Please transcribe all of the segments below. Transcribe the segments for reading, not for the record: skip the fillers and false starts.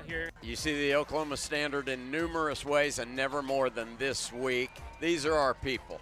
here. You see the Oklahoma Standard in numerous ways and never more than this week. These are our people.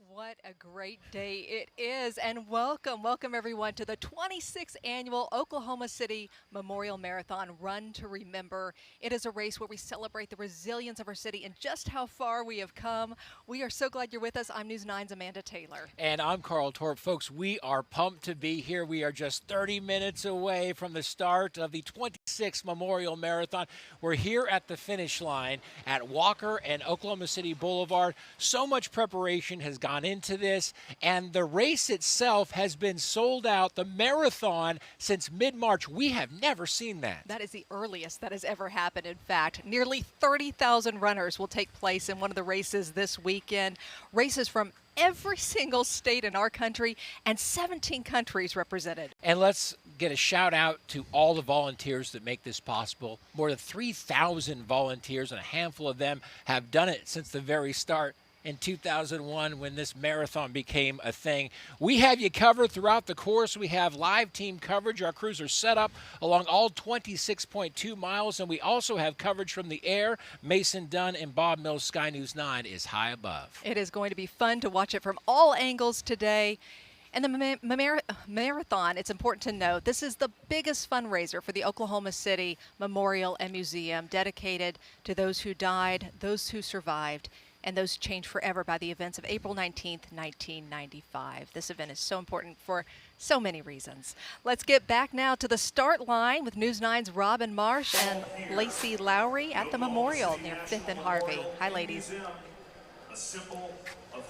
What a great day it is, and welcome everyone to the 26th annual Oklahoma City Memorial Marathon Run to Remember. It is a race where we celebrate the resilience of our city and just how far we have come. We are so glad you're with us. I'm News 9's Amanda Taylor. And I'm Carl Torp. Folks, we are pumped to be here. We are just 30 minutes away from the start of the 26th Memorial Marathon. We're here at the finish line at Walker and Oklahoma City Boulevard. So much preparation has gone into this, and the race itself has been sold out, the marathon, since mid-March. We have never seen that. That is the earliest that has ever happened. In fact, nearly 30,000 runners will take place in one of the races this weekend. Races from every single state in our country and 17 countries represented. And let's get a shout out to all the volunteers that make this possible. More than 3,000 volunteers, and a handful of them have done it since the very start in 2001 when this marathon became a thing. We have you covered throughout the course. We have live team coverage. Our crews are set up along all 26.2 miles, and we also have coverage from the air. Mason Dunn and Bob Mills, Sky News 9 is high above. It is going to be fun to watch it from all angles today. And the marathon, it's important to note, this is the biggest fundraiser for the Oklahoma City Memorial and Museum, dedicated to those who died, those who survived, and those changed forever by the events of April 19th, 1995. This event is so important for so many reasons. Let's get back now to the start line with News 9's Robin Marsh and Lacey Lowry at the Memorial near 5th and Harvey. Hi, ladies.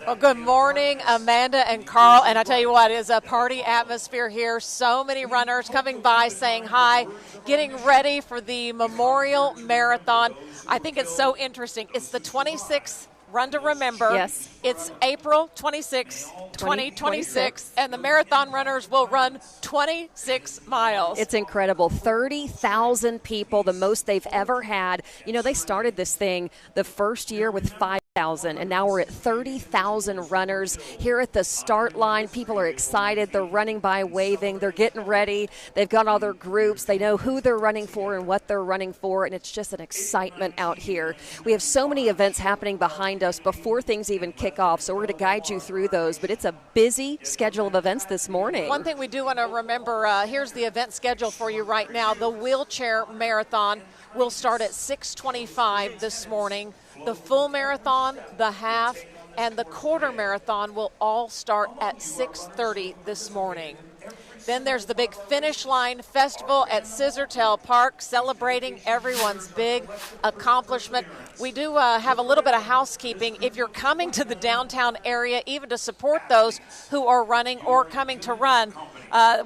Well, good morning, Amanda and Carl. And I tell you what, it is a party atmosphere here. So many runners coming by saying hi, getting ready for the Memorial Marathon. I think it's so interesting. It's the 26th Run to Remember. Yes. It's April 26, 2026, and the marathon runners will run 26 miles. It's incredible. 30,000 people, the most they've ever had. You know, they started this thing the first year with 5,000, and now we're at 30,000 runners here at the start line. People are excited. They're running by, waving. They're getting ready. They've got all their groups. They know who they're running for and what they're running for, and it's just an excitement out here. We have so many events happening behind us before things even kick off, so we're going to guide you through those, but it's a busy schedule of events this morning. One thing we do want to remember, here's the event schedule for you right now. The wheelchair marathon will start at 6:25 this morning. The full marathon, the half, and the quarter marathon will all start at 6:30 this morning. Then there's the big finish line festival at Scissortail Park, celebrating everyone's big accomplishment. We do have a little bit of housekeeping. If you're coming to the downtown area, even to support those who are running or coming to run,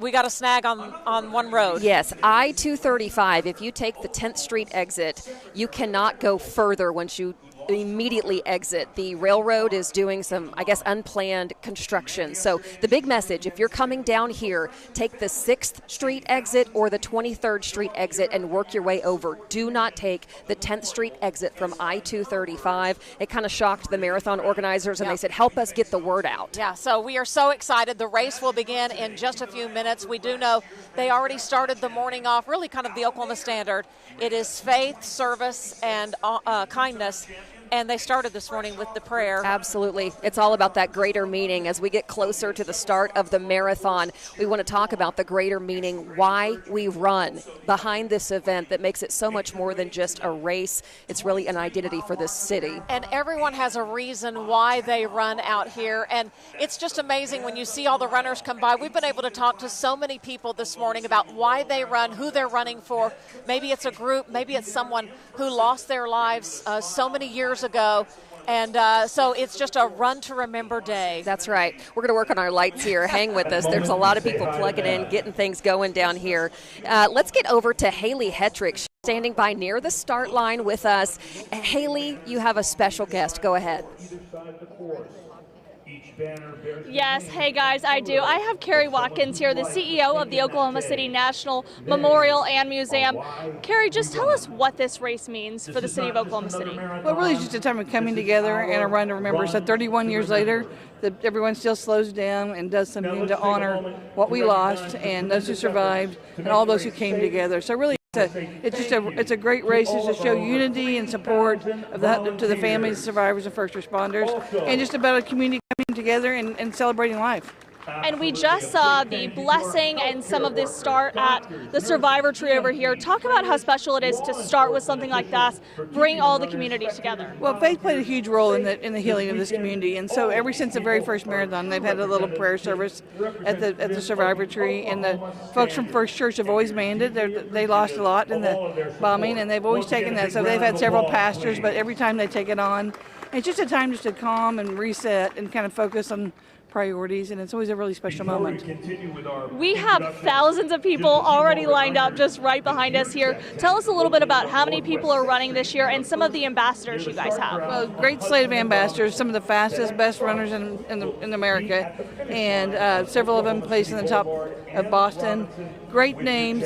we got a snag on one road. Yes, I-235. If you take the 10th Street exit, you cannot go further once you immediately exit. The railroad is doing some, I guess, unplanned construction. So the big message, if you're coming down here, take the 6th Street exit or the 23rd Street exit and work your way over. Do not take the 10th Street exit from I-235. It kind of shocked the marathon organizers, and they said, help us get the word out. Yeah, so we are so excited. The race will begin in just a few minutes. We do know they already started the morning off, really kind of the Oklahoma Standard. It is faith, service, and kindness. And they started this morning with the prayer. Absolutely. It's all about that greater meaning. As we get closer to the start of the marathon, we want to talk about the greater meaning, why we run behind this event that makes it so much more than just a race. It's really an identity for this city. And everyone has a reason why they run out here. And it's just amazing when you see all the runners come by. We've been able to talk to so many people this morning about why they run, who they're running for. Maybe it's a group, maybe it's someone who lost their lives so many years ago. And so it's just a run to remember day. That's right. We're going to work on our lights here. Hang with us. There's a lot of people plugging in, getting things going down here. Let's get over to Haley Hetrick. She's standing by near the start line with us. Haley, you have a special guest. Go ahead. Yes, hey guys, I do. I have Carrie Watkins here, the CEO of the Oklahoma City National Memorial and Museum. Carrie, just tell us what this race means for the city of Oklahoma City. Well, really, it's just a time of coming together and a run to remember. So 31 years later, everyone still slows down and does something to honor what we lost and those who survived and all those who came together. So really, it's a great race to show unity and support to the families, survivors, and first responders, and just about a community coming together and celebrating life. And we just saw the blessing and some of this start at the Survivor Tree over here. Talk about how special it is to start with something like that, bring all the community together. Well, faith played a huge role in the healing of this community, and so ever since the very first marathon, they've had a little prayer service at the Survivor Tree, and the folks from First Church have always manned it. They lost a lot in the bombing, and they've always taken that. So they've had several pastors, but every time they take it on, it's just a time just to calm and reset and kind of focus on priorities, and it's always a really special moment. We have thousands of people already lined up just right behind us here. Tell us a little bit about how many people are running this year and some of the ambassadors you guys have. Well, great slate of ambassadors, some of the fastest, best runners in America, and several of them placed in the top of Boston. Great names,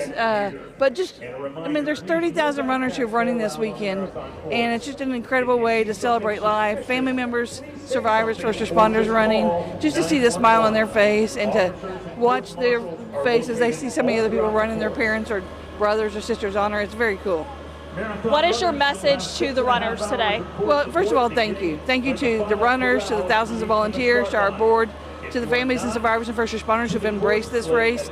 but just, I mean, there's 30,000 runners who are running this weekend, and it's just an incredible way to celebrate life. Family members, survivors, first responders running, just to see the smile on their face and to watch their faces. They see so many other people running, their parents or brothers or sisters on her. It's very cool. What is your message to the runners today? Well, first of all, thank you. Thank you to the runners, to the thousands of volunteers, to our board, to the families and survivors and first responders who've embraced this race,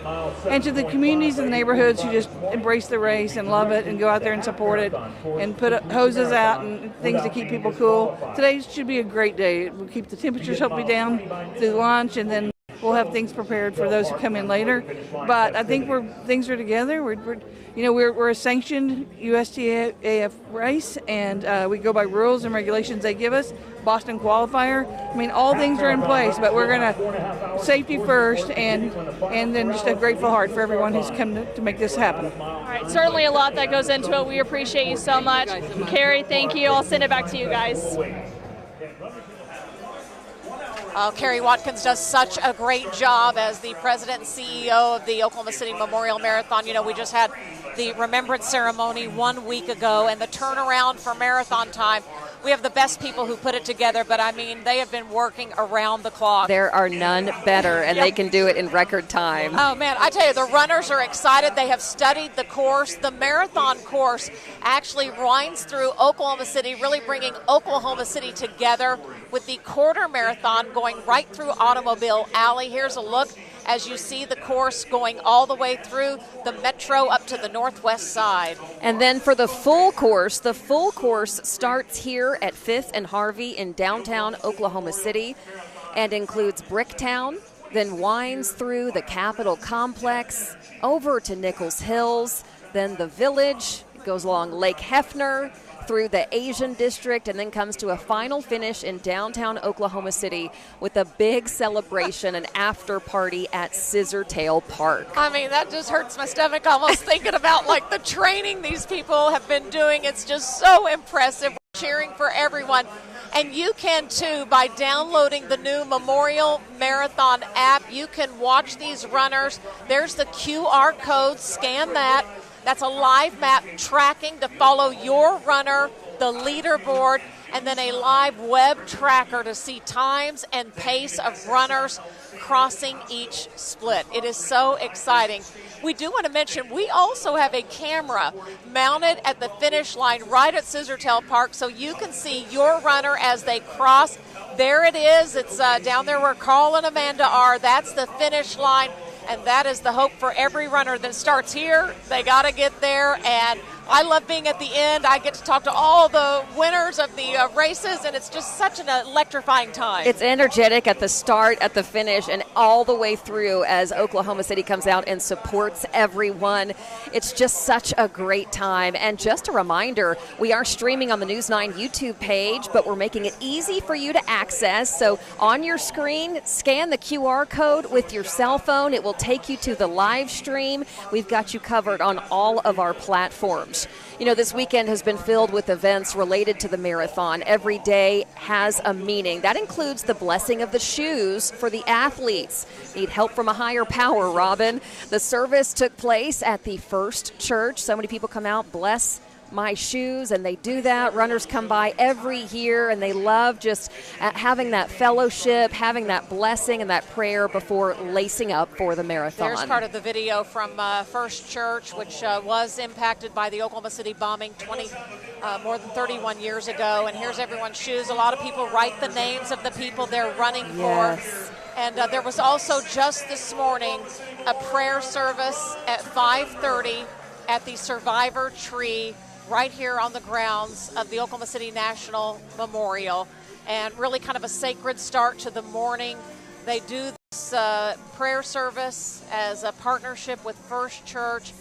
and to the communities and the neighborhoods who just embrace the race and love it and go out there and support it and put hoses out and things to keep people cool. Today should be a great day. We'll keep the temperatures hopefully down through lunch, and then we'll have things prepared for those who come in later. But I think things are together. We're a sanctioned USTAF race, and we go by rules and regulations they give us. Boston qualifier. I mean, all things are in place, but we're going to safety first, and then just a grateful heart for everyone who's come to make this happen. All right, certainly a lot that goes into it. We appreciate you so much. Carrie, thank you. I'll send it back to you guys. Carrie Watkins does such a great job as the president and CEO of the Oklahoma City Memorial Marathon. You know, we just had the remembrance ceremony 1 week ago, and the turnaround for marathon time. We have the best people who put it together, but I mean, they have been working around the clock. There are none better, and they can do it in record time. Oh, man, I tell you, the runners are excited. They have studied the course. The marathon course actually winds through Oklahoma City, really bringing Oklahoma City together with the quarter marathon going right through Automobile Alley. Here's a look as you see the course going all the way through the metro up to the northwest side. And then for the full course starts here at 5th and Harvey in downtown Oklahoma City and includes Bricktown, then winds through the Capitol Complex, over to Nichols Hills, then the Village, goes along Lake Hefner, through the Asian District, and then comes to a final finish in downtown Oklahoma City with a big celebration, an after party at Scissortail Park. I mean, that just hurts my stomach almost thinking about like the training these people have been doing. It's just so impressive. We're cheering for everyone. And you can too by downloading the new Memorial Marathon app. You can watch these runners. There's the QR code. Scan that. That's a live map tracking to follow your runner, the leaderboard, and then a live web tracker to see times and pace of runners crossing each split. It is so exciting. We do want to mention we also have a camera mounted at the finish line right at Scissortail Park, so you can see your runner as they cross. There it is. It's down there where Carl and Amanda are. That's the finish line. And that is the hope for every runner that starts here. They got to get there, and I love being at the end. I get to talk to all the winners of the races, and it's just such an electrifying time. It's energetic at the start, at the finish, and all the way through as Oklahoma City comes out and supports everyone. It's just such a great time. And just a reminder, we are streaming on the News 9 YouTube page, but we're making it easy for you to access. So on your screen, scan the QR code with your cell phone. It will take you to the live stream. We've got you covered on all of our platforms. huge. You know, this weekend has been filled with events related to the marathon. Every day has a meaning. That includes the blessing of the shoes for the athletes. Need help from a higher power, Robin. The service took place at the First Church. So many people come out, bless my shoes, and they do that. Runners come by every year, and they love just having that fellowship, having that blessing and that prayer before lacing up for the marathon. There's part of the video from First Church, which was impacted by the Oklahoma City bombing more than 31 years ago. And here's everyone's shoes. A lot of people write the names of the people they're running for. And there was also just this morning a prayer service at 5:30 at the Survivor Tree right here on the grounds of the Oklahoma City National Memorial, and really kind of a sacred start to the morning. They do this prayer service as a partnership with First Church.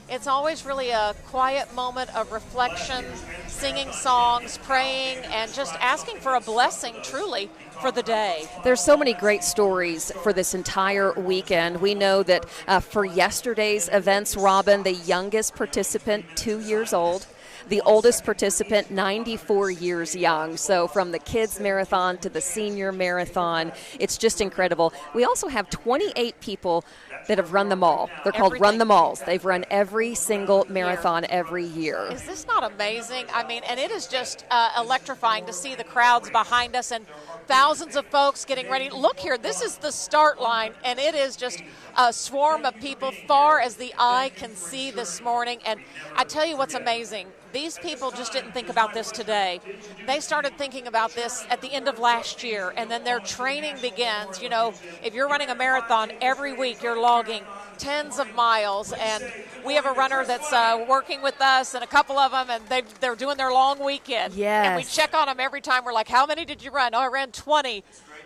It's always really a quiet moment of reflection, singing songs, praying, and just asking for a blessing, truly, for the day. There's so many great stories for this entire weekend. We know that for yesterday's events, Robin, the youngest participant, 2 years old. The oldest participant, 94 years young. So from the kids marathon to the senior marathon, it's just incredible. We also have 28 people that have run them all. They're called Run Them Alls. They've run every single marathon every year. Is this not amazing? I mean, and it is just electrifying to see the crowds behind us and thousands of folks getting ready. Look here, this is the start line, and it is just a swarm of people far as the eye can see this morning. And I tell you what's amazing. These people just didn't think about this today. They started thinking about this at the end of last year, and then their training begins. You know, if you're running a marathon every week, you're logging tens of miles, and we have a runner that's working with us, and a couple of them, and they're doing their long weekend. Yes. And we check on them every time. We're like, how many did you run? Oh, I ran 20.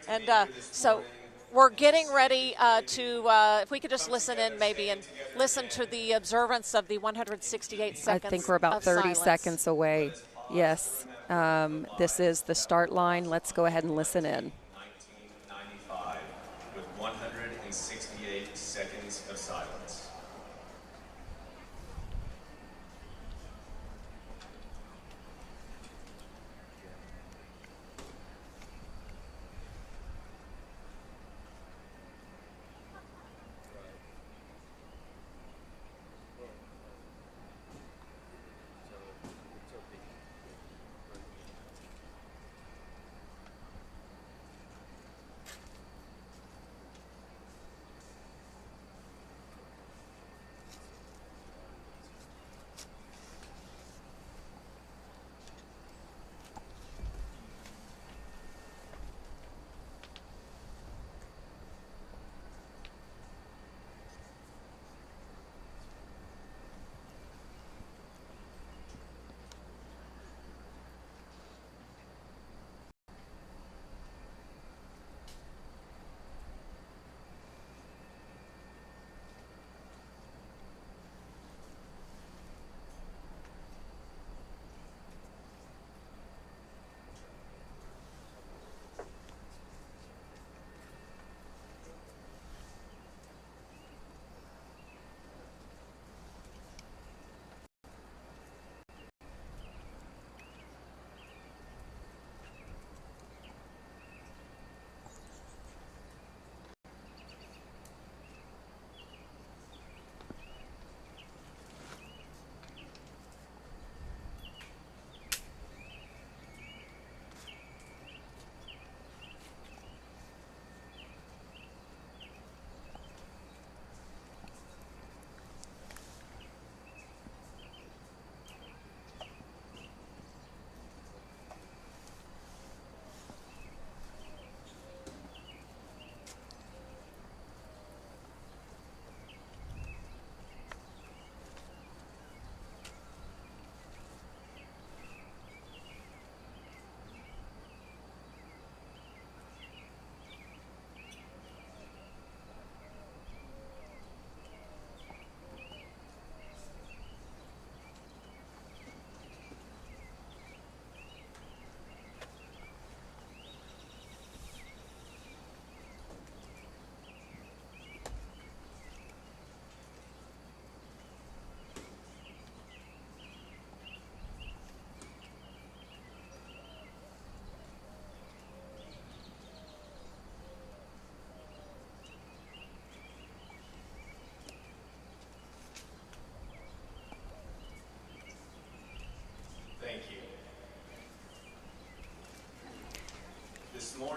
And so we're getting ready if we could just listen in maybe and listen to the observance of the 168 seconds. I think we're about 30 silence. seconds away. Yes. This is the start line. Let's go ahead and listen in. 1995 with 168 seconds of silence.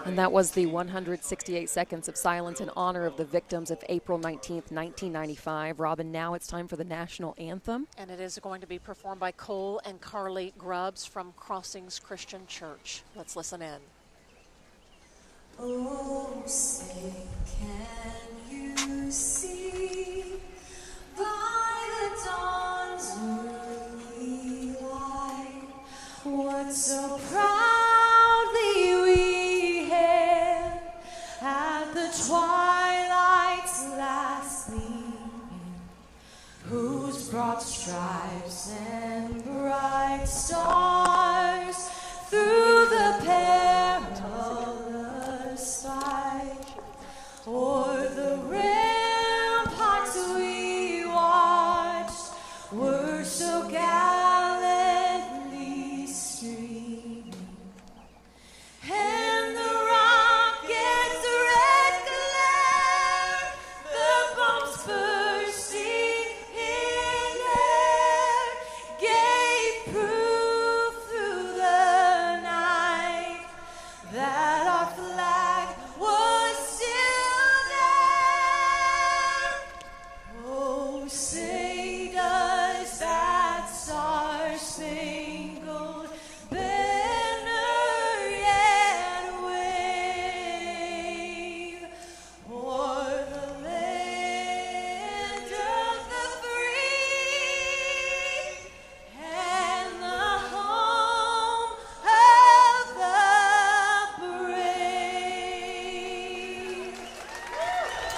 And that was the 168 seconds of silence in honor of the victims of April 19th, 1995. Robin, now it's time for the national anthem. And it is going to be performed by Cole and Carly Grubbs from Crossings Christian Church. Let's listen in. Oh, say, can you see by the dawn's early light what so proudly we hailed at the twilight's last gleaming, whose broad stripes and bright stars through the perilous fight o'er the ramparts we watched were so gallantly streaming, and the rocket's red glare, the bombs bursting in air, gave proof through the night that our flag was still there. Oh, say does that star-spangled banner yet wave o'er the land of the free and the home of the brave?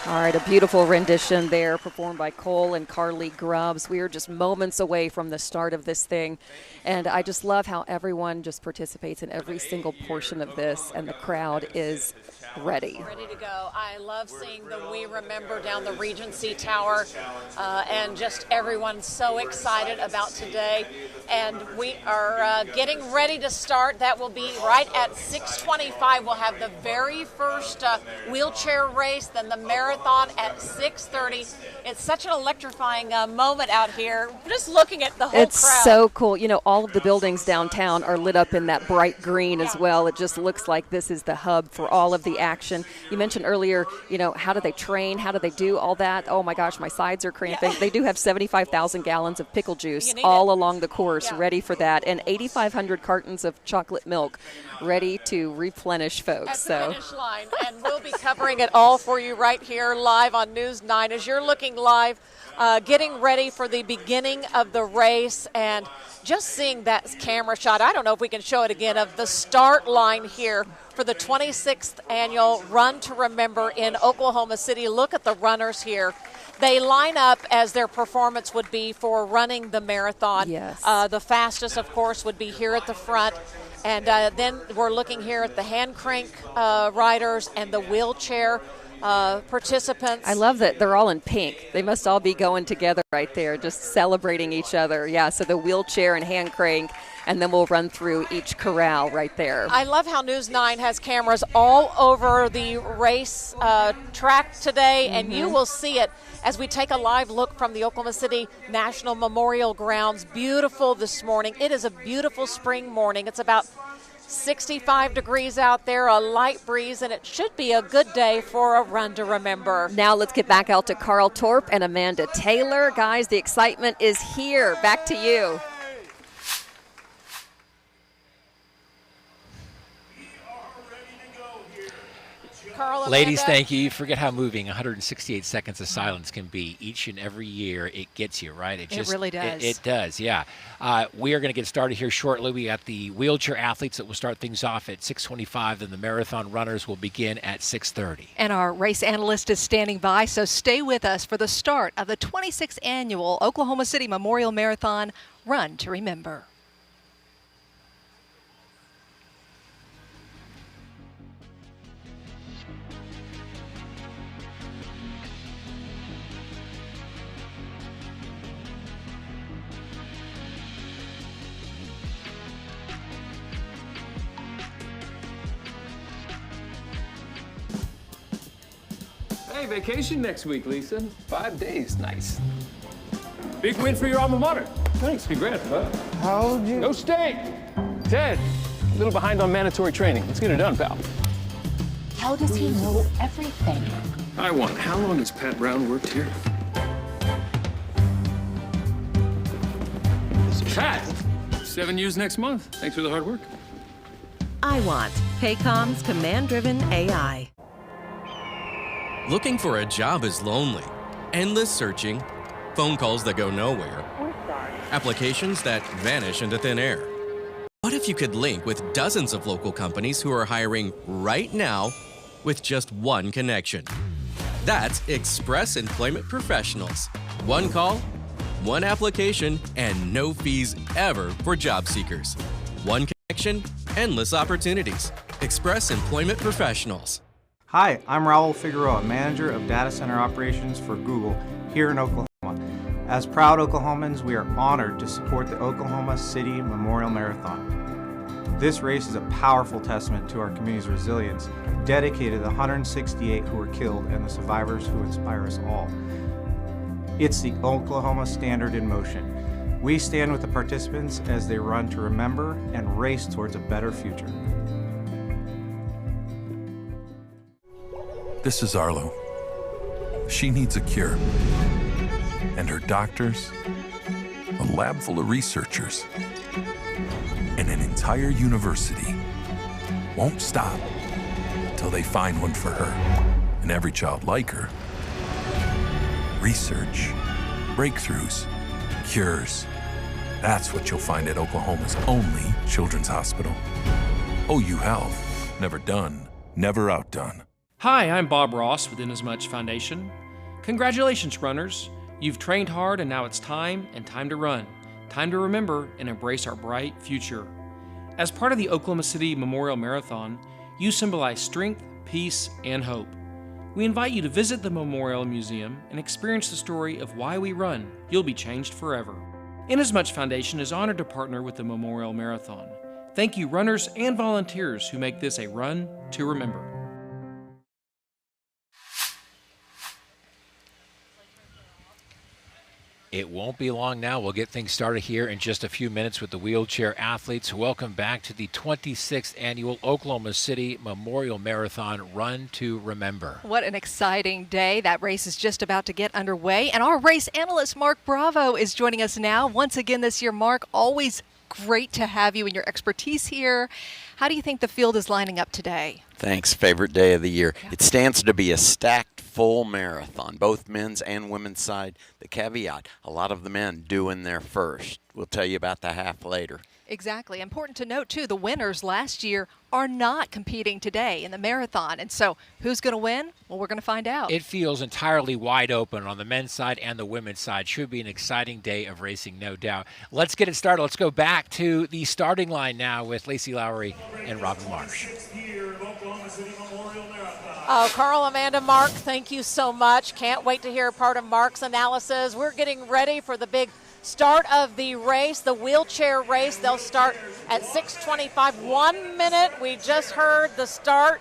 All right, a beautiful rendition there performed by Cole and Carly Grubbs. We are just moments away from the start of this thing, and I just love how everyone just participates in every single portion of this, and the crowd is ready. Ready to go. I love seeing the We Remember down the Regency Tower, and just everyone so excited about today. And we are getting ready to start. That will be right at 6:25. We'll have the very first wheelchair race, then the marathon at 6:30. It's such an electrifying moment out here. Just looking at the whole It's crowd. so cool. You know, all of the buildings downtown are lit up in that bright green as well. It just looks like this is the hub for all of the action. You mentioned earlier, you know, how do they train? How do they do all that? Oh my gosh, my sides are cramping. They do have 75,000 gallons of pickle juice all along the course ready for that, and 8,500 cartons of chocolate milk ready to replenish folks. At the finish line, and we'll be covering it all for you right here live on News 9 as you're looking live, getting ready for the beginning of the race, and just seeing that camera shot. I don't know if we can show it again of the start line here for the 26th annual Run to Remember in Oklahoma City. Look at the runners here. They line up as their performance would be for running the marathon. Yes. The fastest, of course, would be here at the front. And then we're looking here at the hand crank riders and the wheelchair participants. I love that they're all in pink. They must all be going together right there, just celebrating each other. Yeah, so the wheelchair and hand crank, and then we'll run through each corral right there. I love how News 9 has cameras all over the race track today, and you will see it as we take a live look from the Oklahoma City National Memorial Grounds. Beautiful this morning. It is a beautiful spring morning. It's about 65 degrees out there, a light breeze, and it should be a good day for a Run to Remember. Now let's get back out to Carl Torp and Amanda Taylor. Guys, the excitement is here. Back to you. Carl, Ladies, Amanda? thank you. You forget how moving 168 seconds of silence can be. Each and every year, it gets you, right? It really does. It does, yeah. We are going to get started here shortly. We got the wheelchair athletes that will start things off at 6:25, and the marathon runners will begin at 6:30. And our race analyst is standing by, so stay with us for the start of the 26th annual Oklahoma City Memorial Marathon Run to Remember. Hey, vacation next week, Lisa. 5 days, nice. Big win for your alma mater. Thanks, congrats, bud. How old you? Go State! Ted, a little behind on mandatory training. Let's get it done, pal. How does he know everything? I want. How long has Pat Brown worked here? Pat! 7 years next month. Thanks for the hard work. I want Paycom's command-driven AI. Looking for a job is lonely. Endless searching, phone calls that go nowhere, applications that vanish into thin air. What if you could link with dozens of local companies who are hiring right now with just one connection? That's Express Employment Professionals. One call, one application, and no fees ever for job seekers. One connection, endless opportunities. Express Employment Professionals. Hi, I'm Raul Figueroa, Manager of Data Center Operations for Google here in Oklahoma. As proud Oklahomans, we are honored to support the Oklahoma City Memorial Marathon. This race is a powerful testament to our community's resilience, dedicated to the 168 who were killed and the survivors who inspire us all. It's the Oklahoma Standard in motion. We stand with the participants as they run to remember and race towards a better future. This is Arlo. She needs a cure. And her doctors, a lab full of researchers, and an entire university won't stop till they find one for her and every child like her. Research, breakthroughs, cures. That's what you'll find at Oklahoma's only children's hospital. OU Health. Never done, never outdone. Hi, I'm Bob Ross with Inasmuch Foundation. Congratulations, runners. You've trained hard and now it's time to run. Time to remember and embrace our bright future. As part of the Oklahoma City Memorial Marathon, you symbolize strength, peace, and hope. We invite you to visit the Memorial Museum and experience the story of why we run. You'll be changed forever. Inasmuch Foundation is honored to partner with the Memorial Marathon. Thank you, runners and volunteers who make this a run to remember. It won't be long now. We'll get things started here in just a few minutes with the wheelchair athletes. Welcome back to the 26th Annual Oklahoma City Memorial Marathon Run to Remember. What an exciting day. That race is just about to get underway. And our race analyst, Mark Bravo, is joining us now. Once again this year, Mark, always great to have you and your expertise here. How do you think the field is lining up today? Thanks. Favorite day of the year. Yeah. It stands to be a stacked full marathon, both men's and women's side. The caveat, a lot of the men doing their first. We'll tell you about the half later. Exactly. Important to note, too, the winners last year are not competing today in the marathon. And so who's going to win? Well, we're going to find out. It feels entirely wide open on the men's side and the women's side. Should be an exciting day of racing, no doubt. Let's get it started. Let's go back to the starting line now with Lacey Lowry and Robin Marsh. Carl, Amanda, Mark, thank you so much. Can't wait to hear part of Mark's analysis. We're getting ready for the big start of the race, the wheelchair race. They'll start at 6:25. 1 minute. We just heard the start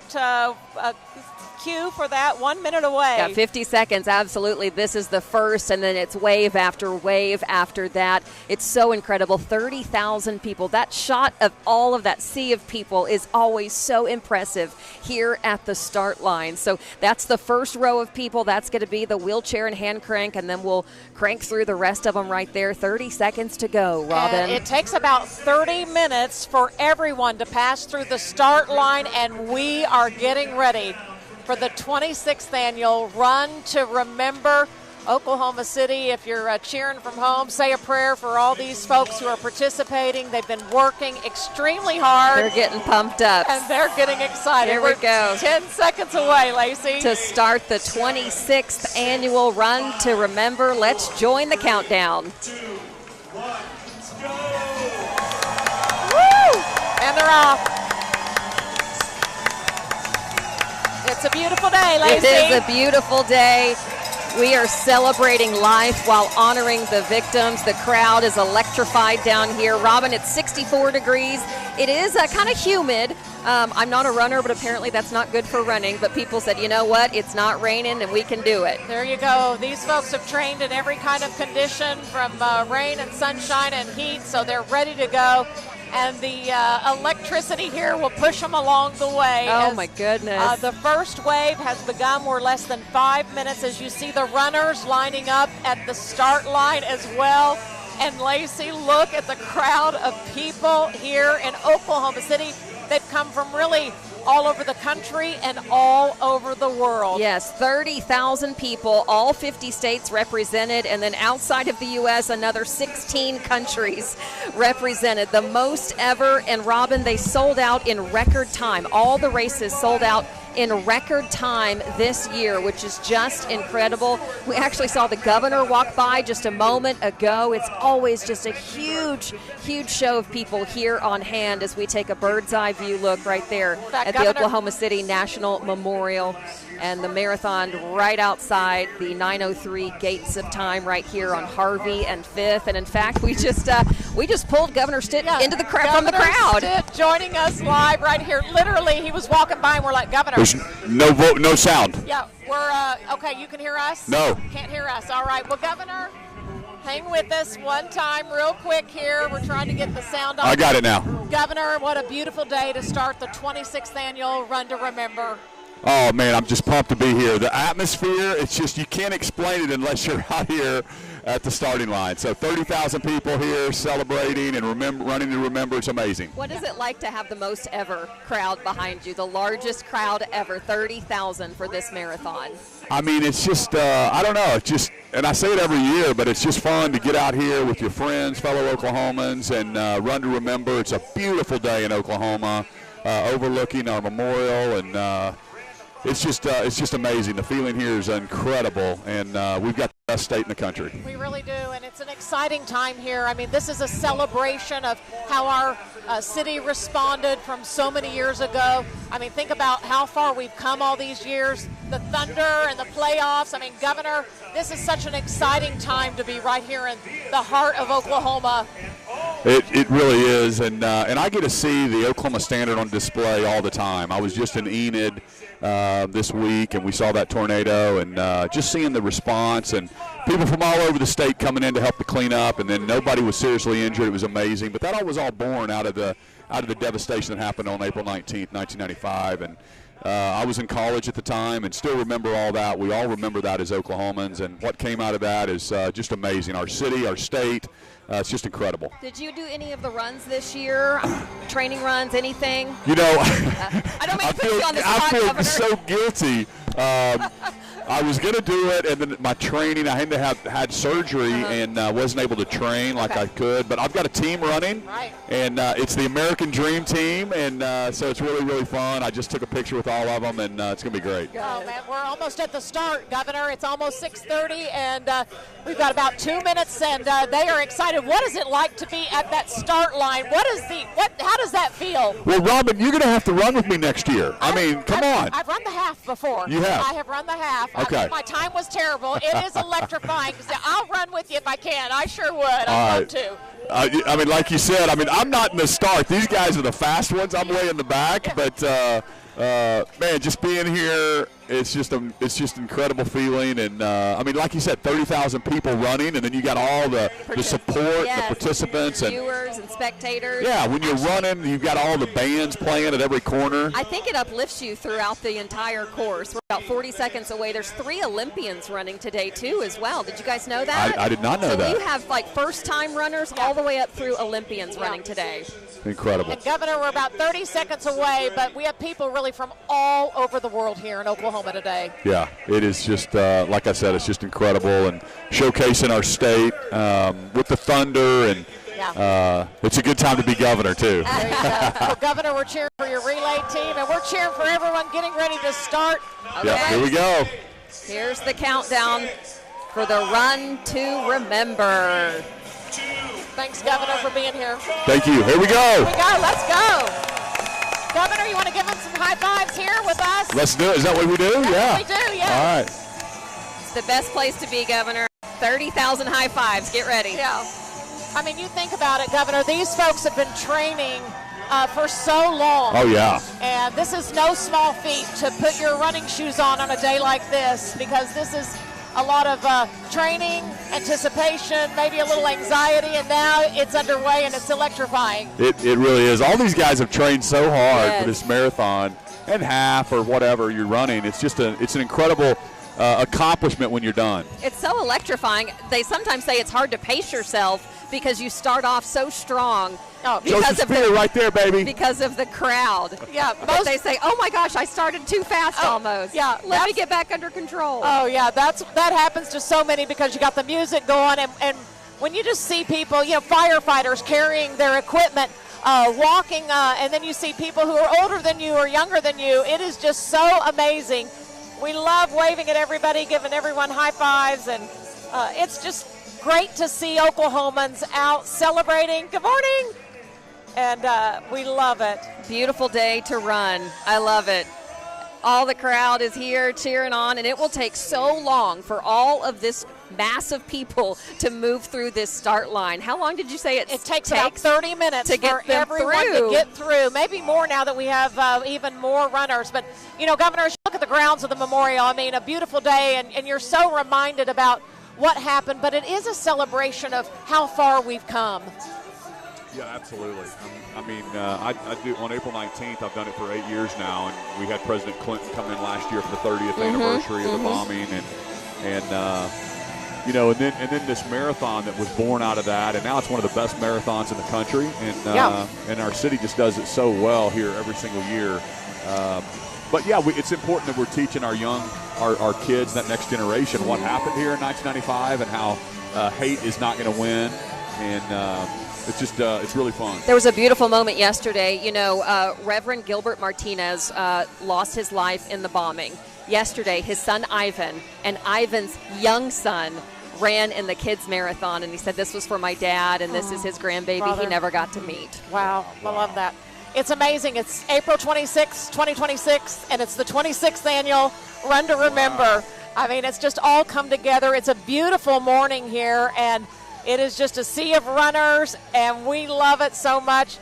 cue for that. 1 minute away. Yeah, 50 seconds. Absolutely. This is the first, and then it's wave after wave after that. It's so incredible. 30,000 people. That shot of all of that sea of people is always so impressive here at the start line. So that's the first row of people. That's going to be the wheelchair and hand crank, and then we'll crank through the rest of them right there. 30 seconds to go, Robin. And it takes about 30 minutes for everyone to pass through the start line, and we are getting ready for the 26th annual Run to Remember. Oklahoma City, if you're cheering from home, say a prayer for all these folks who are participating. They've been working extremely hard. They're getting pumped up. And they're getting excited. Here we go. 10 seconds away, Lacey. To start the 26th annual Run to Remember. Let's join the countdown. 2, 1, go! Woo! And they're off. It's a beautiful day, Lacey. It is a beautiful day. We are celebrating life while honoring the victims. The crowd is electrified down here. Robin, it's 64 degrees. It is kind of humid. I'm not a runner, but apparently that's not good for running. But people said, you know what? It's not raining and we can do it. There you go. These folks have trained in every kind of condition from rain and sunshine and heat, so they're ready to go. and the electricity here will push them along the way. Oh, my goodness. The first wave has begun. We're less than 5 minutes as you see the runners lining up at the start line as well. And Lacey, look at the crowd of people here in Oklahoma City. They've come from really all over the country and all over the world. Yes, 30,000 people, all 50 states represented, and then outside of the U.S., another 16 countries represented. The most ever, and Robin, they sold out in record time. All the races sold out in record time this year, which is just incredible. We actually saw the governor walk by just a moment ago. It's always just a huge, huge show of people here on hand as we take a bird's eye view look right there at the Oklahoma City National Memorial, and the marathon right outside the 9:03 gates of time right here on Harvey and 5th. And in fact, we just pulled Governor Stitt into the from the crowd. Stitt joining us live right here. Literally, he was walking by and we're like, Governor. There's no sound. Yeah, we're okay. You can hear us? No. Can't hear us. All right. Well, Governor, hang with us one time real quick here. We're trying to get the sound on. I got it now. Governor, what a beautiful day to start the 26th annual Run to Remember. Oh, man, I'm just pumped to be here. The atmosphere, it's just, you can't explain it unless you're out here at the starting line. So 30,000 people here celebrating and running to remember. It's amazing. What is it like to have the most ever crowd behind you, the largest crowd ever, 30,000 for this marathon? I mean, it's just, I don't know, it's just, and I say it every year, but it's just fun to get out here with your friends, fellow Oklahomans, and run to remember. It's a beautiful day in Oklahoma, overlooking our memorial, and it's just amazing. The feeling here is incredible, and we've got the best state in the country. We really do, and it's an exciting time here. I mean, this is a celebration of how our city responded from so many years ago. I mean, think about how far we've come all these years, the Thunder and the playoffs. I mean, Governor, this is such an exciting time to be right here in the heart of Oklahoma. It really is, and I get to see the Oklahoma Standard on display all the time. I was just in Enid this week, and we saw that tornado, and just seeing the response and people from all over the state coming in to help to clean up, and then nobody was seriously injured. It was amazing. But that all was all born out of the devastation that happened on April 19th, 1995, and I was in college at the time and still remember all that. We all remember that as Oklahomans, and what came out of that is just amazing. Our city, our state, it's just incredible. Did you do any of the runs this year? Training runs, anything? You know, I don't mean to put you on the spot, I feel Governor. so guilty. I was going to do it, and then my training, I had surgery and wasn't able to train like I could. But I've got a team running, and it's the American Dream Team, and so it's really, really fun. I just took a picture with all of them, and it's going to be great. Oh, man, we're almost at the start, Governor. It's almost 6:30, and we've got about 2 minutes, and they are excited. What is it like to be at that start line? How does that feel? Well, Robin, you're going to have to run with me next year. I mean, come on. I've run the half before. You have? I have run the half. Okay. My time was terrible. It is electrifying. I'll run with you if I can. I sure would. I'd love to. I mean, like you said, I mean, I'm not in the start. These guys are the fast ones. I'm way in the back. But, man, just being here, it's just incredible feeling. And, I mean, like you said, 30,000 people running, and then you got all the support, the participants. And viewers and spectators. Yeah, when you're running, you've got all the bands playing at every corner. I think it uplifts you throughout the entire course. We're about 40 seconds away. There's 3 Olympians running today, too, as well. Did you guys know that? I did not know that. So you have, like, first-time runners all the way up through Olympians running today. Incredible. And, Governor, we're about 30 seconds away, but we have people really from all over the world here in Oklahoma today. Yeah, it is just, like I said, it's just incredible, and showcasing our state with the Thunder, and it's a good time to be governor, too. Well, Governor, we're cheering for your relay team, and we're cheering for everyone getting ready to start. Okay. Yeah, here we go. Here's the countdown for the Run to Remember. Thanks, Governor, for being here. Thank you. Here we go. Here we go. Let's go. Governor, you want to give them some high fives here with us? Let's do it. Is that what we do? That's what we do, yeah. All right. It's the best place to be, Governor. 30,000 high fives. Get ready. Yeah. I mean, you think about it, Governor. These folks have been training for so long. Oh, yeah. And this is no small feat to put your running shoes on a day like this, because this is a lot of training, anticipation, maybe a little anxiety, and now it's underway and it's electrifying. It really is. All these guys have trained so hard Yes. for this marathon and half or whatever you're running. It's just it's an incredible accomplishment when you're done. It's so electrifying. They sometimes say it's hard to pace yourself because you start off so strong. Because of the right there, baby. Because of the crowd. Yeah, But they say, "Oh my gosh, I started too fast almost." Yeah, let me get back under control. Oh yeah, that happens to so many because you got the music going, and when you just see people, firefighters carrying their equipment, walking, and then you see people who are older than you or younger than you. It is just so amazing. We love waving at everybody, giving everyone high fives, and it's just great to see Oklahomans out celebrating. Good morning. And we love it. Beautiful day to run. I love it. All the crowd is here cheering on, and it will take so long for all of this mass of people to move through this start line. How long did you say it takes? About 30 minutes to get for everyone to get through. Maybe more now that we have even more runners. But, Governor, as you look at the grounds of the memorial, I mean, a beautiful day, and you're so reminded about what happened, but it is a celebration of how far we've come. Yeah, absolutely. I mean, I do on April 19th. I've done it for 8 years now, and we had President Clinton come in last year for the 30th anniversary of the bombing, and then this marathon that was born out of that, and now it's one of the best marathons in the country, and our city just does it so well here every single year. But yeah, it's important that we're teaching our kids, that next generation, what happened here in 1995 and how hate is not going to win, and it's just it's really fun. There was a beautiful moment yesterday. Reverend Gilbert Martinez lost his life in the bombing. Yesterday, his son Ivan and Ivan's young son ran in the kids marathon, and he said, "This was for my dad, and this is his grandbaby brother. he never got to meet." Wow, I love that. It's amazing. It's April 26, 2026, and it's the 26th annual Run to Remember. I mean, it's just all come together. It's a beautiful morning here, and it is just a sea of runners, and we love it so much.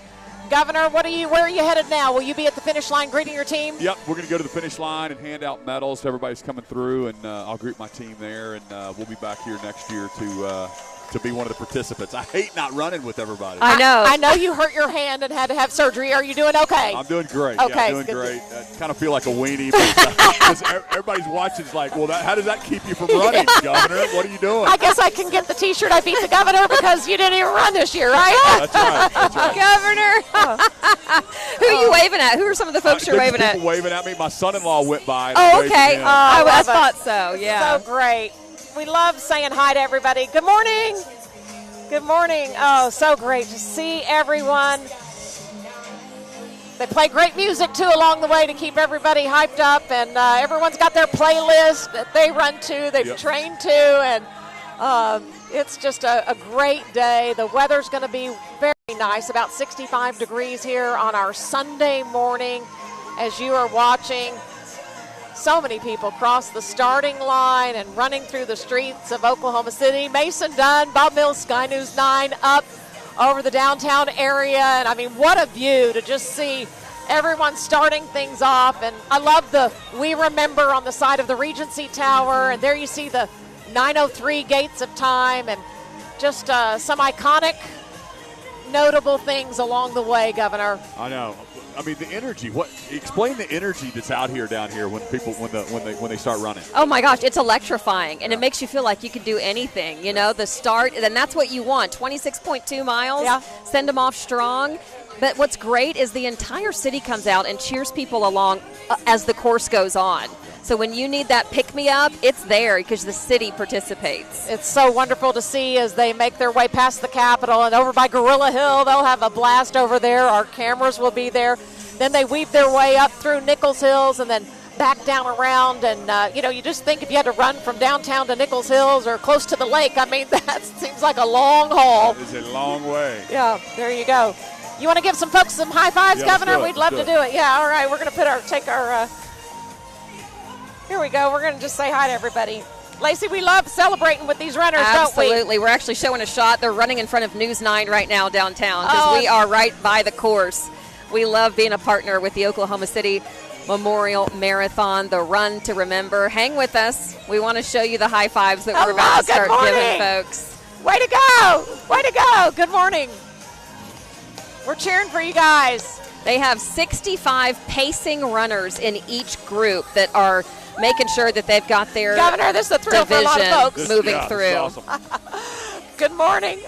Governor, where are you headed now? Will you be at the finish line greeting your team? Yep, we're going to go to the finish line and hand out medals to everybody's coming through, and I'll greet my team there, and we'll be back here next year to be one of the participants. I hate not running with everybody. I know. I know you hurt your hand and had to have surgery. Are you doing okay? I'm doing great. Okay, yeah, I'm doing great. I kind of feel like a weenie, because everybody's watching. It's like, well, how does that keep you from running, Governor? What are you doing? I guess I can get the T-shirt "I beat the governor" because you didn't even run this year, right? That's right. That's right. Governor. Who are you waving at? Who are some of the folks you're waving at? People waving at me. My son-in-law went by. Oh, okay. I love thought it. so, yeah. So great. We love saying hi to everybody. Good morning. Good morning. Oh, so great to see everyone. They play great music, too, along the way to keep everybody hyped up, and everyone's got their playlist that they run to, they've trained to, and it's just a great day. The weather's going to be very nice, about 65 degrees here on our Sunday morning as you are watching. So many people cross the starting line and running through the streets of Oklahoma City. Mason Dunn, Bob Mills, Sky News 9 up over the downtown area. And I mean, what a view to just see everyone starting things off. And I love the "We Remember" on the side of the Regency Tower. And there you see the 903 Gates of Time, and just some iconic, notable things along the way, Governor. I know. I mean, the energy. Explain the energy that's out here down here when they start running. Oh my gosh, it's electrifying, and it makes you feel like you could do anything. The start, and that's what you want. 26.2 miles. Yeah. Send them off strong. But what's great is the entire city comes out and cheers people along as the course goes on. So when you need that pick-me-up, it's there because the city participates. It's so wonderful to see as they make their way past the Capitol and over by Gorilla Hill. They'll have a blast over there. Our cameras will be there. Then they weave their way up through Nichols Hills and then back down around. And, you just think if you had to run from downtown to Nichols Hills or close to the lake, I mean, that seems like a long haul. That is a long way. Yeah, there you go. You want to give some folks some high fives, Yeah, Governor? let's We'd love to do it. Yeah, all right. We're going to take our here we go. We're going to just say hi to everybody. Lacey, we love celebrating with these runners, don't we? Absolutely. We're actually showing a shot. They're running in front of News 9 right now downtown because we are right by the course. We love being a partner with the Oklahoma City Memorial Marathon, the run to remember. Hang with us. We want to show you the high fives that we're about to start giving folks. Way to go! Way to go! Good morning. We're cheering for you guys. They have 65 pacing runners in each group that are making sure that they've got their Governor, this is a thrill for a lot of folks. Moving through. Awesome. Good morning.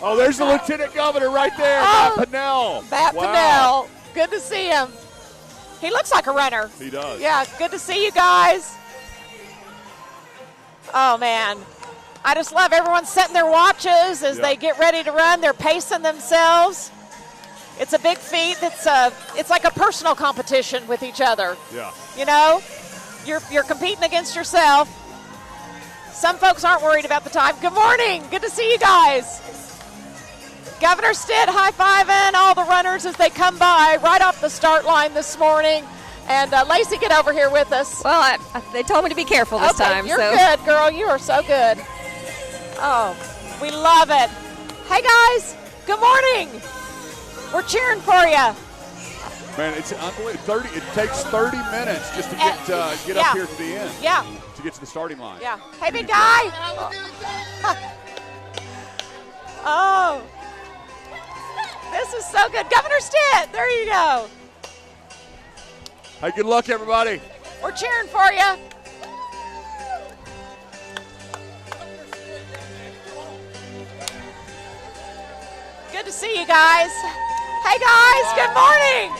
Oh, there's the Lieutenant Governor right there, Matt Pinnell. Matt Pinnell. Good to see him. He looks like a runner. He does. Yeah, good to see you guys. Oh, man. I just love everyone setting their watches as they get ready to run. They're pacing themselves. It's a big feat. It's like a personal competition with each other. Yeah. You know, you're competing against yourself. Some folks aren't worried about the time. Good morning. Good to see you guys. Governor Stitt high-fiving all the runners as they come by right off the start line this morning. And Lacey, get over here with us. Well, they told me to be careful this time. You're good, girl. You are so good. Oh, we love it. Hey, guys. Good morning. We're cheering for you. Man, it's unbelievable. It takes 30 minutes just to get up here to the end. Yeah. To get to the starting line. Yeah. Hey, big guy. Oh. This is so good. Governor Stitt, there you go. Hey, good luck, everybody. We're cheering for you. Good to see you guys. Hey, guys, good morning.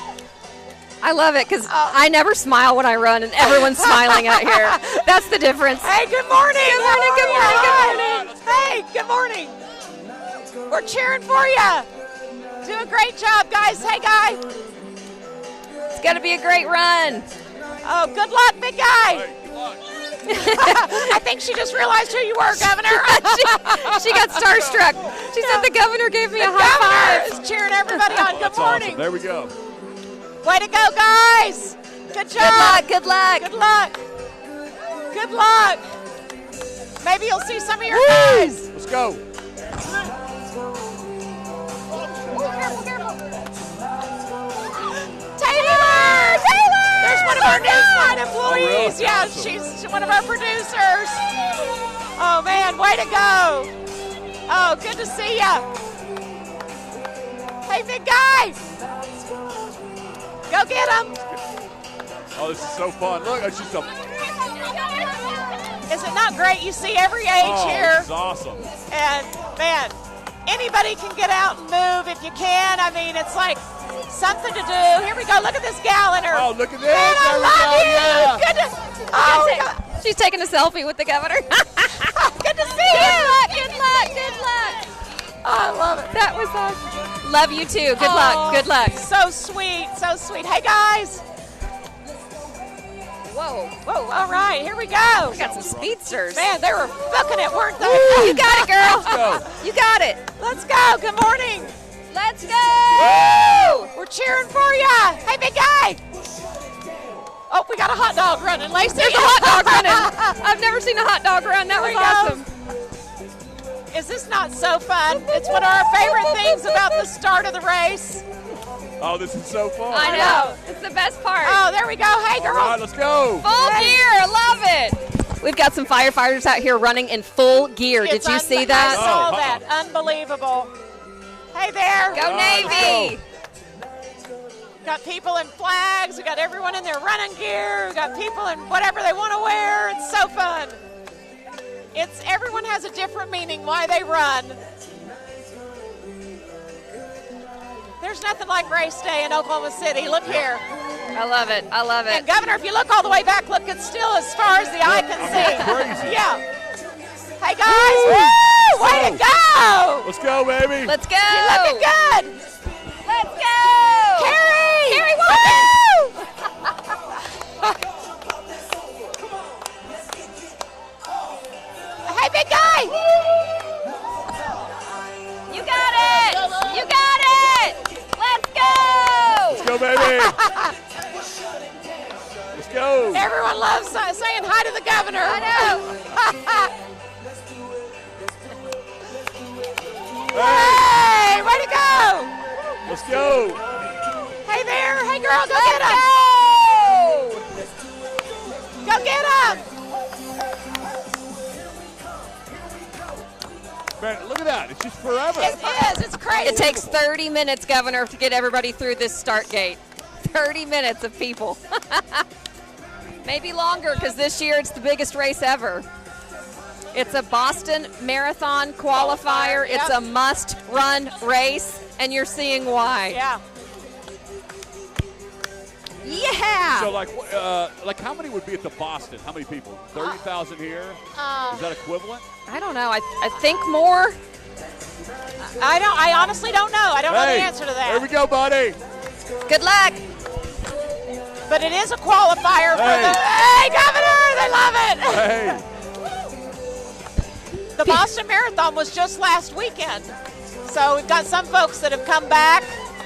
I love it because I never smile when I run, and everyone's smiling out here. That's the difference. Hey, good morning. Good morning, good morning, good morning. Hey, good morning. We're cheering for you. Do a great job, guys. Hey, guy. It's going to be a great run. Oh, good luck, big guy. Hey, good luck. I think she just realized who you were, Governor. she got starstruck. She said the governor gave me a high five. five. Is cheering everybody on. Good morning. Awesome. There we go. Way to go, guys. Good job. Good luck. Good luck. Good luck. Maybe you'll see some of your guys. Let's go. Taylor! There's one of our Newsline employees. Oh, really? Yeah, Awesome. she's one of our producers. Oh, man, way to go. Oh, good to see ya. Hey, big guy. Go get him. Oh, this is so fun. Look, it's just a... Is it not great? You see every age here. This is awesome. And, man, anybody can get out and move if you can. I mean, it's like something to do. Here we go. Look at this gal in her. Oh, look at this. Man, I There we love go. you. Yeah. Good to, She's taking a selfie with the governor. good to see you. Good luck. Good luck. Oh, I love it. That was awesome. Love you too. Good luck. Good luck. So sweet. So sweet. Hey, guys. Whoa. Whoa. All right. Here we go. We got some speedsters. Man, they were fucking it, weren't they? You got it, girl. Let's go. You got it. Let's go. Good morning. Let's go. We're cheering for ya. Hey, big guy. Oh, we got a hot dog running, Lacey. There's a hot dog running. I've never seen a hot dog run. That was awesome. Is this not so fun? It's one of our favorite things about the start of the race. Oh, this is so fun. I know. It's the best part. Oh, there we go. Hey, girl. All right, let's go. Full gear. Love it. We've got some firefighters out here running in full gear. Did you see that? I saw that. Unbelievable. Hey there. Go Navy. Got people in flags. We got everyone in their running gear. We got people in whatever they want to wear. It's so fun. Everyone has a different meaning why they run. There's nothing like race day in Oklahoma City. Look here. I love it. I love it. And Governor, if you look all the way back, look, it's still as far as the eye can see. Crazy. Yeah. Hey guys, woo! Way to go! Let's go, baby. Let's go. You're looking good. Let's go. Carrie, woo! Hey, big guy. You got it. You got it. Let's go. Let's go, baby. Let's go. Everyone loves saying hi to the governor. I know. Hey, way to go. Let's go. Hey there. Hey, girl, go get him. Go. Man, look at that. It's just forever. It is. It's crazy. It takes 30 minutes, Governor, to get everybody through this start gate. 30 minutes of people. Maybe longer, because this year it's the biggest race ever. It's a Boston Marathon qualifier. Yep. It's a must-run race, and you're seeing why. Yeah. Yeah. So, like how many would be at the Boston? How many people? 30,000 here? Is that equivalent? I don't know. I think more. I honestly don't know. I don't know the answer to that. There we go, buddy. Good luck. But it is a qualifier for the. Hey, Governor! They love it. Hey. The Boston Marathon was just last weekend, so we've got some folks that have come back.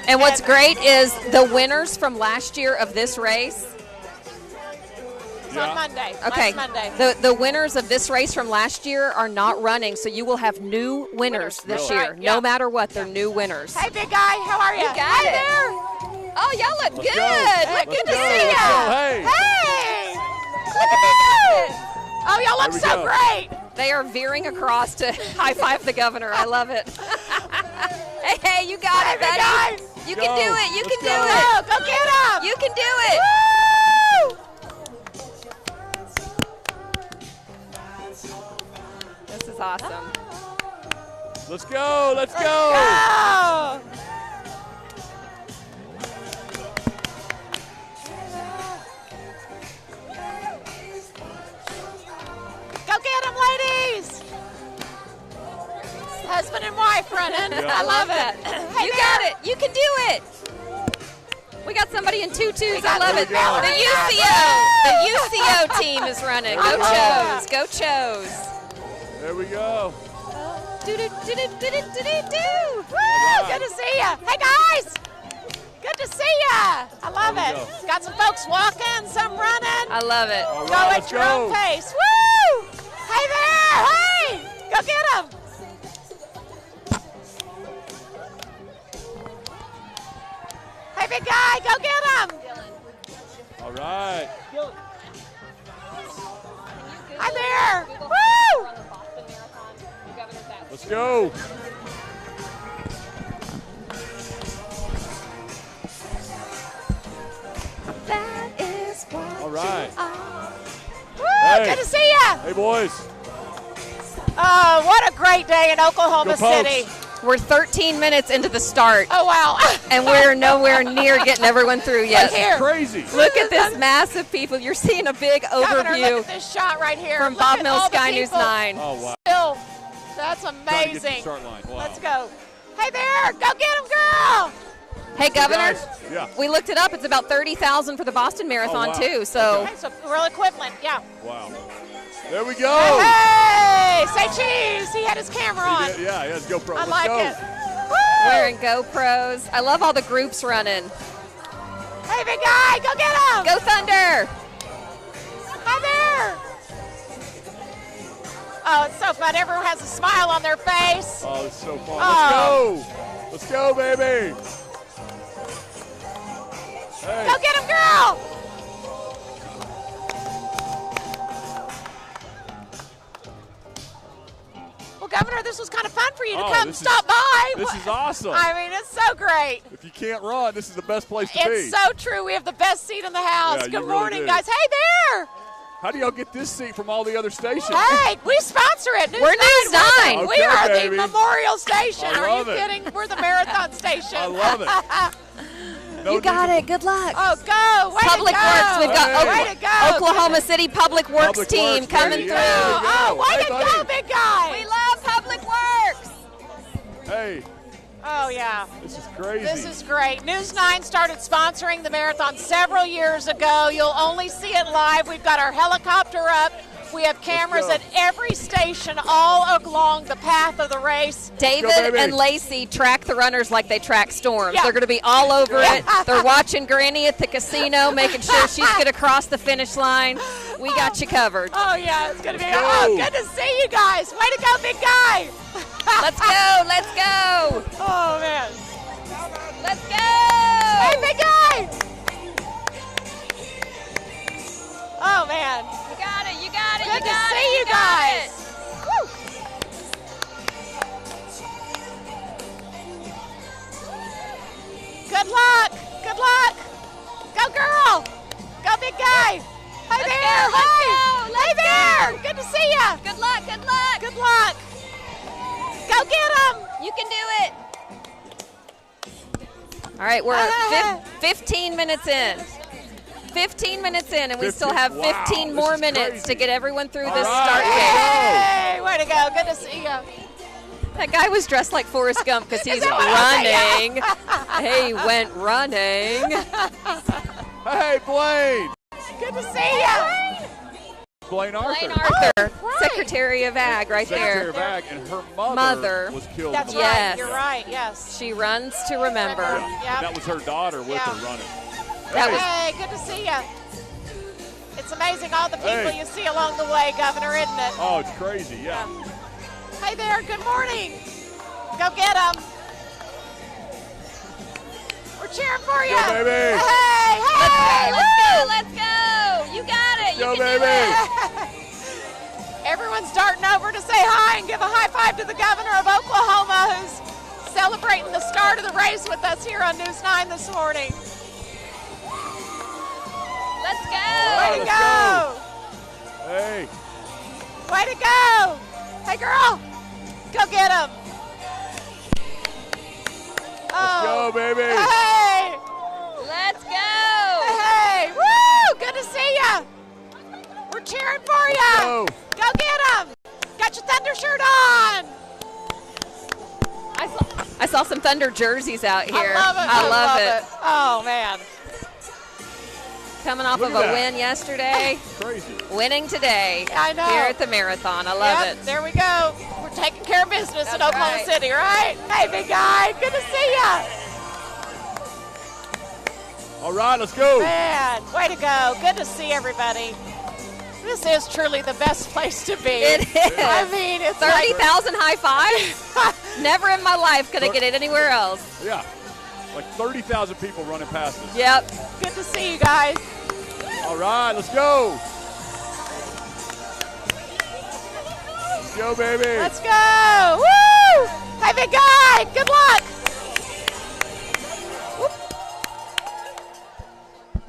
And what's great is the winners from last year of this race. It's on Monday. Okay. Last Monday. The winners of this race from last year are not running, so you will have new winners this year. Right, No yeah. matter what, they're new winners. Hey, big guy, how are you? You got it. There. Oh, y'all look Let's good. go. Look, good to Let's see go. ya. Hey. Hey! Look at me go! Oh, y'all look There so we go. great. They are veering across to high five the governor. I love it. Hey, you got it, buddy. Guys. You can do it. You can do Go, it. go get him. You can do it. This is awesome. Let's go. Let's go. Go! Go get him, ladies! Husband and wife running. Yeah. I love it. Hey, You there. got it. You can do it. We got somebody in tutus. I love There it. we go. The UCO team is running. Go Chos. Go Chos. There we go. Do-do-do-do-do-do-do. Woo! Good to see ya. Hey, guys! Good to see ya. I love There we it. Got some folks walking, some running. I love it. All Go right, at let's your own go. pace. Woo! Hey there! Hey! Go get him! Hey, big guy, go get him! All right. Hi there! Woo! Let's go. That is what All right. Woo! Hey. Good to see ya! Hey, boys. Oh, what a great day in Oklahoma Go Pokes. City. We're 13 minutes into the start, Oh, wow. and we're nowhere near getting everyone through yet. Look here. Crazy. Look at this mass of people. You're seeing a big Governor, overview look at this shot right here. from Look Bob at Mills all the Sky News people. 9. Oh, wow. Still, that's Trying to get to the amazing. start line. Wow. Let's go. Hey there, go get him, girl. Hey, Governor, Guys. Yeah. we looked it up. It's about 30,000 for the Boston Marathon, wow. too. So Okay, so we're equivalent, yeah. Wow. There we go. Hey, say cheese. He had his camera on. Yeah, he has GoPro. I Let's like go. it. Woo! wearing GoPros. I love all the groups running. Hey, big guy, go get him. Go Thunder. Hi there. Oh, it's so fun. Everyone has a smile on their face. Oh, it's so fun. Oh. Let's go. Let's go, baby. Hey. Go get him, girl. Well, Governor, this was kind of fun for you to Oh, come this is- stop by. This is awesome. I mean, it's so great. If you can't run, this is the best place to It's be. so true. We have the best seat in the house. Yeah, you Good really morning, do. guys. Hey there. How do y'all get this seat from all the other stations? Hey, we sponsor it. We're News 9. We Okay, are baby. the Memorial Station. I Are love you it. kidding? We're the Marathon Station. I love it. No You got need it. Good luck. Oh, go. Way Public to go. Works. We've got Way to go. Oklahoma City Public Works Public team Works, coming baby. through. Yeah, there we go. Oh, way Hey, to buddy. go, big guy. We love Public Works. to. Hey, Oh, yeah. this is crazy. This is great. News 9 started sponsoring the marathon several years ago. You'll only see it live. We've got our helicopter up. We have cameras go. at every station all along the path of the race. David baby. and Lacey track the runners like they track storms. Yeah. They're going to be all over Yeah. it. They're watching Granny at the casino, making sure she's going to cross the finish line. We got you covered. Oh, yeah, it's going to be go. oh, good to see you guys. Way to go, big guy. Let's go. Let's go. Oh, man. Let's go. Hey, big guy. Oh, man. You got it. You got it. Good you to got see it, you got guys. it. Woo. girl. Go, big guy. Hi there. Hey there. Good to see ya. Good luck. Good luck. Good luck. Go get him. You can do it. All right, we're 15 minutes in. 15 minutes in, and we still have 15 more minutes to get everyone through this start gate. Hey, way to go. Good to see you. That guy was dressed like Forrest Gump because he's running. He went running. Hey, Blaine. Good to see you. Blaine Arthur. Blaine Arthur, Secretary of Ag, right Secretary of there. Ag, and her mother was killed. That's Yes. right. You're right. Yes. She runs to remember. And that was her daughter with her running. Hey, good to see you. It's amazing all the people you see along the way, Governor, isn't it? Oh, it's crazy, yeah. Hey there, good morning. Go get them. We're cheering for you. Go, baby. Hey. Let's go. You got it. Go, you can baby. do it. Everyone's darting over to say hi and give a high five to the governor of Oklahoma, who's celebrating the start of the race with us here on News 9 this morning. Let's go. Way to go. Hey. Way to go. Hey, girl. Go get him. Let's go, baby. Hey. Let's go. Hey. Woo. Good to see you. We're cheering for you. Go. Go get him. Got your Thunder shirt on. I saw some Thunder jerseys out here. I love it. I love it. Oh, man. Coming off Look of at a that. win yesterday. Crazy. Winning today. I know. Here at the marathon. I love Yep, it. there we go. We're taking care of business in That's Oklahoma right. City, right? Hey, big guy. Good to see ya. All right, let's go. Man, way to go. Good to see everybody. This is truly the best place to be. It is. I mean, it's 30,000 high fives? Never in my life could I get it anywhere else. Yeah. Like 30,000 people running past us. Yep. Good to see you guys. All right, let's go. Let's go, baby. Let's go. Woo! Hey, big guy. Good luck.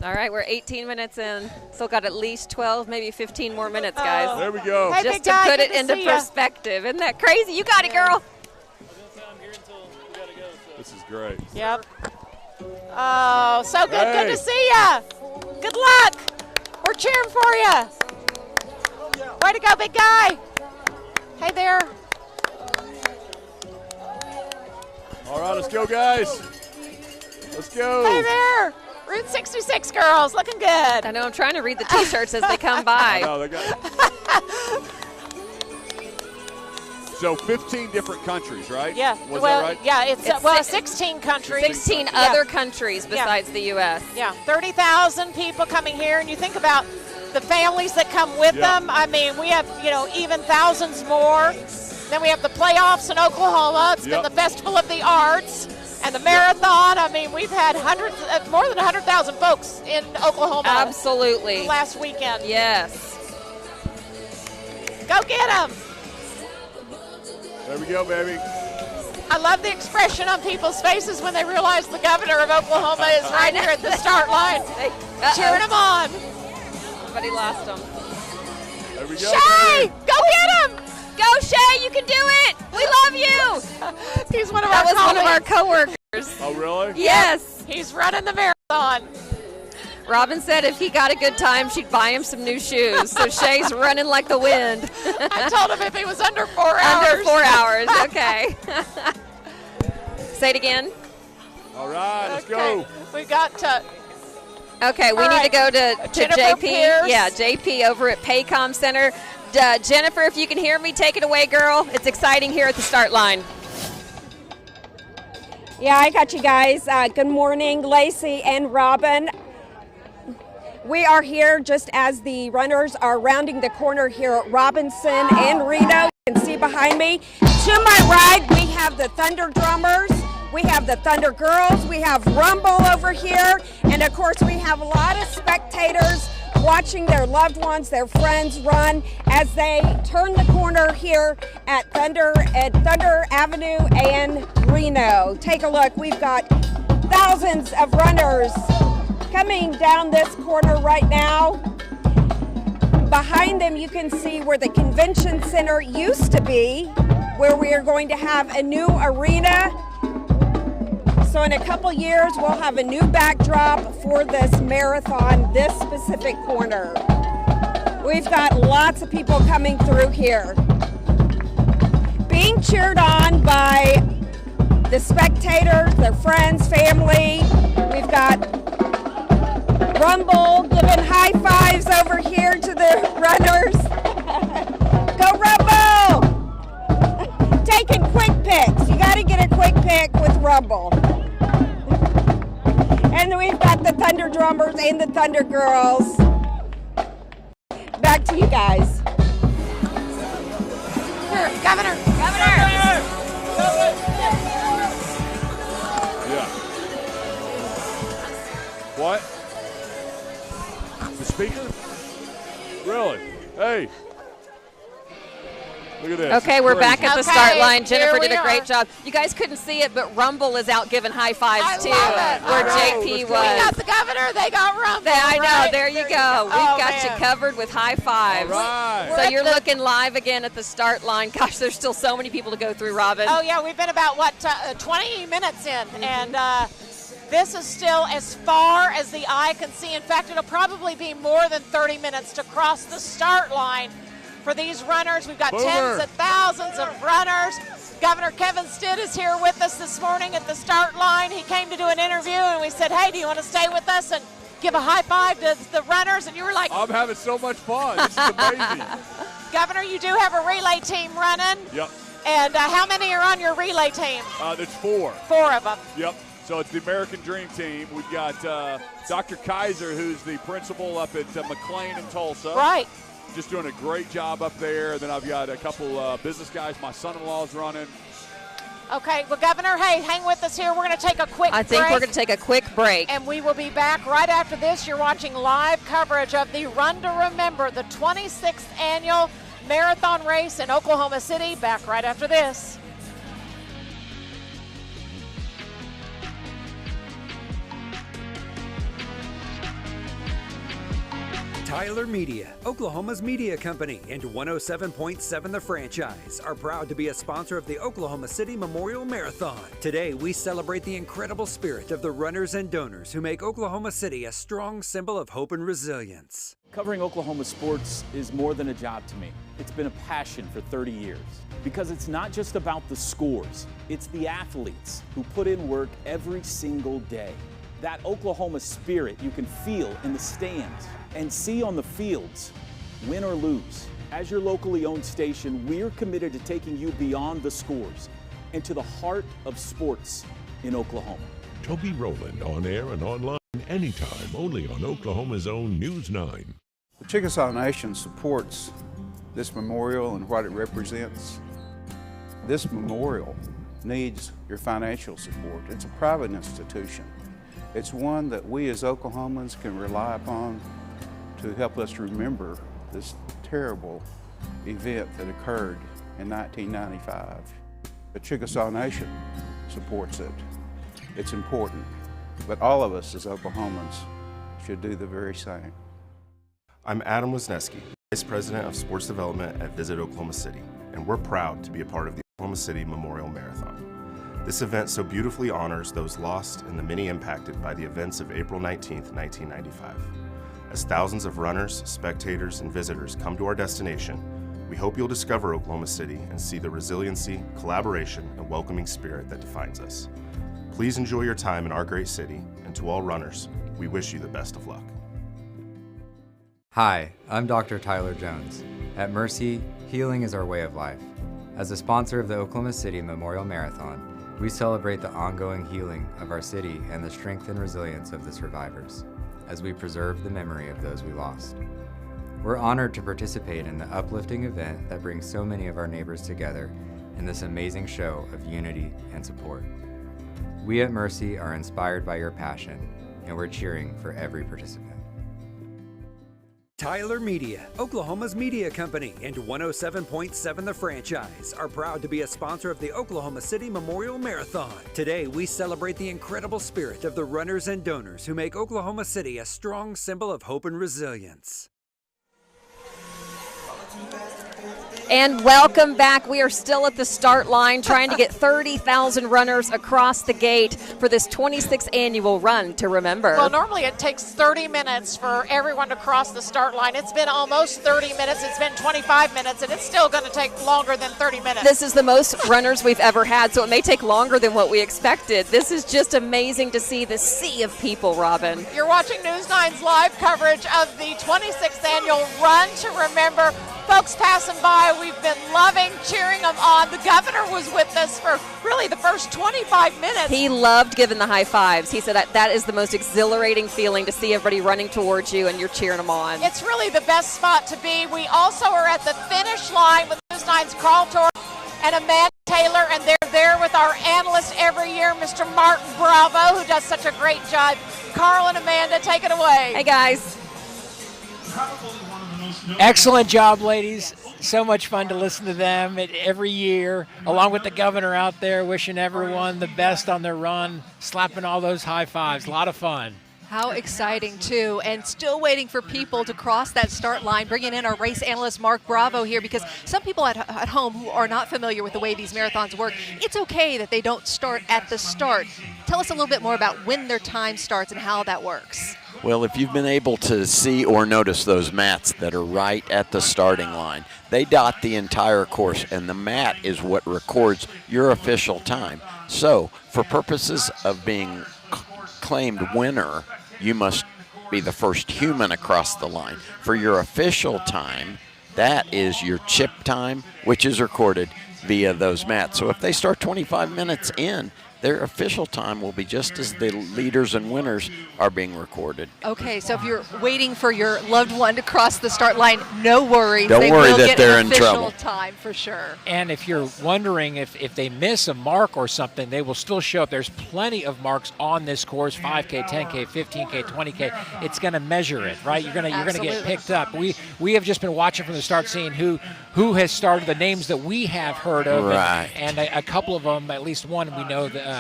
All right, we're 18 minutes in. Still got at least 12, maybe 15 more minutes, guys. There we go. Hey, Just big to guy, put good it to into see ya. perspective. Isn't that crazy? You got it, girl. This is great. Yep. Oh, so good. Hey. Good to see ya. Good luck. We're cheering for you. Way to go, big guy. Hey there. All right, let's go, guys. Let's go. Hey there. Route 66 girls, looking good. I know, I'm trying to read the T-shirts as they come by. I know, they got So 15 different countries, right? Yeah. Was well, that right? yeah, it's, It's well, six- 16 countries. 16 Yeah. other countries besides the U.S. Yeah, 30,000 people coming here, and you think about the families that come with Yeah. them. I mean, we have, even thousands more. Then we have the playoffs in Oklahoma. It's been Yep. the Festival of the Arts and the marathon. I mean, we've had more than 100,000 folks in Oklahoma Absolutely. last weekend. Yes. Go get them. There we go, baby. I love the expression on people's faces when they realize the governor of Oklahoma is right here at the start line, cheering them on. Somebody lost them. There we go. Shay, baby. go get him. Go, Shay, you can do it. We love you. He's one of That our was one of our colleagues. coworkers. Oh, really? Yes. He's running the marathon. Robin said if he got a good time, she'd buy him some new shoes. So Shay's running like the wind. I told him if he was under 4 hours. Under 4 hours, okay. Say it again. All right, let's Okay. go. We got Okay, we All need right. to go to Jennifer JP. Pierce. Yeah, JP over at Paycom Center. Jennifer, if you can hear me, take it away, girl. It's exciting here at the start line. Yeah, I got you guys. Good morning, Lacey and Robin. We are here just as the runners are rounding the corner here at Robinson and Reno. You can see behind me. To my right, we have the Thunder Drummers. We have the Thunder Girls. We have Rumble over here. And of course, we have a lot of spectators watching their loved ones, their friends run as they turn the corner here at Thunder Avenue and Reno. Take a look. We've got thousands of runners Coming down this corner right now, behind them you can see where the convention center used to be, where we are going to have a new arena. So in a couple years, we'll have a new backdrop for this marathon, this specific corner. We've got lots of people coming through here. Being cheered on by the spectators, their friends, family. We've got Rumble giving high fives over here to the runners. Go Rumble! Taking quick picks. You got to get a quick pick with Rumble. And then we've got the Thunder Drummers and the Thunder Girls. Back to you guys. Here, Governor. Yeah. What? The speaker? Really? Hey. Look at this. Okay, we're back at the start line. Jennifer did a great are. job. You guys couldn't see it, but Rumble is out giving high fives too, love it. where All right. JP was. We got the governor, they got Rumble. I know, right? there you go. We've got you covered with high fives. All right. So you're looking live again at the start line. Gosh, there's still so many people to go through, Robin. Oh, yeah, we've been about, 20 minutes in, and this is still as far as the eye can see. In fact, it'll probably be more than 30 minutes to cross the start line for these runners. We've got tens of thousands of runners. Governor Kevin Stitt is here with us this morning at the start line. He came to do an interview, and we said, hey, do you want to stay with us and give a high five to the runners? And you were like, I'm having so much fun. This is amazing. Governor, you do have a relay team running. Yep. And how many are on your relay team? There's 4. 4 of them. Yep. So it's the American Dream Team. We've got Dr. Kaiser, who's the principal up at McLean in Tulsa. Right. Just doing a great job up there. And then I've got a couple business guys. My son-in-law's running. Okay, well, Governor, hey, hang with us here. We're going to take a quick break. I think we're going to take a quick break. And we will be back right after this. You're watching live coverage of the Run to Remember, the 26th annual marathon race in Oklahoma City. Back right after this. Tyler Media, Oklahoma's media company, and 107.7 The Franchise are proud to be a sponsor of the Oklahoma City Memorial Marathon. Today, we celebrate the incredible spirit of the runners and donors who make Oklahoma City a strong symbol of hope and resilience. Covering Oklahoma sports is more than a job to me. It's been a passion for 30 years. Because it's not just about the scores, it's the athletes who put in work every single day. That Oklahoma spirit you can feel in the stands and see on the fields, win or lose. As your locally owned station, we're committed to taking you beyond the scores and to the heart of sports in Oklahoma. Toby Rowland, on air and online anytime, only on Oklahoma's own News 9. The Chickasaw Nation supports this memorial and what it represents. This memorial needs your financial support. It's a private institution. It's one that we as Oklahomans can rely upon to help us remember this terrible event that occurred in 1995. The Chickasaw Nation supports it. It's important, but all of us as Oklahomans should do the very same. I'm Adam Wisniewski, Vice President of Sports Development at Visit Oklahoma City, and we're proud to be a part of the Oklahoma City Memorial Marathon. This event so beautifully honors those lost and the many impacted by the events of April 19th, 1995. As thousands of runners, spectators, and visitors come to our destination, we hope you'll discover Oklahoma City and see the resiliency, collaboration, and welcoming spirit that defines us. Please enjoy your time in our great city, and to all runners, we wish you the best of luck. Hi, I'm Dr. Tyler Jones. At Mercy, healing is our way of life. As a sponsor of the Oklahoma City Memorial Marathon, we celebrate the ongoing healing of our city and the strength and resilience of the survivors, as we preserve the memory of those we lost. We're honored to participate in the uplifting event that brings so many of our neighbors together in this amazing show of unity and support. We at Mercy are inspired by your passion, and we're cheering for every participant. Tyler Media, Oklahoma's media company, and 107.7 The Franchise are proud to be a sponsor of the Oklahoma City Memorial Marathon. Today, we celebrate the incredible spirit of the runners and donors who make Oklahoma City a strong symbol of hope and resilience. And welcome back. We are still at the start line trying to get 30,000 runners across the gate for this 26th annual Run to Remember. Well, normally it takes 30 minutes for everyone to cross the start line. It's been almost 30 minutes. It's been 25 minutes, and it's still going to take longer than 30 minutes. This is the most runners we've ever had, so it may take longer than what we expected. This is just amazing to see the sea of people, Robin. You're watching News 9's live coverage of the 26th annual Run to Remember. Folks passing by, we've been loving cheering them on. The governor was with us for really the first 25 minutes. He loved giving the high fives. He said that is the most exhilarating feeling to see everybody running towards you and you're cheering them on. It's really the best spot to be. We also are at the finish line with News 9's Carl Torres and Amanda Taylor, and they're there with our analyst every year, Mr. Martin Bravo, who does such a great job. Carl and Amanda, take it away. Hey, guys. Excellent job, ladies. So much fun to listen to them every year, along with the governor out there wishing everyone the best on their run, slapping all those high fives. A lot of fun. How exciting, too, and still waiting for people to cross that start line, bringing in our race analyst, Mark Bravo, here, because some people at home who are not familiar with the way these marathons work, it's okay that they don't start at the start. Tell us a little bit more about when their time starts and how that works. Well, if you've been able to see or notice those mats that are right at the starting line, they dot the entire course, and the mat is what records your official time. So, for purposes of being claimed winner, you must be the first human across the line. For your official time, that is your chip time, which is recorded via those mats. So if they start 25 minutes in, their official time will be just as the leaders and winners are being recorded. Okay, so if you're waiting for your loved one to cross the start line, no worries. Don't worry that they're in trouble. Time for sure. And if you're wondering if they miss a mark or something, they will still show up. There's plenty of marks on this course: 5K, 10K, 15K, 20K. It's going to measure it, right? You're going to get picked up. We have just been watching from the start, seeing who has started, the names that we have heard of, right. and a couple of them, at least one, we know that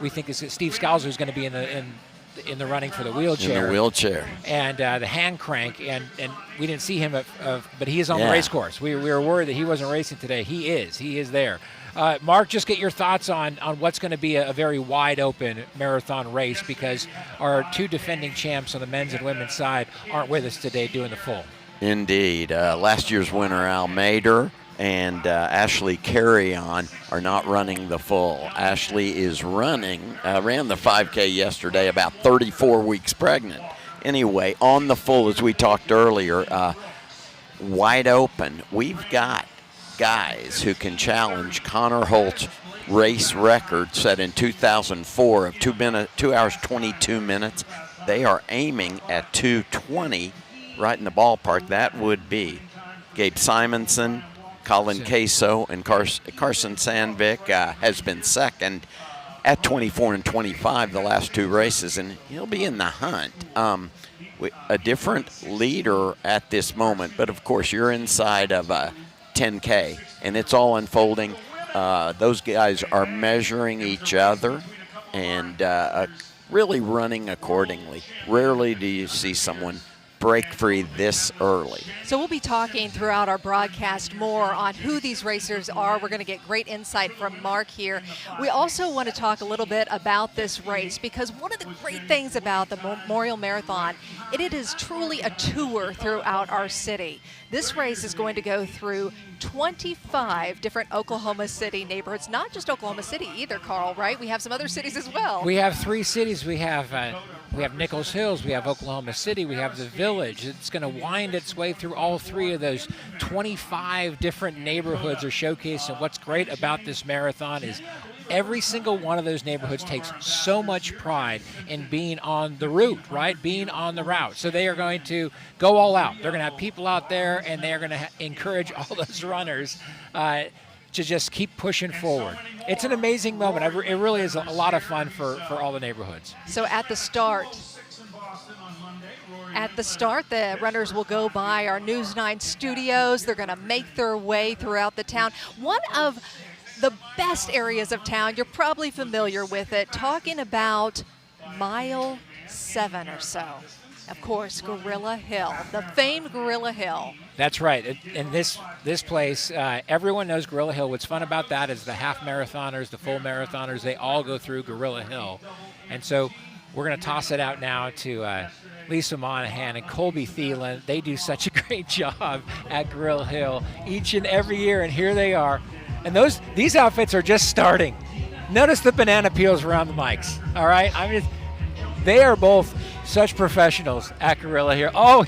we think is Steve Scalzo is going to be in the running for the wheelchair. In the wheelchair. And the hand crank, and we didn't see him, but he is on the race course. We were worried that he wasn't racing today. He is there. Mark, just get your thoughts on what's going to be a very wide open marathon race, because our two defending champs on the men's and women's side aren't with us today doing the full. Indeed. Last year's winner, Al Mader, and Ashley Carrion are not running the full. Ashley is ran the 5K yesterday, about 34 weeks pregnant. Anyway, on the full, as we talked earlier, wide open. We've got guys who can challenge Connor Holt's race record set in 2004 of 2 hours 22 minutes. They are aiming at 2:20, right in the ballpark. That would be Gabe Simonson, Colin Queso, and Carson Sandvik has been second at 24 and 25 the last two races, and he'll be in the hunt. A different leader at this moment, but of course you're inside of a 10K, and it's all unfolding. Those guys are measuring each other and really running accordingly. Rarely do you see someone break free this early. So we'll be talking throughout our broadcast more on who these racers are. We're going to get great insight from Mark here. We also want to talk a little bit about this race, because one of the great things about the Memorial Marathon, it is truly a tour throughout our city. This race is going to go through 25 different Oklahoma City neighborhoods, not just Oklahoma City either, Carl, right? We have some other cities as well. We have three cities. We have Nichols Hills, we have Oklahoma City, we have the Village. It's going to wind its way through all three of those. 25 different neighborhoods are showcased, and what's great about this marathon is every single one of those neighborhoods takes so much pride in being on the route, right? Being on the route. So they are going to go all out. They're going to have people out there, and they're going to encourage all those runners to just keep pushing forward. It's an amazing moment. It really is a lot of fun for all the neighborhoods. So at the start, the runners will go by our News 9 studios. They're going to make their way throughout the town. One of the best areas of town, you're probably familiar with it, talking about mile 7 or so. Of course, Gorilla Hill, the famed Gorilla Hill. That's right. In this place, everyone knows Gorilla Hill. What's fun about that is the half marathoners, the full marathoners, they all go through Gorilla Hill. And so we're going to toss it out now to Lisa Monahan and Colby Thielen. They do such a great job at Gorilla Hill each and every year, and here they are. And these outfits are just starting. Notice the banana peels around the mics, all right? They are both such professionals at Gorilla here. Oh,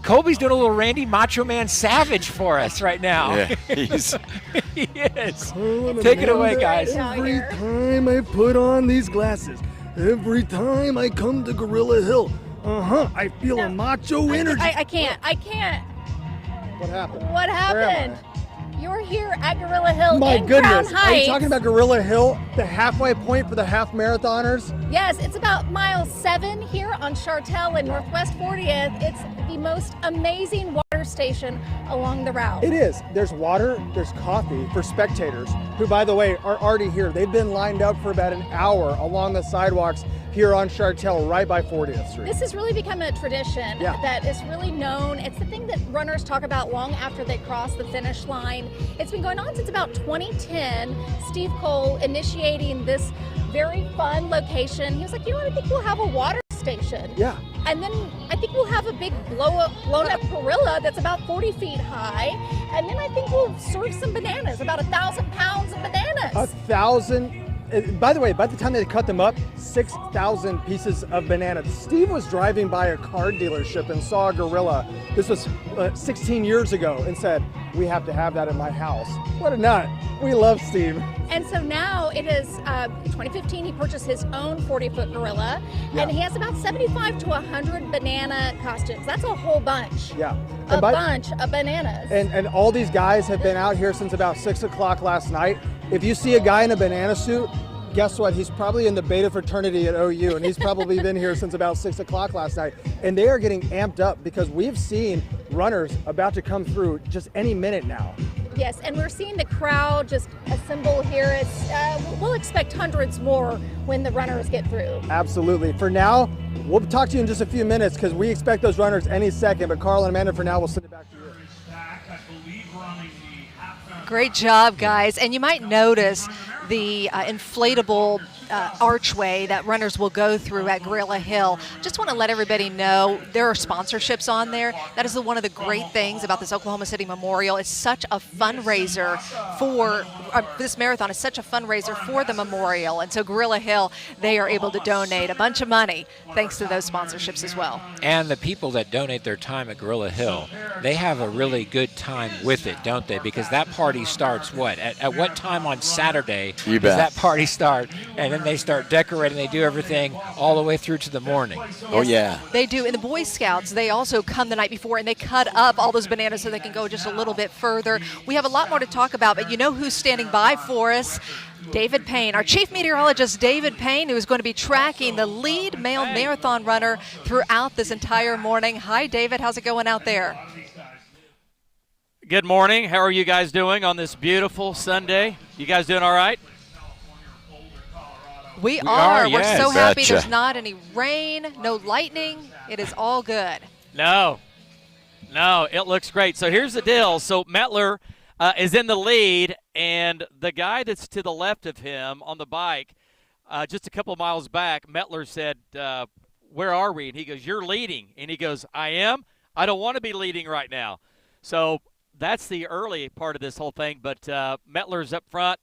Colby's doing a little Randy Macho Man Savage for us right now. Yeah, he is. Take it away, guys. Every time I put on these glasses, every time I come to Gorilla Hill, I feel a macho energy. I can't. What happened? What happened? You're here at Gorilla Hill My in goodness, Crown are you Heights. talking about Gorilla Hill, the halfway point for the half marathoners? Yes, it's about mile 7 here on Chartel and Northwest 40th. It's the most amazing water station along the route. It is. There's water, there's coffee for spectators, who, by the way, are already here. They've been lined up for about an hour along the sidewalks here on Chartel, right by 40th Street. This has really become a tradition that is really known. It's the thing that runners talk about long after they cross the finish line. It's been going on since about 2010. Steve Cole initiating this very fun location. He was like, I think we'll have a water station. Yeah. And then I think we'll have a big blown up gorilla that's about 40 feet high. And then I think we'll serve some bananas, about 1,000 pounds of bananas. 1,000. By the way, by the time they cut them up, 6,000 pieces of bananas. Steve was driving by a car dealership and saw a gorilla. This was 16 years ago, and said, we have to have that in my house. What a nut. We love Steve. And so now it is 2015, he purchased his own 40-foot gorilla, and he has about 75 to 100 banana costumes. That's a whole bunch. Yeah. A bunch of bananas. And all these guys have been out here since about 6 o'clock last night. If you see a guy in a banana suit, guess what? He's probably in the Beta fraternity at OU, and he's probably been here since about 6 o'clock last night. And they are getting amped up because we've seen runners about to come through just any minute now. Yes, and we're seeing the crowd just assemble here. We'll expect hundreds more when the runners get through. Absolutely. For now, we'll talk to you in just a few minutes because we expect those runners any second. But Carl and Amanda, for now, we'll send it back to you. Great job, guys. And you might notice the inflatable archway that runners will go through at Gorilla Hill. Just want to let everybody know there are sponsorships on there. That is one of the great things about this Oklahoma City Memorial. It's such a fundraiser for this marathon. Is such a fundraiser for the memorial. And so Gorilla Hill, they are able to donate a bunch of money thanks to those sponsorships as well. And the people that donate their time at Gorilla Hill, they have a really good time with it, don't they? Because that party starts at what time on Saturday You does bet. that party start? And then they start decorating. They do everything all the way through to the morning. Oh, yeah. They do. And the Boy Scouts, they also come the night before and they cut up all those bananas so they can go just a little bit further. We have a lot more to talk about, but you know who's standing by for us? David Payne, our chief meteorologist, David Payne, who is going to be tracking the lead male marathon runner throughout this entire morning. Hi, David. How's it going out there? Good morning. How are you guys doing on this beautiful Sunday? You guys doing all right? We are. We're yes. so happy Gotcha. there's not any rain, no lightning. It is all good. No, it looks great. So here's the deal. So Mettler is in the lead, and the guy that's to the left of him on the bike, just a couple miles back, Mettler said, where are we? And he goes, you're leading. And he goes, I am? I don't want to be leading right now. So that's the early part of this whole thing, but Mettler's up front.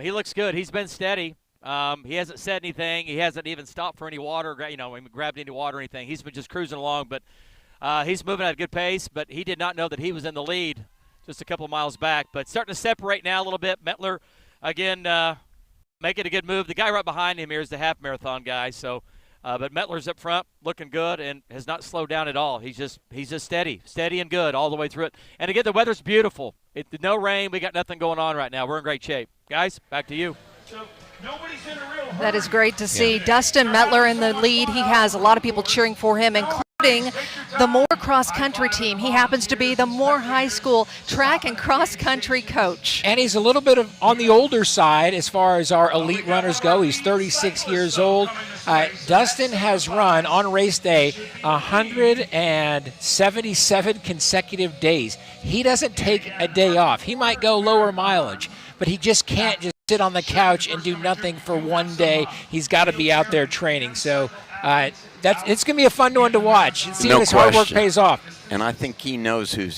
He looks good. He's been steady. He hasn't said anything. He hasn't even stopped for any water, grabbed any water or anything. He's been just cruising along, but he's moving at a good pace, but he did not know that he was in the lead just a couple miles back, but starting to separate now a little bit. Mettler, again, making a good move. The guy right behind him here is the half marathon guy, so But Mettler's up front, looking good, and has not slowed down at all. He's just steady and good all the way through it. And again, the weather's beautiful. No rain. We got nothing going on right now. We're in great shape. Guys, back to you. That is great to see. Yeah. Dustin Mettler in the lead. He has a lot of people cheering for him, including the Moore cross-country team. He happens to be the Moore High School track and cross-country coach. And he's a little bit on the older side as far as our elite runners go. He's 36 years old. Dustin has run on race day 177 consecutive days. He doesn't take a day off. He might go lower mileage, but he just can't just sit on the couch and do nothing for one day. He's got to be out there training. So it's going to be a fun one to watch. See if his hard work pays off. And I think he knows whom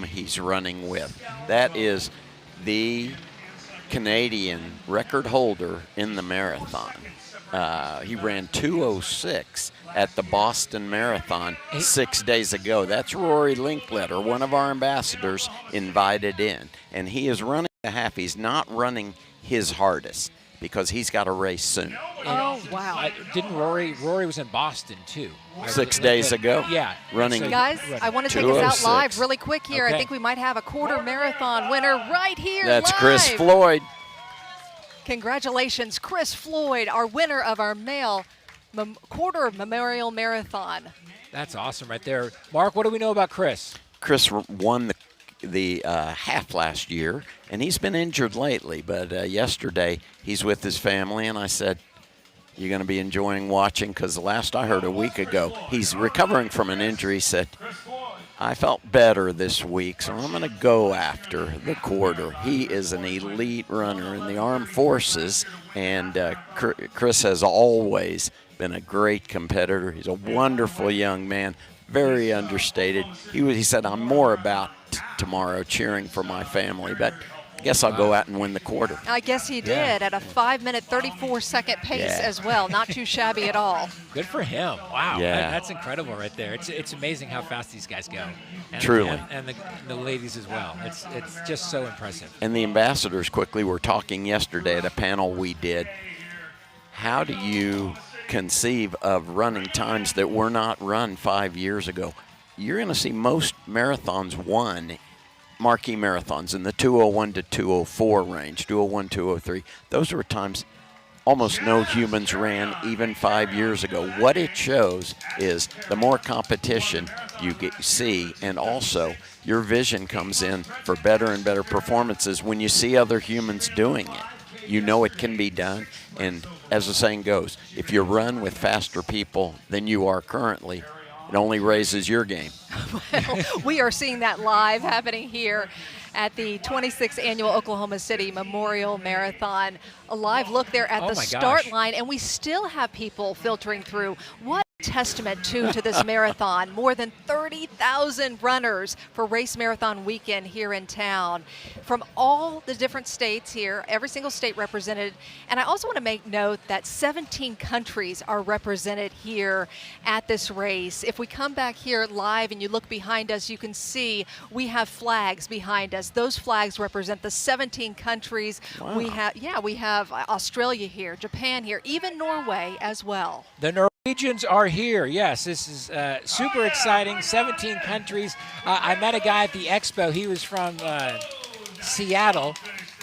he's running with. That is the Canadian record holder in the marathon. He ran 2:06 at the Boston Marathon 6 days ago. That's Rory Linkletter, one of our ambassadors, invited in. And he is running the half. He's not running his hardest because he's got a race soon. Oh, wow. Didn't Rory was in Boston, too. 6 days ago? Yeah. Running. Guys, I want to take us out live really quick here. Okay. I think we might have a quarter marathon winner right here. That's live. Chris Floyd. Congratulations, Chris Floyd, our winner of our male quarter Memorial Marathon. That's awesome right there. Mark, what do we know about Chris? Chris won the half last year, and he's been injured lately. But yesterday, he's with his family, and I said, you're going to be enjoying watching, because the last I heard a week ago, he's recovering from an injury. He said, I felt better this week, so I'm going to go after the quarter. He is an elite runner in the armed forces, and Chris has always been a great competitor. He's a wonderful young man, very understated. He said, I'm more about tomorrow cheering for my family, but I guess I'll go out and win the quarter. I guess he did at a 5-minute, 34-second pace as well. Not too shabby at all. Good for him. Wow. Yeah. That's incredible right there. It's amazing how fast these guys go. And, Truly. And the ladies as well. It's just so impressive. And the ambassadors quickly were talking yesterday at a panel we did. How do you conceive of running times that were not run 5 years ago? You're going to see most marathons won, marquee marathons, in the 2:01 to 2:04 range, 2:01, 2:03. Those were times almost no humans ran even 5 years ago. What it shows is the more competition you see, and also your vision comes in for better and better performances when you see other humans doing it. You know it can be done, and as the saying goes, if you run with faster people than you are currently, it only raises your game. Well, we are seeing that live happening here at the 26th Annual Oklahoma City Memorial Marathon. A live look there at the start line, and we still have people filtering through. What testament to this marathon. More than 30,000 runners for Race Marathon Weekend here in town from all the different states here, every single state represented. And I also want to make note that 17 countries are represented here at this race. If we come back here live and you look behind us, you can see we have flags behind us. Those flags represent the 17 countries. Wow. We have Australia here, Japan here, even Norway as well. The Norwegians are here. Yes, this is super exciting. 17 countries. I met a guy at the expo. He was from Seattle,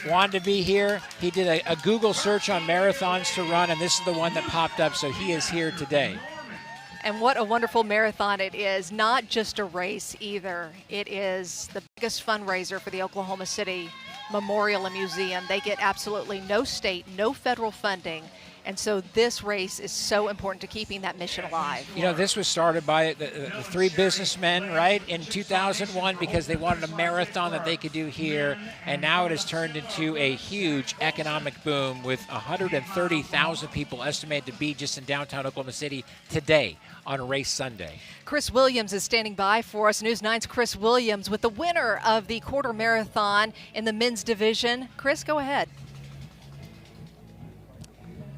wanted to be here. He did a Google search on marathons to run, and this is the one that popped up, so he is here today. And what a wonderful marathon it is. Not just a race either. It is the biggest fundraiser for the Oklahoma City Memorial and Museum. They get absolutely no state, no federal funding. And so this race is so important to keeping that mission alive. You know, this was started by the three businessmen, right, in 2001 because they wanted a marathon that they could do here. And now it has turned into a huge economic boom with 130,000 people estimated to be just in downtown Oklahoma City today on Race Sunday. Chris Williams is standing by for us. News 9's Chris Williams with the winner of the quarter marathon in the men's division. Chris, go ahead.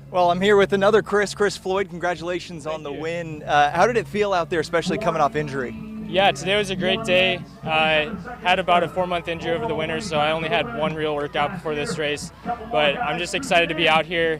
Well, I'm here with another Chris Floyd. Congratulations on the win. How did it feel out there, especially coming off injury? Yeah, today was a great day. I had about a 4-month injury over the winter, so I only had one real workout before this race. But I'm just excited to be out here.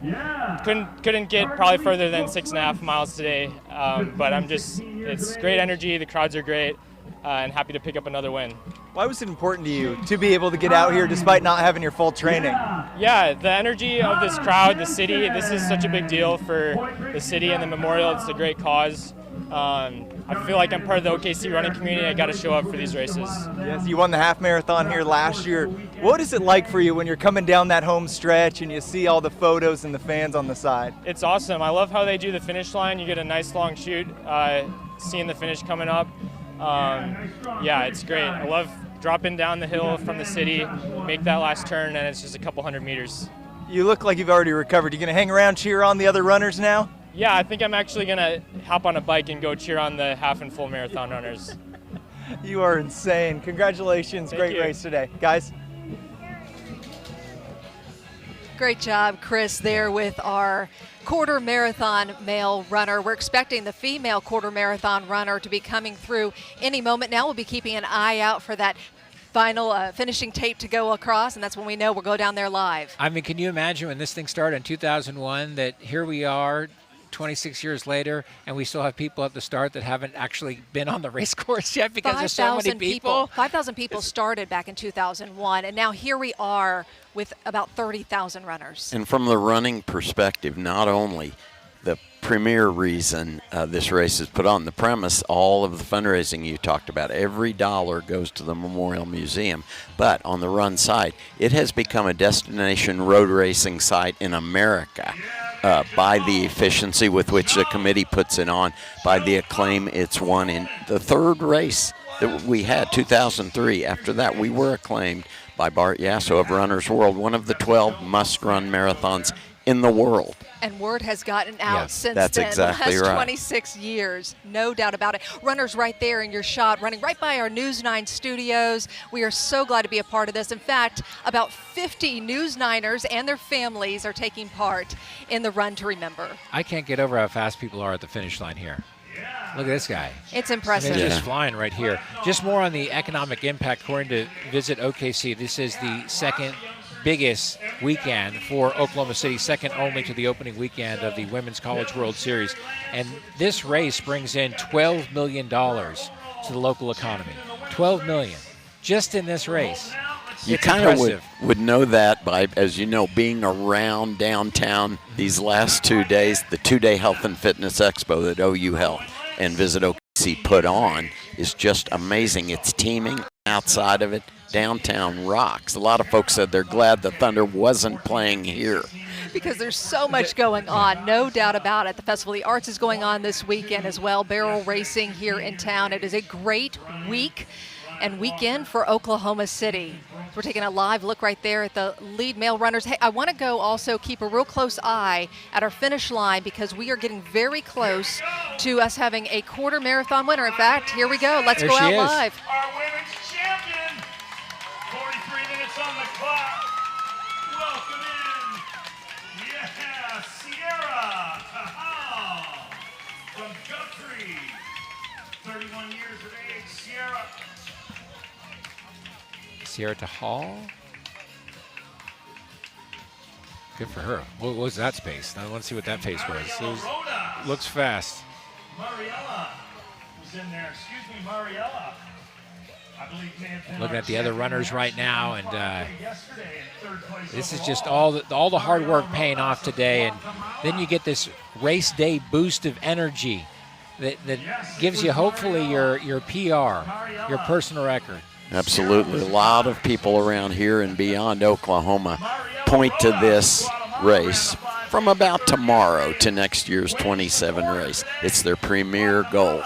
Couldn't get probably further than 6.5 miles today, but it's great energy. The crowds are great, and happy to pick up another win. Why was it important to you to be able to get out here despite not having your full training? Yeah, the energy of this crowd, the city. This is such a big deal for the city and the memorial. It's a great cause. I feel like I'm part of the OKC running community. I got to show up for these races. Yes, you won the half marathon here last year. What is it like for you when you're coming down that home stretch and you see all the photos and the fans on the side? It's awesome. I love how they do the finish line. You get a nice long shoot, seeing the finish coming up. Yeah, it's great. I love dropping down the hill from the city, make that last turn, and it's just a couple hundred meters. You look like you've already recovered. You going to hang around, cheer on the other runners now? Yeah, I think I'm actually going to hop on a bike and go cheer on the half and full marathon runners. You are insane. Congratulations. Great race today. Guys. Great job, Chris, there with our quarter marathon male runner. We're expecting the female quarter marathon runner to be coming through any moment now. We'll be keeping an eye out for that final finishing tape to go across, and that's when we know we'll go down there live. I mean, can you imagine when this thing started in 2001 that here we are 26 years later and we still have people at the start that haven't actually been on the race course yet because there's so many people? 5,000 people started back in 2001, and now here we are with about 30,000 runners. And from the running perspective, not only the premier reason this race is put on the premise, all of the fundraising you talked about, every dollar goes to the Memorial Museum. But on the run side, it has become a destination road racing site in America by the efficiency with which the committee puts it on, by the acclaim it's won in the third race that we had, 2003. After that, we were acclaimed by Bart Yasso of Runner's World, one of the 12 must-run marathons in the world. And word has gotten out since that's then, exactly the last right. 26 years, no doubt about it. Runners right there in your shot, running right by our News 9 studios. We are so glad to be a part of this. In fact, about 50 News 9ers and their families are taking part in the Run to Remember. I can't get over how fast people are at the finish line here. Look at this guy. It's impressive. They're just flying right here. Just more on the economic impact. According to Visit OKC, this is the second biggest weekend for Oklahoma City, second only to the opening weekend of the Women's College World Series. And this race brings in $12 million to the local economy. $12 million just in this race. You It's kind of impressive. would know that by, as you know, being around downtown these last 2 days. The 2-day Health and Fitness Expo that OU Health and Visit OKC put on is just amazing. It's teeming. Outside of it, downtown rocks. A lot of folks said they're glad the Thunder wasn't playing here. Because there's so much going on, no doubt about it. The Festival of the Arts is going on this weekend as well. Barrel racing here in town. It is a great week and weekend for Oklahoma City. So we're taking a live look right there at the lead male runners. Hey, I want to go also keep a real close eye at our finish line because we are getting very close to us having a quarter marathon winner. In fact, here we go. Let's go out live. Our women's champion, 43 minutes on the clock. Welcome in, yeah, Sierra Tahal from Guthrie, 31 years of age, Sierra. Sierra Tahal. Good for her. What was that space? I want to see what that pace was. Looks fast. Mariella was in there. Excuse me, Mariella. I believe may have been Looking our at the other champion runners right now, and yesterday in third place this is overall. just all the hard work paying off today, and then you get this race day boost of energy that gives you hopefully your PR, your personal record. Absolutely. A lot of people around here and beyond Oklahoma point to this race from about tomorrow to next year's 27 race. It's their premier goal.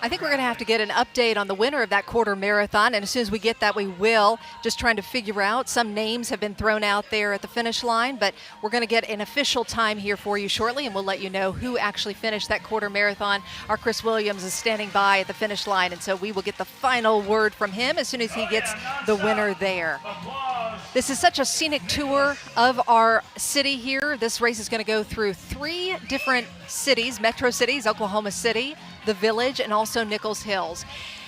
I think we're going to have to get an update on the winner of that quarter marathon, and as soon as we get that, we will. Just trying to figure out. Some names have been thrown out there at the finish line, but we're going to get an official time here for you shortly, and we'll let you know who actually finished that quarter marathon. Our Chris Williams is standing by at the finish line, and so we will get the final word from him as soon as he gets the winner there. This is such a scenic tour of our city here. This race is going to go through 3 different cities, metro cities: Oklahoma City, the Village, and also Nichols Hills.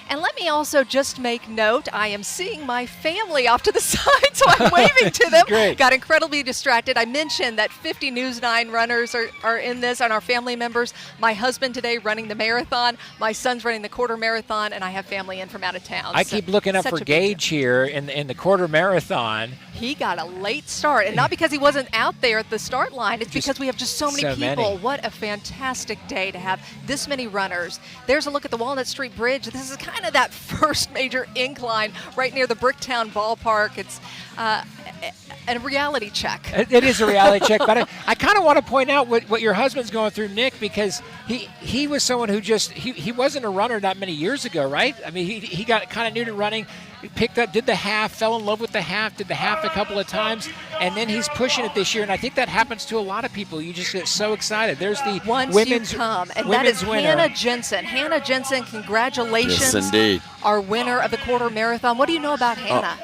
And let me also just make note, I am seeing my family off to the side, so I'm waving to them. Great. Got incredibly distracted. I mentioned that 50 News 9 runners are in this, and our family members. My husband today running the marathon, my son's running the quarter marathon, and I have family in from out of town. I keep looking up for Gage here in the quarter marathon. He got a late start, and not because he wasn't out there at the start line. It's because we have just so many people. What a fantastic day to have this many runners. There's a look at the Walnut Street Bridge. This is kind of that first major incline right near the Bricktown Ballpark. It's a reality check. It is a reality check, but I kind of want to point out what your husband's going through, Nick, because he was someone who just he wasn't a runner that many years ago, right? I mean, he got kind of new to running. He picked up, did the half, fell in love with the half, did the half a couple of times, and then he's pushing it this year. And I think that happens to a lot of people. You just get so excited. There's the women's and that is winner. Hannah Jensen. Hannah Jensen, congratulations. Yes, indeed. Our winner of the quarter marathon. What do you know about Hannah?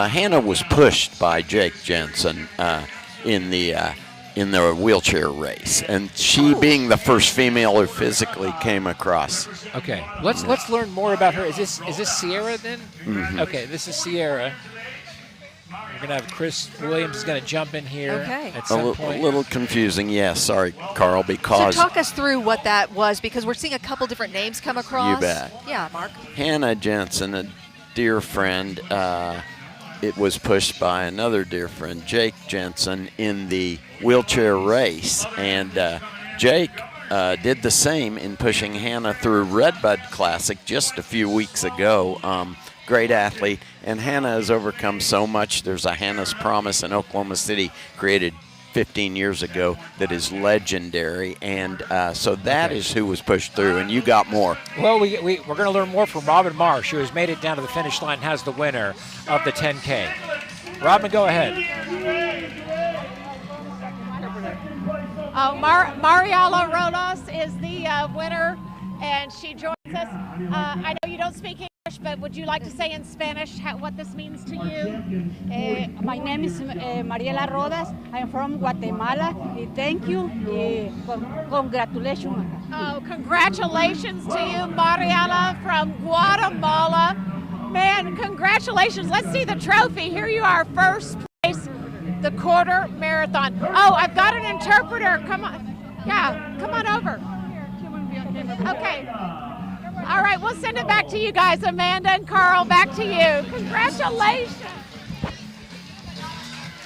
Hannah was pushed by Jake Jensen in the wheelchair race, and she being the first female who physically came across. Okay, let's learn more about her. Is this Sierra then? Mm-hmm. Okay, this is Sierra. We're gonna have Chris Williams is gonna jump in here at some point. A little confusing, yes. Sorry, Carl, because So talk us through what that was, because we're seeing a couple different names come across. You bet. Yeah, Mark. Hannah Jensen, a dear friend. It was pushed by another dear friend, Jake Jensen, in the wheelchair race. And Jake did the same in pushing Hannah through Redbud Classic just a few weeks ago. Great athlete. And Hannah has overcome so much. There's a Hannah's Promise in Oklahoma City created 15 years ago that is legendary. And so that is who was pushed through. And you got more. Well, we're going to learn more from Robin Marsh, who has made it down to the finish line, has the winner of the 10K. Robin, go ahead. Mariela Rodas is the winner, and she joins us. I know you don't speak English, but would you like to say in Spanish what this means to you? My name is Mariela Rodas. I'm from Guatemala. Thank you. Congratulations. Oh, congratulations to you, Mariela from Guatemala. Man, congratulations. Let's see the trophy. Here you are, first place, the quarter marathon. Oh, I've got an interpreter. Come on. Yeah, come on over. Okay. All right, we'll send it back to you guys. Amanda and Carl, back to you. Congratulations.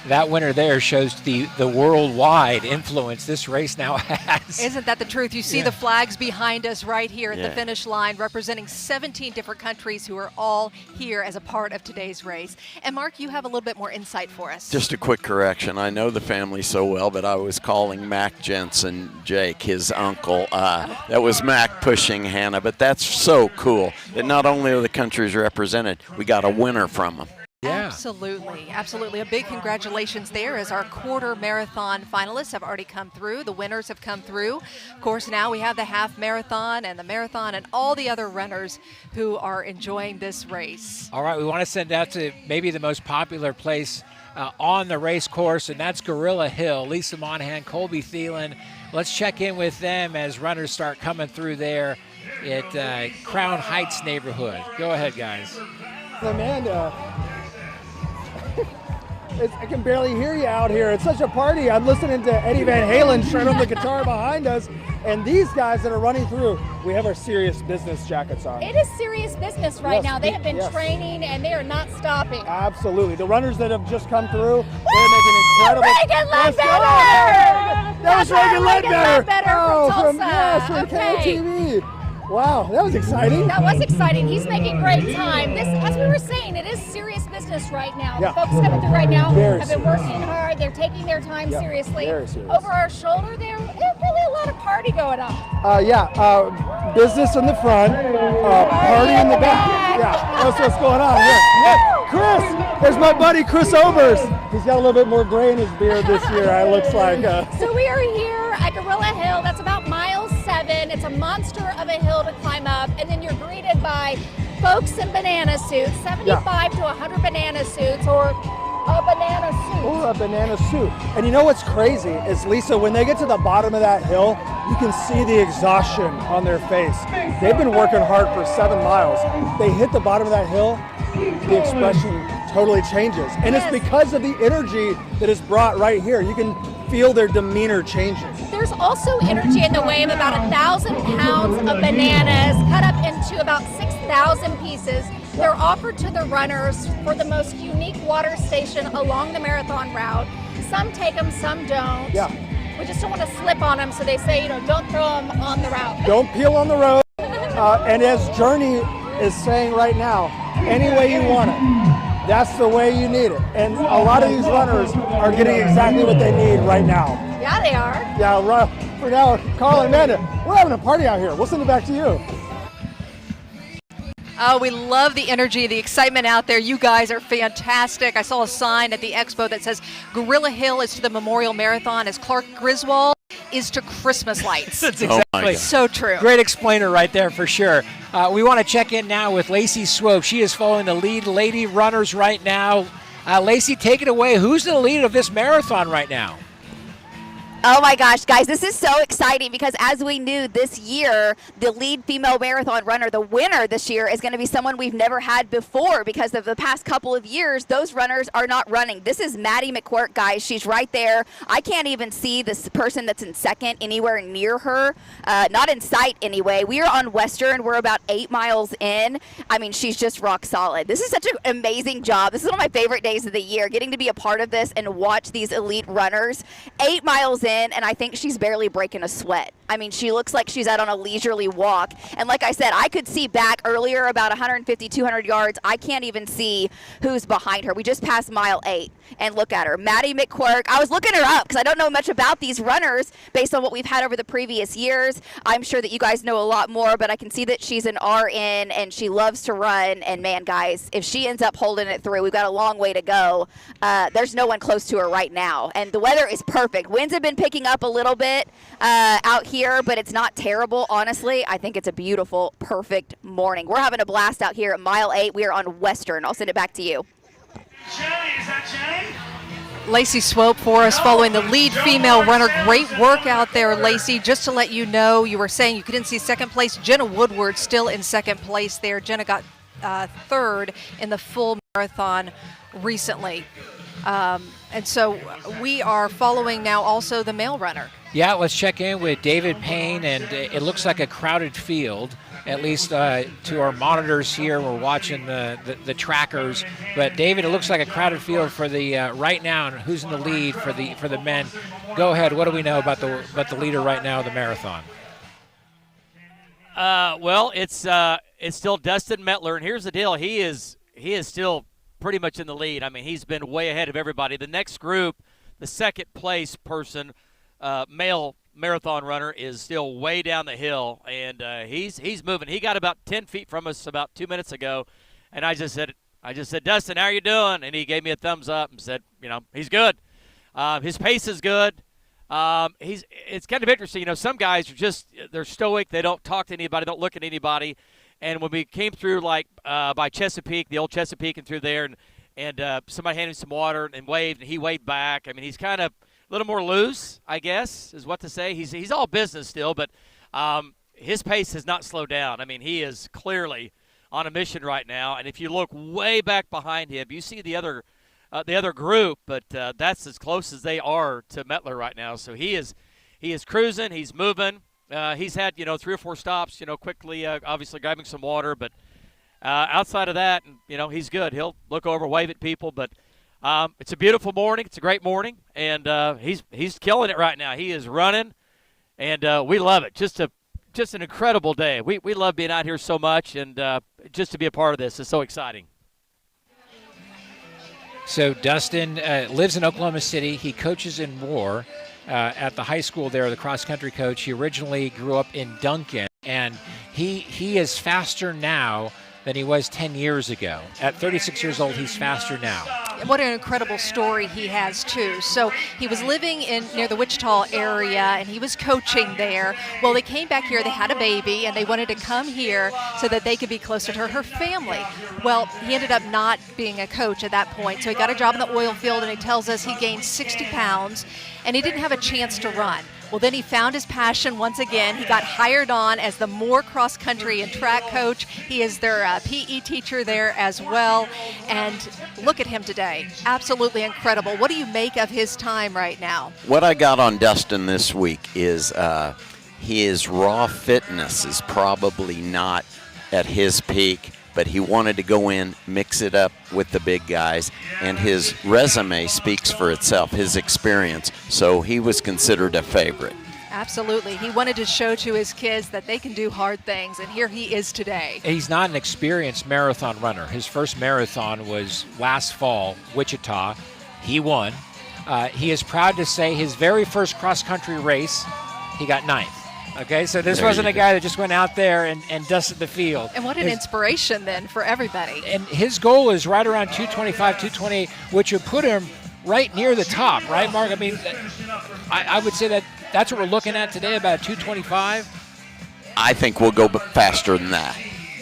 That winner there shows the worldwide influence this race now has. Isn't that the truth? You see the flags behind us right here at the finish line, representing 17 different countries who are all here as a part of today's race. And Mark, you have a little bit more insight for us. Just a quick correction. I know the family so well, but I was calling Mac Jensen Jake, his uncle. That was Mac pushing Hannah, but that's so cool that not only are the countries represented, we got a winner from them. Yeah. Absolutely, absolutely. A big congratulations there, as our quarter marathon finalists have already come through. The winners have come through. Of course, now we have the half marathon and the marathon and all the other runners who are enjoying this race. All right, we want to send out to maybe the most popular place on the race course, and that's Gorilla Hill. Lisa Monahan, Colby Thielen. Let's check in with them as runners start coming through there at Crown Heights neighborhood. Go ahead, guys. Amanda. I can barely hear you out here. It's such a party. I'm listening to Eddie Van Halen shred on the guitar behind us. And these guys that are running through, we have our serious business jackets on. It is serious business right now. They have been training and they are not stopping. Absolutely. The runners that have just come through, they're making incredible. Reagan Ledbetter! That was Reagan Ledbetter from Tulsa. From KTV. Wow, that was exciting. That was exciting. He's making great time. This, as we were saying, it is serious business right now. Yeah. The folks coming through right now Very have been working hard. They're taking their time seriously. Very serious. Over our shoulder there, really a lot of party going on. Business in the front, party in the back. Yeah, that's what's going on here. Yeah. Chris, there's my buddy Chris Obers. He's got a little bit more gray in his beard this year, it looks like. So we are here at Gorilla Hill. That's about mile 7. It's a monster of a hill to climb up, and then you're greeted by folks in banana suits, 75 to 100 banana suits, or a banana suit. Or a banana suit. And you know what's crazy is, Lisa, when they get to the bottom of that hill, you can see the exhaustion on their face. They've been working hard for 7 miles. They hit the bottom of that hill, the expression totally changes. And it's because of the energy that is brought right here. You can feel their demeanor changing. There's also energy in the way of about 1,000 pounds of bananas cut up into about 6,000 pieces. They're offered to the runners for the most unique water station along the marathon route. Some take them, some don't. Yeah. We just don't want to slip on them, so they say, don't throw them on the route. Don't peel on the road. And as Journey is saying right now, any way you want it. That's the way you need it. And a lot of these runners are getting exactly what they need right now. Yeah, they are. Yeah, for now, Carl and Amanda, we're having a party out here. We'll send it back to you. Oh, we love the energy, the excitement out there. You guys are fantastic. I saw a sign at the expo that says Gorilla Hill is to the Memorial Marathon as Clark Griswold is to Christmas lights. That's exactly so true. Great explainer right there for sure. We want to check in now with Lacey Swope. She is following the lead lady runners right now. Lacey, take it away. Who's the lead of this marathon right now? Oh my gosh, guys, this is so exciting because as we knew this year, the lead female marathon runner, the winner this year, is going to be someone we've never had before because of the past couple of years, those runners are not running. This is Maddie McQuirk, guys. She's right there. I can't even see this person that's in second anywhere near her, not in sight anyway. We are on Western. We're about 8 miles in. I mean, she's just rock solid. This is such an amazing job. This is one of my favorite days of the year, getting to be a part of this and watch these elite runners. 8 miles in, and I think she's barely breaking a sweat. I mean, she looks like she's out on a leisurely walk. And like I said, I could see back earlier about 150, 200 yards. I can't even see who's behind her. We just passed mile 8, and look at her. Maddie McQuirk. I was looking her up because I don't know much about these runners based on what we've had over the previous years. I'm sure that you guys know a lot more, but I can see that she's an RN and she loves to run. And man, guys, if she ends up holding it through, we've got a long way to go. There's no one close to her right now. And the weather is perfect. Winds have been picking up a little bit out here, but it's not terrible, honestly. I think it's a beautiful, perfect morning. We're having a blast out here at mile 8. We are on Western. I'll send it back to you. Jenny, is that Jenny? Lacey Swope for us following the lead female runner. Great work out there, Lacey. Just to let you know, you were saying you couldn't see second place. Jenna Woodward still in second place there. Jenna got third in the full marathon recently. And so we are following now also the male runner. Yeah, let's check in with David Payne, and it looks like a crowded field, at least to our monitors here. We're watching the trackers. But David, it looks like a crowded field for the right now, and who's in the lead for the men? Go ahead. What do we know about the leader right now of the marathon? Well, it's still Dustin Mettler, and here's the deal: he is still pretty much in the lead. I mean, he's been way ahead of everybody. The next group, the second place person, male marathon runner, is still way down the hill, and he's moving. He got about 10 feet from us about 2 minutes ago, and I just said, Dustin, how are you doing? And he gave me a thumbs up and said, he's good. His pace is good. It's kind of interesting. Some guys they're stoic. They don't talk to anybody, don't look at anybody. And when we came through, like, by Chesapeake, the old Chesapeake, and through there, and somebody handed him some water and waved, and he waved back. I mean, he's kind of a little more loose, I guess, is what to say. He's all business still, but his pace has not slowed down. I mean, he is clearly on a mission right now. And if you look way back behind him, you see the other group, but that's as close as they are to Mettler right now. So he is cruising. He's moving. He's had, 3 or 4 stops, quickly, obviously grabbing some water. But outside of that, he's good. He'll look over, wave at people. But it's a beautiful morning. It's a great morning. And he's killing it right now. He is running, and we love it. Just an incredible day. We love being out here so much, and just to be a part of this is so exciting. So Dustin lives in Oklahoma City. He coaches in Moore at the high school there, the cross-country coach. He originally grew up in Duncan, and he is faster now than he was 10 years ago. At 36 years old, he's faster now. And what an incredible story he has, too. So he was living near the Wichita area, and he was coaching there. Well, they came back here, they had a baby, and they wanted to come here so that they could be closer to her family. Well, he ended up not being a coach at that point, so he got a job in the oil field, and he tells us he gained 60 pounds, and he didn't have a chance to run. Well, then he found his passion once again. He got hired on as the Moore cross country and track coach. He is their PE teacher there as well. And look at him today. Absolutely incredible. What do you make of his time right now? What I got on Dustin this week is his raw fitness is probably not at his peak, but he wanted to go in, mix it up with the big guys, and his resume speaks for itself, his experience, so he was considered a favorite. Absolutely. He wanted to show to his kids that they can do hard things, and here he is today. He's not an experienced marathon runner. His first marathon was last fall, Wichita. He won. He is proud to say his very first cross-country race, he got 9th. Okay, so this wasn't a guy that just went out there and dusted the field. And what an inspiration then for everybody. And his goal is right around 225, 228, which would put him right near the top, right, Mark? I mean, I would say that's what we're looking at today, about 225. I think we'll go faster than that.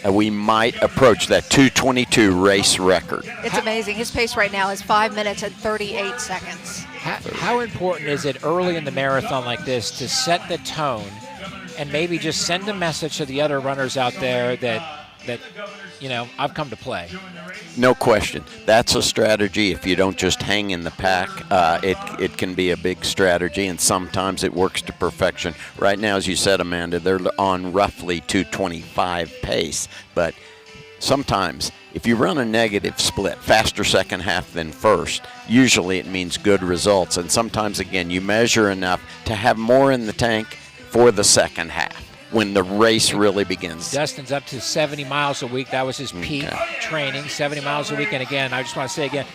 We might approach that 222 race record. It's amazing. His pace right now is 5 minutes and 38 seconds. How important is it early in the marathon like this to set the tone and maybe just send a message to the other runners out there that I've come to play? No question. That's a strategy. If you don't just hang in the pack, it can be a big strategy, and sometimes it works to perfection. Right now, as you said, Amanda, they're on roughly 225 pace, but sometimes if you run a negative split, faster second half than first, usually it means good results, and sometimes, again, you measure enough to have more in the tank for the second half when the race really begins. Dustin's up to 70 miles a week. That was his peak training, 70 miles a week. And again, I just want to say again,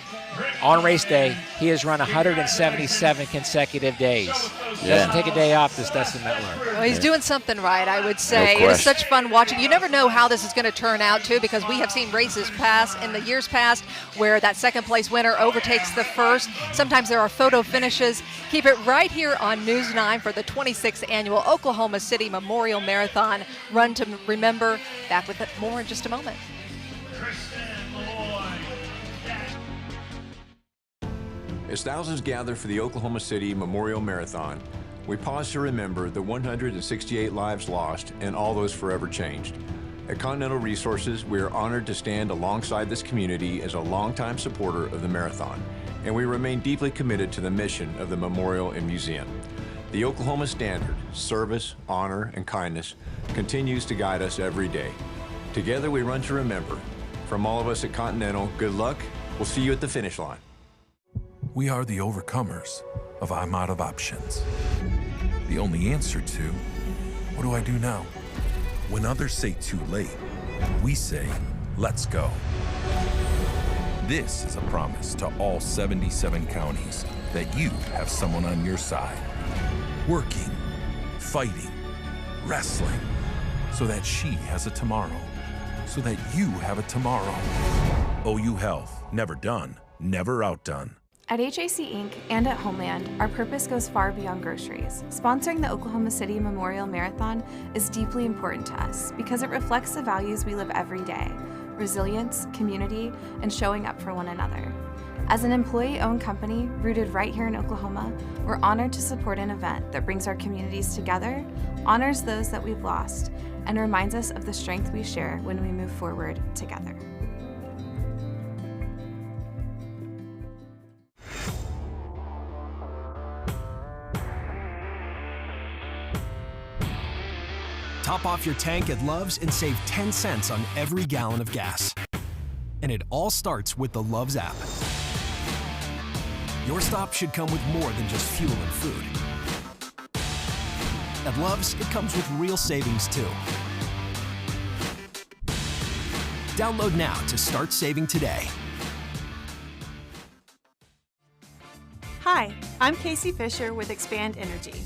on race day, he has run 177 consecutive days. He doesn't take a day off, this Dustin Mettler. Well, he's doing something right, I would say. It is such fun watching. You never know how this is going to turn out, too, because we have seen races pass in the years past where that second place winner overtakes the first. Sometimes there are photo finishes. Keep it right here on News 9 for the 26th annual Oklahoma City Memorial Marathon. Run to remember. Back with more in just a moment. As thousands gather for the Oklahoma City Memorial Marathon, we pause to remember the 168 lives lost and all those forever changed. At Continental Resources, we are honored to stand alongside this community as a longtime supporter of the marathon, and we remain deeply committed to the mission of the memorial and museum. The Oklahoma standard, service, honor, and kindness, continues to guide us every day. Together we run to remember. From all of us at Continental, good luck. We'll see you at the finish line. We are the overcomers of I'm out of options. The only answer to, what do I do now? When others say too late, we say, let's go. This is a promise to all 77 counties that you have someone on your side. Working, fighting, wrestling, so that she has a tomorrow, so that you have a tomorrow. OU Health, never done, never outdone. At HAC Inc. and at Homeland, our purpose goes far beyond groceries. Sponsoring the Oklahoma City Memorial Marathon is deeply important to us because it reflects the values we live every day: resilience, community, and showing up for one another. As an employee-owned company rooted right here in Oklahoma, we're honored to support an event that brings our communities together, honors those that we've lost, and reminds us of the strength we share when we move forward together. Top off your tank at Love's and save 10 cents on every gallon of gas. And it all starts with the Love's app. Your stop should come with more than just fuel and food. At Love's, it comes with real savings too. Download now to start saving today. Hi, I'm Casey Fisher with Expand Energy.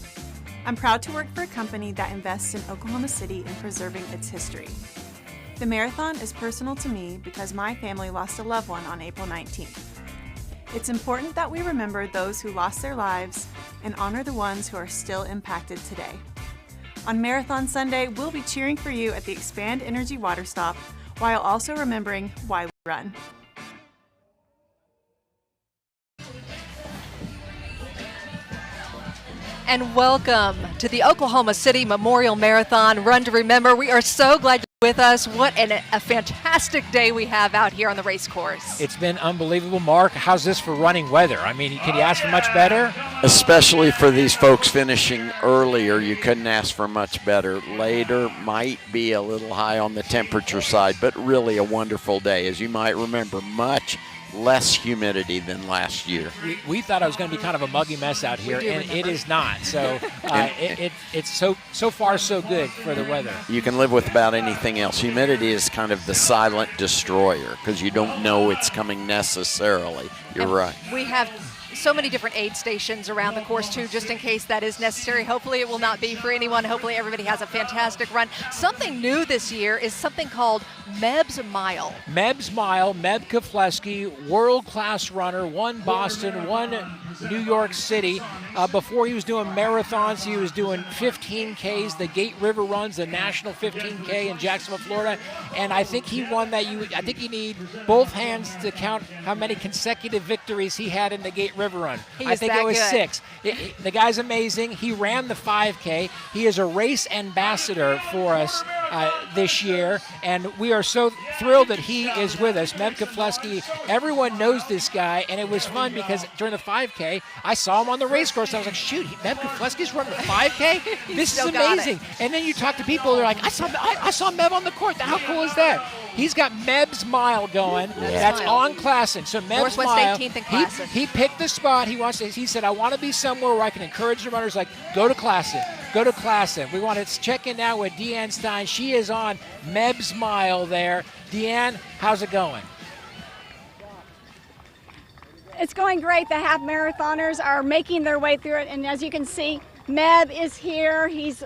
I'm proud to work for a company that invests in Oklahoma City and preserving its history. The marathon is personal to me because my family lost a loved one on April 19th. It's important that we remember those who lost their lives and honor the ones who are still impacted today. On Marathon Sunday, we'll be cheering for you at the Expand Energy Water Stop while also remembering why we run. And welcome to the Oklahoma City Memorial Marathon Run to Remember. We are so glad you're with us. What a fantastic day we have out here on the race course. It's been unbelievable. Mark, how's this for running weather? I mean, can you ask for much better? Especially for these folks finishing earlier, you couldn't ask for much better. Later might be a little high on the temperature side, but really a wonderful day. As you might remember, much less humidity than last year. We thought it was going to be kind of a muggy mess out here, and it is not. So it's so far so good for the weather. You can live with about anything else. Humidity is kind of the silent destroyer because you don't know it's coming necessarily. You're right. We have so many different aid stations around the course too, just in case that is necessary. Hopefully it will not be for anyone. Hopefully everybody has a fantastic run. Something new this year is something called Meb's Mile. Meb's Mile, Meb Keflezighi, world-class runner, won Boston, won New York City. Before he was doing marathons, he was doing 15Ks, the Gate River Runs, the National 15K in Jacksonville, Florida. And I think he won that. I think you need both hands to count how many consecutive victories he had in the Gate River Run. I think it was good. 6. The guy's amazing. He ran the 5K. He is a race ambassador for us this year, and we are so thrilled that he is with us. Meb Keflezighi, everyone knows this guy, and it was fun because during the 5K, I saw him on the race course. I was like, shoot, Meb Keflezighi's running the 5K? This is amazing. And then you talk to people, they're like, I saw Meb on the court. How cool is that? He's got Meb's Mile going. That's on Classen. So Meb's Northwest Mile, 18th and Classen. he picked the spot. He said, I want to be somewhere where I can encourage the runners, like, go to Classen. Go to Classen. We want to check in now with Deanne Stein. She is on Meb's Mile there. Deanne, how's it going? It's going great. The half marathoners are making their way through it, and as you can see, Meb is here. He's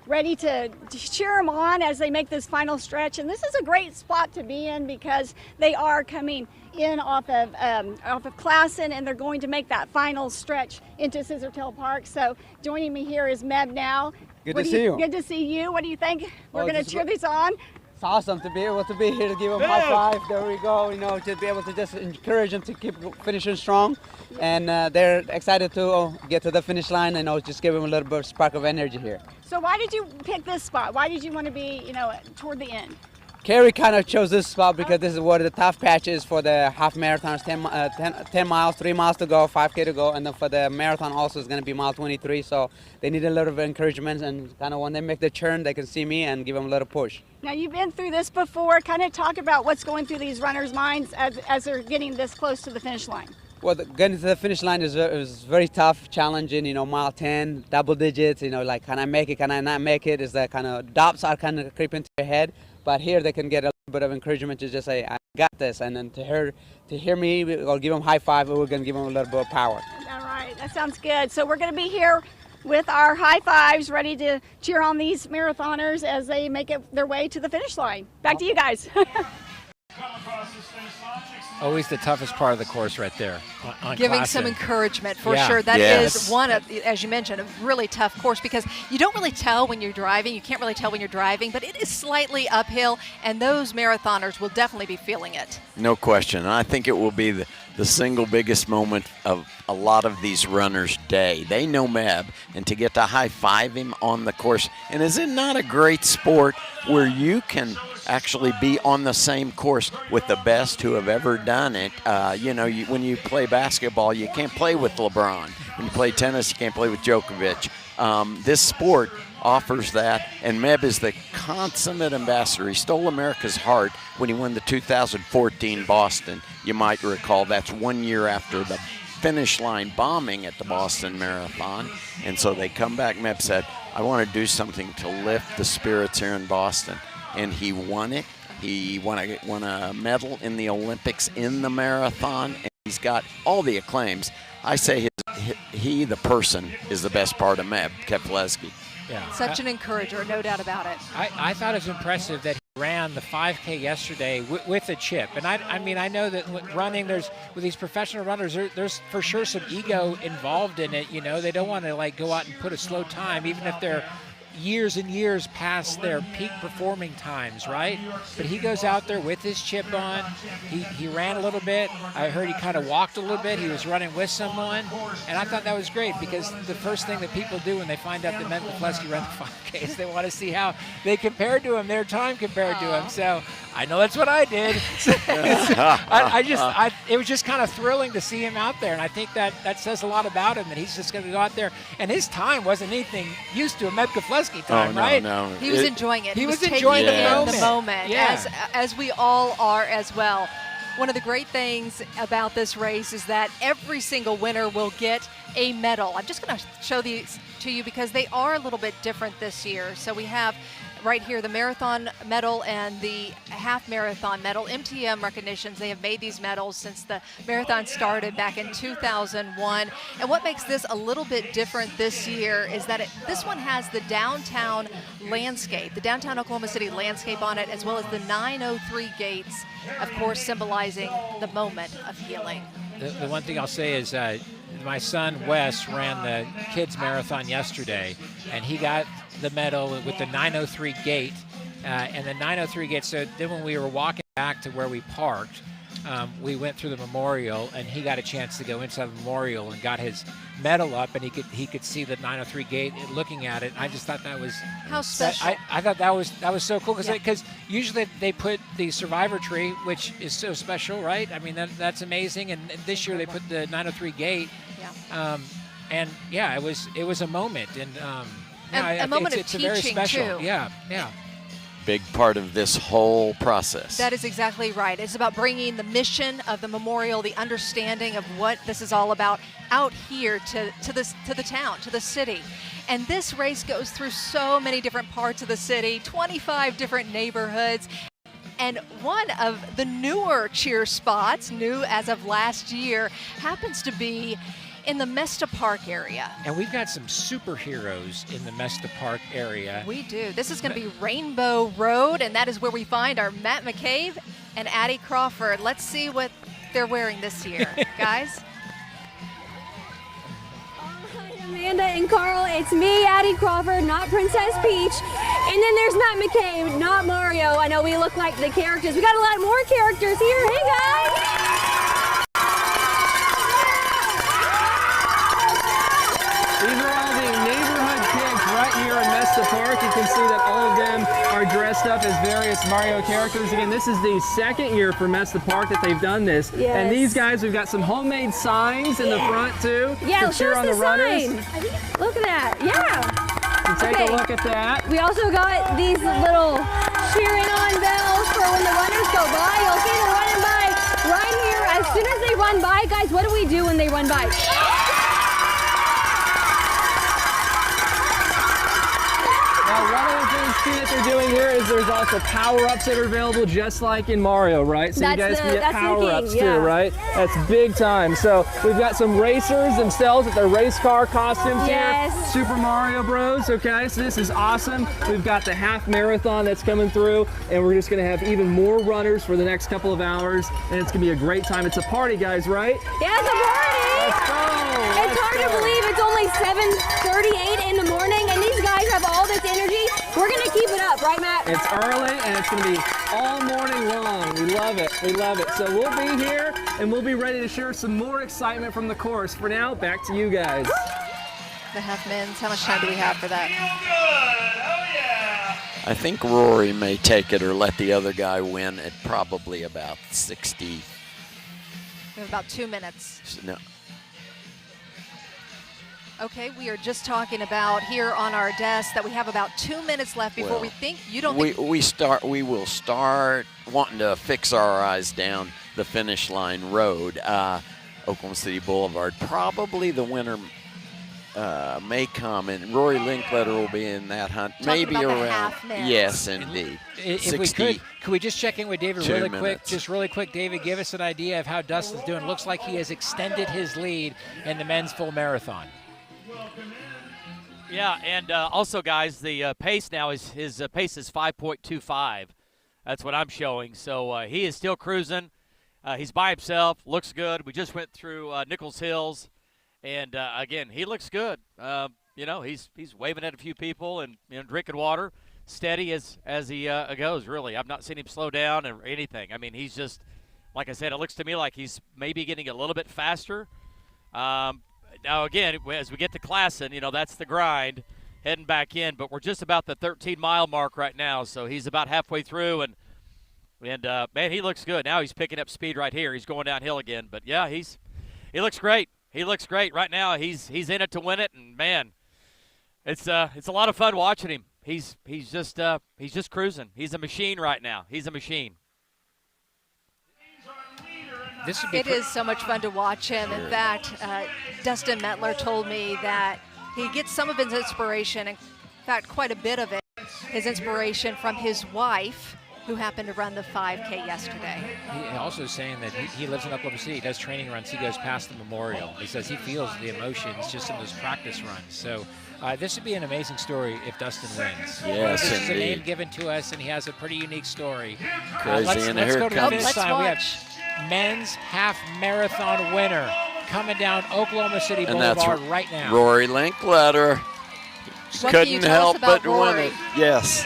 ready to cheer them on as they make this final stretch, and this is a great spot to be in because they are coming in off of Classen, and they're going to make that final stretch into Scissortail Park. So joining me here is Meb now. Good to see you. Good to see you. What do you think? We're going to cheer these on. It's awesome to be able to be here to give them a high five. There we go. You know, to be able to just encourage them to keep finishing strong, and they're excited to get to the finish line and just give them a little bit of spark of energy here. So why did you pick this spot? Why did you want to be, toward the end? Carrie kind of chose this spot because this is where the tough patch is for the half marathons, 10 miles, 3 miles to go, 5K to go, and then for the marathon also is going to be mile 23, so they need a little bit of encouragement, and kind of when they make the turn, they can see me and give them a little push. Now you've been through this before. Kind of talk about what's going through these runners' minds as they're getting this close to the finish line. Well, getting to the finish line is very tough, challenging, mile 10, double digits, like can I make it, can I not make it, is that kind of doubts are kind of creeping to your head. But here they can get a little bit of encouragement to just say, I got this. And then to hear me or give them a high five, we're going to give them a little bit of power. All right, that sounds good. So we're going to be here with our high fives, ready to cheer on these marathoners as they make their way to the finish line. Back to you guys. Always the toughest part of the course right there. On Giving Classen. some encouragement for sure. That is one of, as you mentioned, a really tough course because you don't really tell when you're driving. You can't really tell when you're driving, but it is slightly uphill, and those marathoners will definitely be feeling it. No question. And I think it will be the single biggest moment of a lot of these runners' day. They know Meb, and to get to high-five him on the course. And is it not a great sport where you can actually be on the same course with the best who have ever done it? When you play basketball, you can't play with LeBron. When you play tennis, you can't play with Djokovic. This sport offers that, and Meb is the consummate ambassador. He stole America's heart when he won the 2014 Boston. You might recall that's 1 year after the finish line bombing at the Boston Marathon, and so they come back. Meb said, I want to do something to lift the spirits here in Boston, and he won it. He won a medal in the Olympics in the marathon, and he's got all the acclaims. I say the person, is the best part of Meb Keflezighi. Yeah. Such an encourager, no doubt about it. I thought it was impressive that ran the 5K yesterday with a chip. And I mean, I know that running, with these professional runners, there's for sure some ego involved in it. You know, they don't want to like go out and put a slow time, even if they're years and years past their peak performing times, right? But he goes out there with his chip on. He ran a little bit. I heard he kind of walked a little bit. He was running with someone. And I thought that was great because the first thing that people do when they find out that Matt McCluskey ran the 5K is they want to see how they compared to him, their time compared to him. So I know that's what I did. It was just kind of thrilling to see him out there. And I think that says a lot about him, that he's just going to go out there. And his time wasn't anything used to a Matt McCluskey time, right? No. He was enjoying it. He was taking enjoying in the moment, Yeah. as we all are as well. One of the great things about this race is that every single winner will get a medal. I'm just going to show these to you because they are a little bit different this year. So we have right here the marathon medal and the half marathon medal. MTM recognitions, they have made these medals since the marathon started back in 2001. And what makes this a little bit different this year is that this one has the downtown landscape, the downtown Oklahoma City landscape on it, as well as the 903 gates, of course, symbolizing the moment of healing. The one thing I'll say is my son Wes ran the kids marathon yesterday, and he got the medal with the 903 gate, and the 903 gate. So then when we were walking back to where we parked, we went through the memorial, and he got a chance to go inside the memorial and got his medal up, and he could see the 903 gate looking at it. I just thought that was how special. I thought that was so cool because usually they put the survivor tree, which is so special, right? I mean that's amazing, and this year they put the 903 gate. Yeah. And yeah, it was a moment, and a moment of it's very teaching special. too. Yeah. Big part of this whole process. That is exactly right. It's about bringing the mission of the memorial, the understanding of what this is all about out here to the town, to the city. And this race goes through so many different parts of the city, 25 different neighborhoods. And one of the newer cheer spots, new as of last year, happens to be in the Mesta Park area. And we've got some superheroes in the Mesta Park area. We do. This is going to be Rainbow Road, and that is where we find our Matt McCabe and Addie Crawford. Let's see what they're wearing this year, guys. Amanda and Carl, it's me, Addie Crawford, not Princess Peach. And then there's Matt McCabe, not Mario. I know we look like the characters. We got a lot more characters here. Hey, guys! These are all the neighborhood kids right here in Mesta Park. You can see that all of them are dressed up as various Mario characters. Again, this is the second year for Mesta Park that they've done this. Yes. And these guys, we've got some homemade signs in the front too. Yeah, to cheer show on us the the runners. sign. Look at that. Yeah. So take a look at that. We also got these little cheering on bells for when the runners go by. You'll see them running by right here. As soon as they run by, guys, what do we do when they run by? Now, one of the things too that they're doing here is there's also power-ups that are available, just like in Mario, right? So you guys can get power-ups too, right? That's big time. So we've got some racers themselves with their race car costumes here. Super Mario Bros. Okay, so this is awesome. We've got the half marathon that's coming through, and we're just going to have even more runners for the next couple of hours, and it's going to be a great time. It's a party, guys, right? Yeah, it's a party! Let's go! It's hard to believe it's only 7:38 in the morning, and these guys have all this energy. We're going to keep it up, right, Matt? It's early, and it's going to be all morning long. We love it. We love it. So we'll be here, and we'll be ready to share some more excitement from the course. For now, back to you guys. The half men's, how much time do we have for that? I think Rory may take it or let the other guy win at probably about 60. We have about 2 minutes. No. Okay, we are just talking about here on our desk that we have about 2 minutes left before we think. You don't think we will start wanting to fix our eyes down the finish line road, Oklahoma City Boulevard. Probably the winner may come, and Rory Linkletter will be in that hunt. Maybe around. Yes, indeed. If we could we just check in with David really quick? minutes. Just really quick, David, give us an idea of how Dustin's doing. Looks like he has extended his lead in the men's full marathon. Yeah, and also, guys, the pace now is his pace is 5.25. That's what I'm showing. So he is still cruising. He's by himself. Looks good. We just went through Nichols Hills, and again, he looks good. He's waving at a few people and drinking water, steady as he goes. Really, I've not seen him slow down or anything. I mean, he's just, like I said, it looks to me like he's maybe getting a little bit faster. Now, again, as we get to Classen, that's the grind, heading back in. But we're just about the 13-mile mark right now, so he's about halfway through. And man, he looks good. Now he's picking up speed right here. He's going downhill again. But, yeah, he looks great. He looks great. Right now he's in it to win it. And, man, it's a lot of fun watching him. He's just cruising. He's a machine right now. He's a machine. It is so much fun to watch him. In fact, Dustin Mettler told me that he gets some of his inspiration, in fact, quite a bit of it, his inspiration from his wife, who happened to run the 5K yesterday. He also saying that he lives in Oklahoma City. He does training runs. He goes past the memorial. He says he feels the emotions just in those practice runs. So this would be an amazing story if Dustin wins. Yes, this is a indeed. name given to us, and he has a pretty unique story. Crazy, and let's here go it to the comes. finish line. We have men's half marathon winner coming down Oklahoma City And Boulevard that's right now. Rory Linkletter. What can you Couldn't tell us help about but win Rory? it. Yes.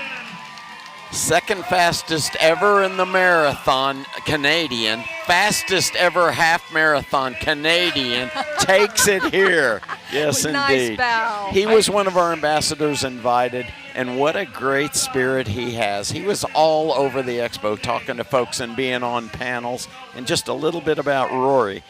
Second fastest ever in the marathon, Canadian. Fastest ever half marathon, Canadian. Takes it here. Yes, Nice indeed. bow. He was one of our ambassadors invited, and what a great spirit he has. He was all over the expo talking to folks and being on panels. And just a little bit about Rory.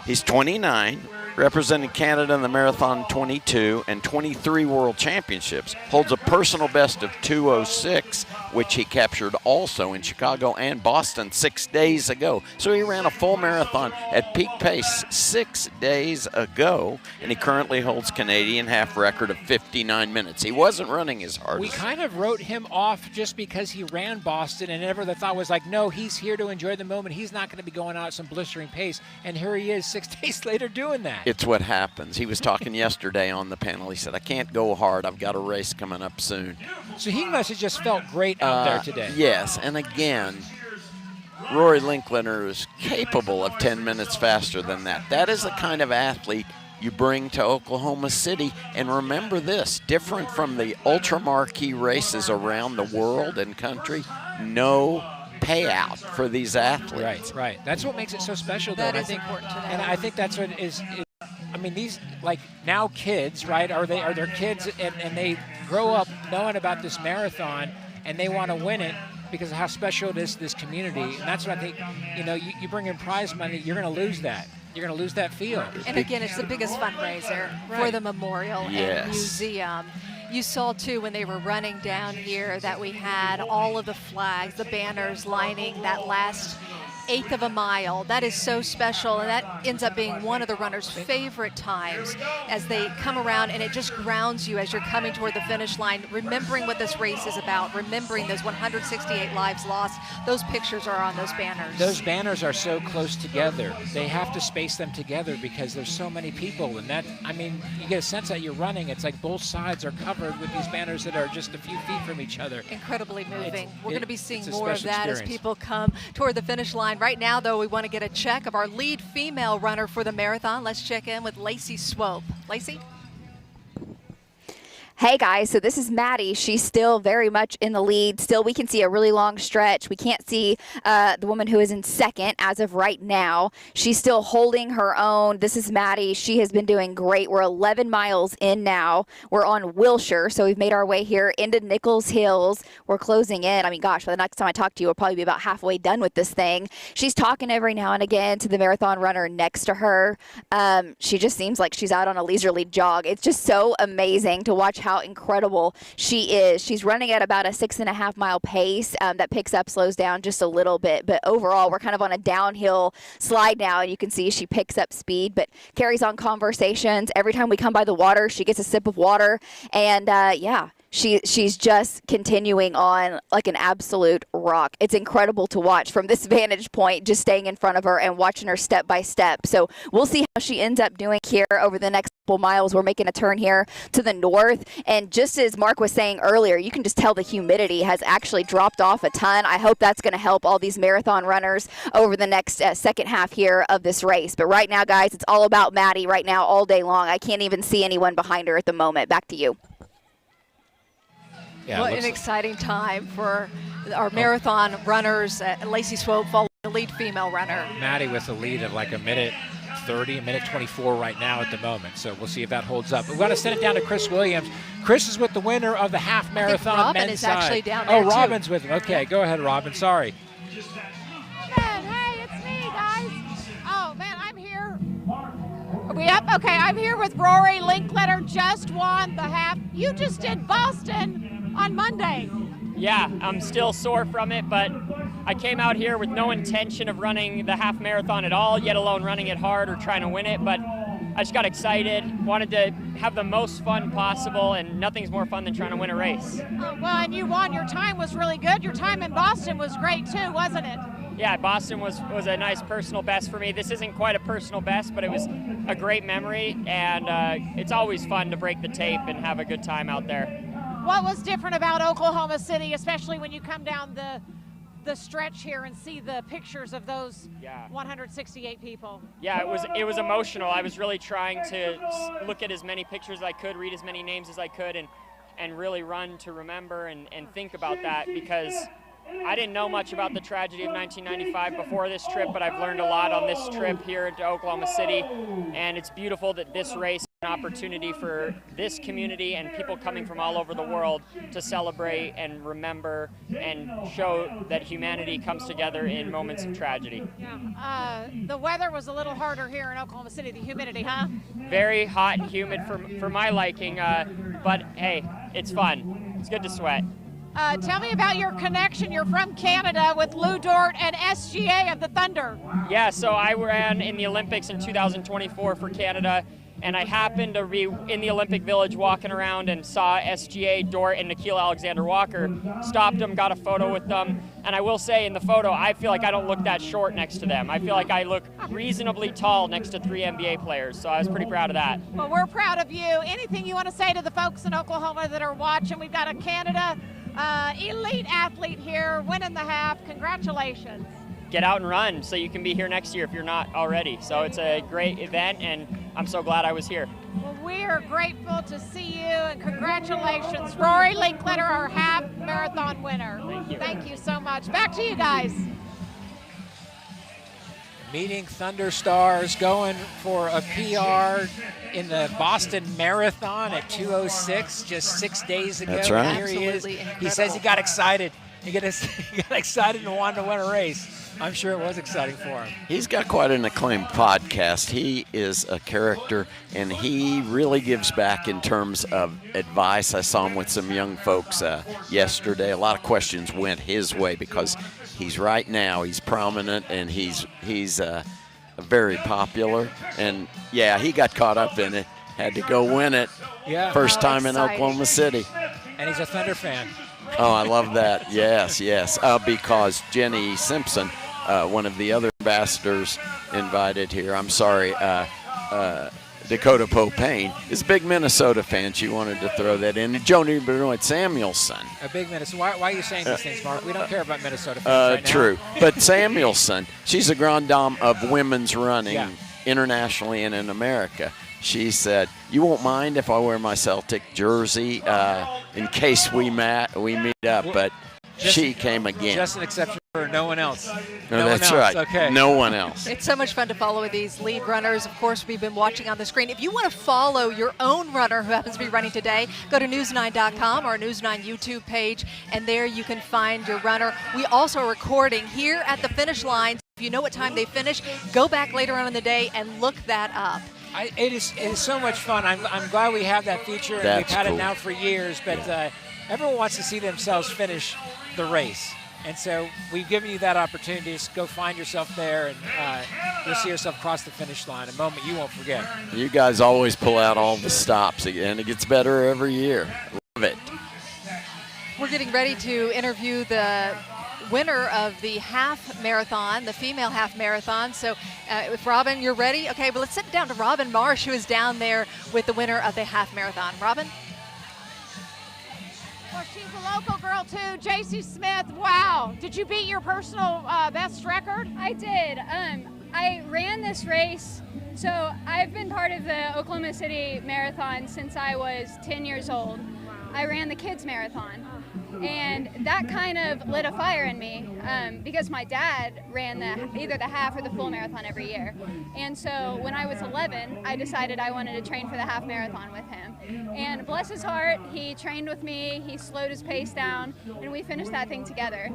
He's 29, representing Canada in the Marathon 22 and 23 World Championships. Holds a personal best of 2:06, which he captured also in Chicago and Boston 6 days ago. So he ran a full marathon at peak pace 6 days ago, and he currently holds Canadian half record of 59 minutes. He wasn't running as hard. We kind of wrote him off just because he ran Boston, and never the thought was like, no, he's here to enjoy the moment. He's not going to be going out at some blistering pace, and here he is 6 days later doing that. It's what happens. He was talking yesterday on the panel. He said, I can't go hard. I've got a race coming up soon. So he must have just felt great out there today. Yes, and again, Rory Linkletter is capable of 10 minutes faster than that. That is the kind of athlete you bring to Oklahoma City. And remember this, different from the ultra marquee races around the world and country, no payout for these athletes. Right. That's what makes it so special, though. That And is important to know. And I think that's what is I mean, these, like, now kids, right, are their kids, and they grow up knowing about this marathon, and they want to win it because of how special it is to this community. And that's what I think, you bring in prize money, you're going to lose that. You're going to lose that field. And again, it's the biggest fundraiser for the memorial and museum. You saw, too, when they were running down here that we had all of the flags, the banners lining that last eighth of a mile. That is so special, and that ends up being one of the runners' favorite times as they come around, and it just grounds you as you're coming toward the finish line, remembering what this race is about, remembering those 168 lives lost. Those pictures are on those banners. Those banners are so close together. They have to space them together because there's so many people, and that, I mean, you get a sense that you're running. It's like both sides are covered with these banners that are just a few feet from each other. Incredibly moving. We're going to be seeing it's a more of special that as experience. people come toward the finish line. Right now, though, we want to get a check of our lead female runner for the marathon. Let's check in with Lacey Swope. Lacey? Hey guys, so this is Maddie. She's still very much in the lead. Still, we can see a really long stretch. We can't see the woman who is in second as of right now. She's still holding her own. This is Maddie. She has been doing great. We're 11 miles in now. We're on Wilshire, so we've made our way here into Nichols Hills. We're closing in. I mean, gosh, by the next time I talk to you, we'll probably be about halfway done with this thing. She's talking every now and again to the marathon runner next to her. She just seems like she's out on a leisurely jog. It's just so amazing to watch how incredible she is. She's running at about a 6.5 mile pace that picks up, slows down just a little bit. But overall, we're kind of on a downhill slide now, and you can see she picks up speed, but carries on conversations. Every time we come by the water, she gets a sip of water. And yeah, she's just continuing on like an absolute rock. It's incredible to watch from this vantage point, just staying in front of her and watching her step by step. So we'll see how she ends up doing here over the next couple miles. We're making a turn here to the north, and just as Mark was saying earlier, you can just tell the humidity has actually dropped off a ton. I hope that's going to help all these marathon runners over the next second half here of this race. But right now, guys, it's all about Maddie right now all day long. I can't even see anyone behind her at the moment. Back to you. Yeah, what an exciting time for our marathon runners. Lacey Swope following the lead female runner. Maddie with a lead of like a minute 30, a minute 24 right now at the moment. So we'll see if that holds up. We're going to send it down to Chris Williams. Chris is with the winner of the half marathon Robin men's is actually side. down there Robin's too. with him. Okay, go ahead, Robin. Sorry. Hey, it's me, guys. Oh, man, I'm here. Are we up? Okay, I'm here with Rory Linkletter, just won the half. You just did Boston on Monday. Yeah, I'm still sore from it, but I came out here with no intention of running the half marathon at all, yet alone running it hard or trying to win it, but I just got excited, wanted to have the most fun possible, and nothing's more fun than trying to win a race. Well, and you won. Your time was really good. Your time in Boston was great too, wasn't it? Yeah, Boston was a nice personal best for me. This isn't quite a personal best, but it was a great memory, and it's always fun to break the tape and have a good time out there. What was different about Oklahoma City, especially when you come down the stretch here and see the pictures of those 168 people? Yeah, it was emotional. I was really trying to look at as many pictures as I could, read as many names as I could, and really run to remember and think about that, because I didn't know much about the tragedy of 1995 before this trip, but I've learned a lot on this trip here to Oklahoma City, and it's beautiful that this race is an opportunity for this community and people coming from all over the world to celebrate and remember and show that humanity comes together in moments of tragedy. Yeah. The weather was a little harder here in Oklahoma City, the humidity, huh? Very hot and humid for my liking, but hey, it's fun. It's good to sweat. Tell me about your connection. You're from Canada with Lou Dort and SGA of the Thunder. Yeah, so I ran in the Olympics in 2024 for Canada, and I happened to be in the Olympic Village walking around and saw SGA, Dort, and Nikhil Alexander-Walker. Stopped them, got a photo with them, and I will say in the photo, I feel like I don't look that short next to them. I feel like I look reasonably tall next to 3 NBA players, so I was pretty proud of that. Well, we're proud of you. Anything you want to say to the folks in Oklahoma that are watching? We've got a Canada elite athlete here winning the half. Congratulations. Get out and run so you can be here next year if you're not already. So it's a great event, and I'm so glad I was here. Well, we are grateful to see you, and congratulations. Rory Linkletter, our half marathon winner. Thank you. Thank you so much. Back to you guys. Meeting Thunder Stars going for a PR in the Boston Marathon at 2:06 just 6 days ago. That's right. Here he is. Absolutely He says he got excited. He got excited and wanted to win a race. I'm sure it was exciting for him. He's got quite an acclaimed podcast. He is a character, and he really gives back in terms of advice. I saw him with some young folks yesterday. A lot of questions went his way because he's right now. He's prominent, and he's very popular. And, yeah, he got caught up in it. Had to go win it. Yeah. First time in exciting. Oklahoma City. And he's a Thunder fan. Oh, I love that. Yes. Because Jenny Simpson, one of the other ambassadors invited here, Dakota Popane, is a big Minnesota fan. She wanted to throw that in. Joni Benoit Samuelson. A big Minnesota. Why are you saying these things, Mark? We don't care about Minnesota fans right now. True. But Samuelson, she's a grand dame of women's running internationally and in America. She said, "You won't mind if I wear my Celtic jersey in case we meet up," but she came again. Just an exception for no one else. No, that's right. Okay. No one else. It's so much fun to follow these lead runners. Of course, we've been watching on the screen. If you want to follow your own runner who happens to be running today, go to news9.com or News9 YouTube page, and there you can find your runner. We also are recording here at the finish line. If you know what time they finish, go back later on in the day and look that up. It is so much fun. I'm glad we have that feature, and we've had it now for years, but everyone wants to see themselves finish the race. And so we've given you that opportunity to go find yourself there, and you'll see yourself cross the finish line, a moment you won't forget. You guys always pull out all the stops, and it gets better every year. Love it. getting ready to interview the winner of the half marathon, the female half marathon. So if Robin, you're ready? Okay, well, let's sit down to Robin Marsh, who is down there with the winner of the half marathon. Robin? Well, she's a local girl too, JC Smith. Wow, did you beat your personal best record? I did. I ran this race. So I've been part of the Oklahoma City Marathon since I was 10 years old. I ran the kids marathon, and that kind of lit a fire in me because my dad ran either the half or the full marathon every year. And so when I was 11, I decided I wanted to train for the half marathon with him. And bless his heart, he trained with me, he slowed his pace down, and we finished that thing together.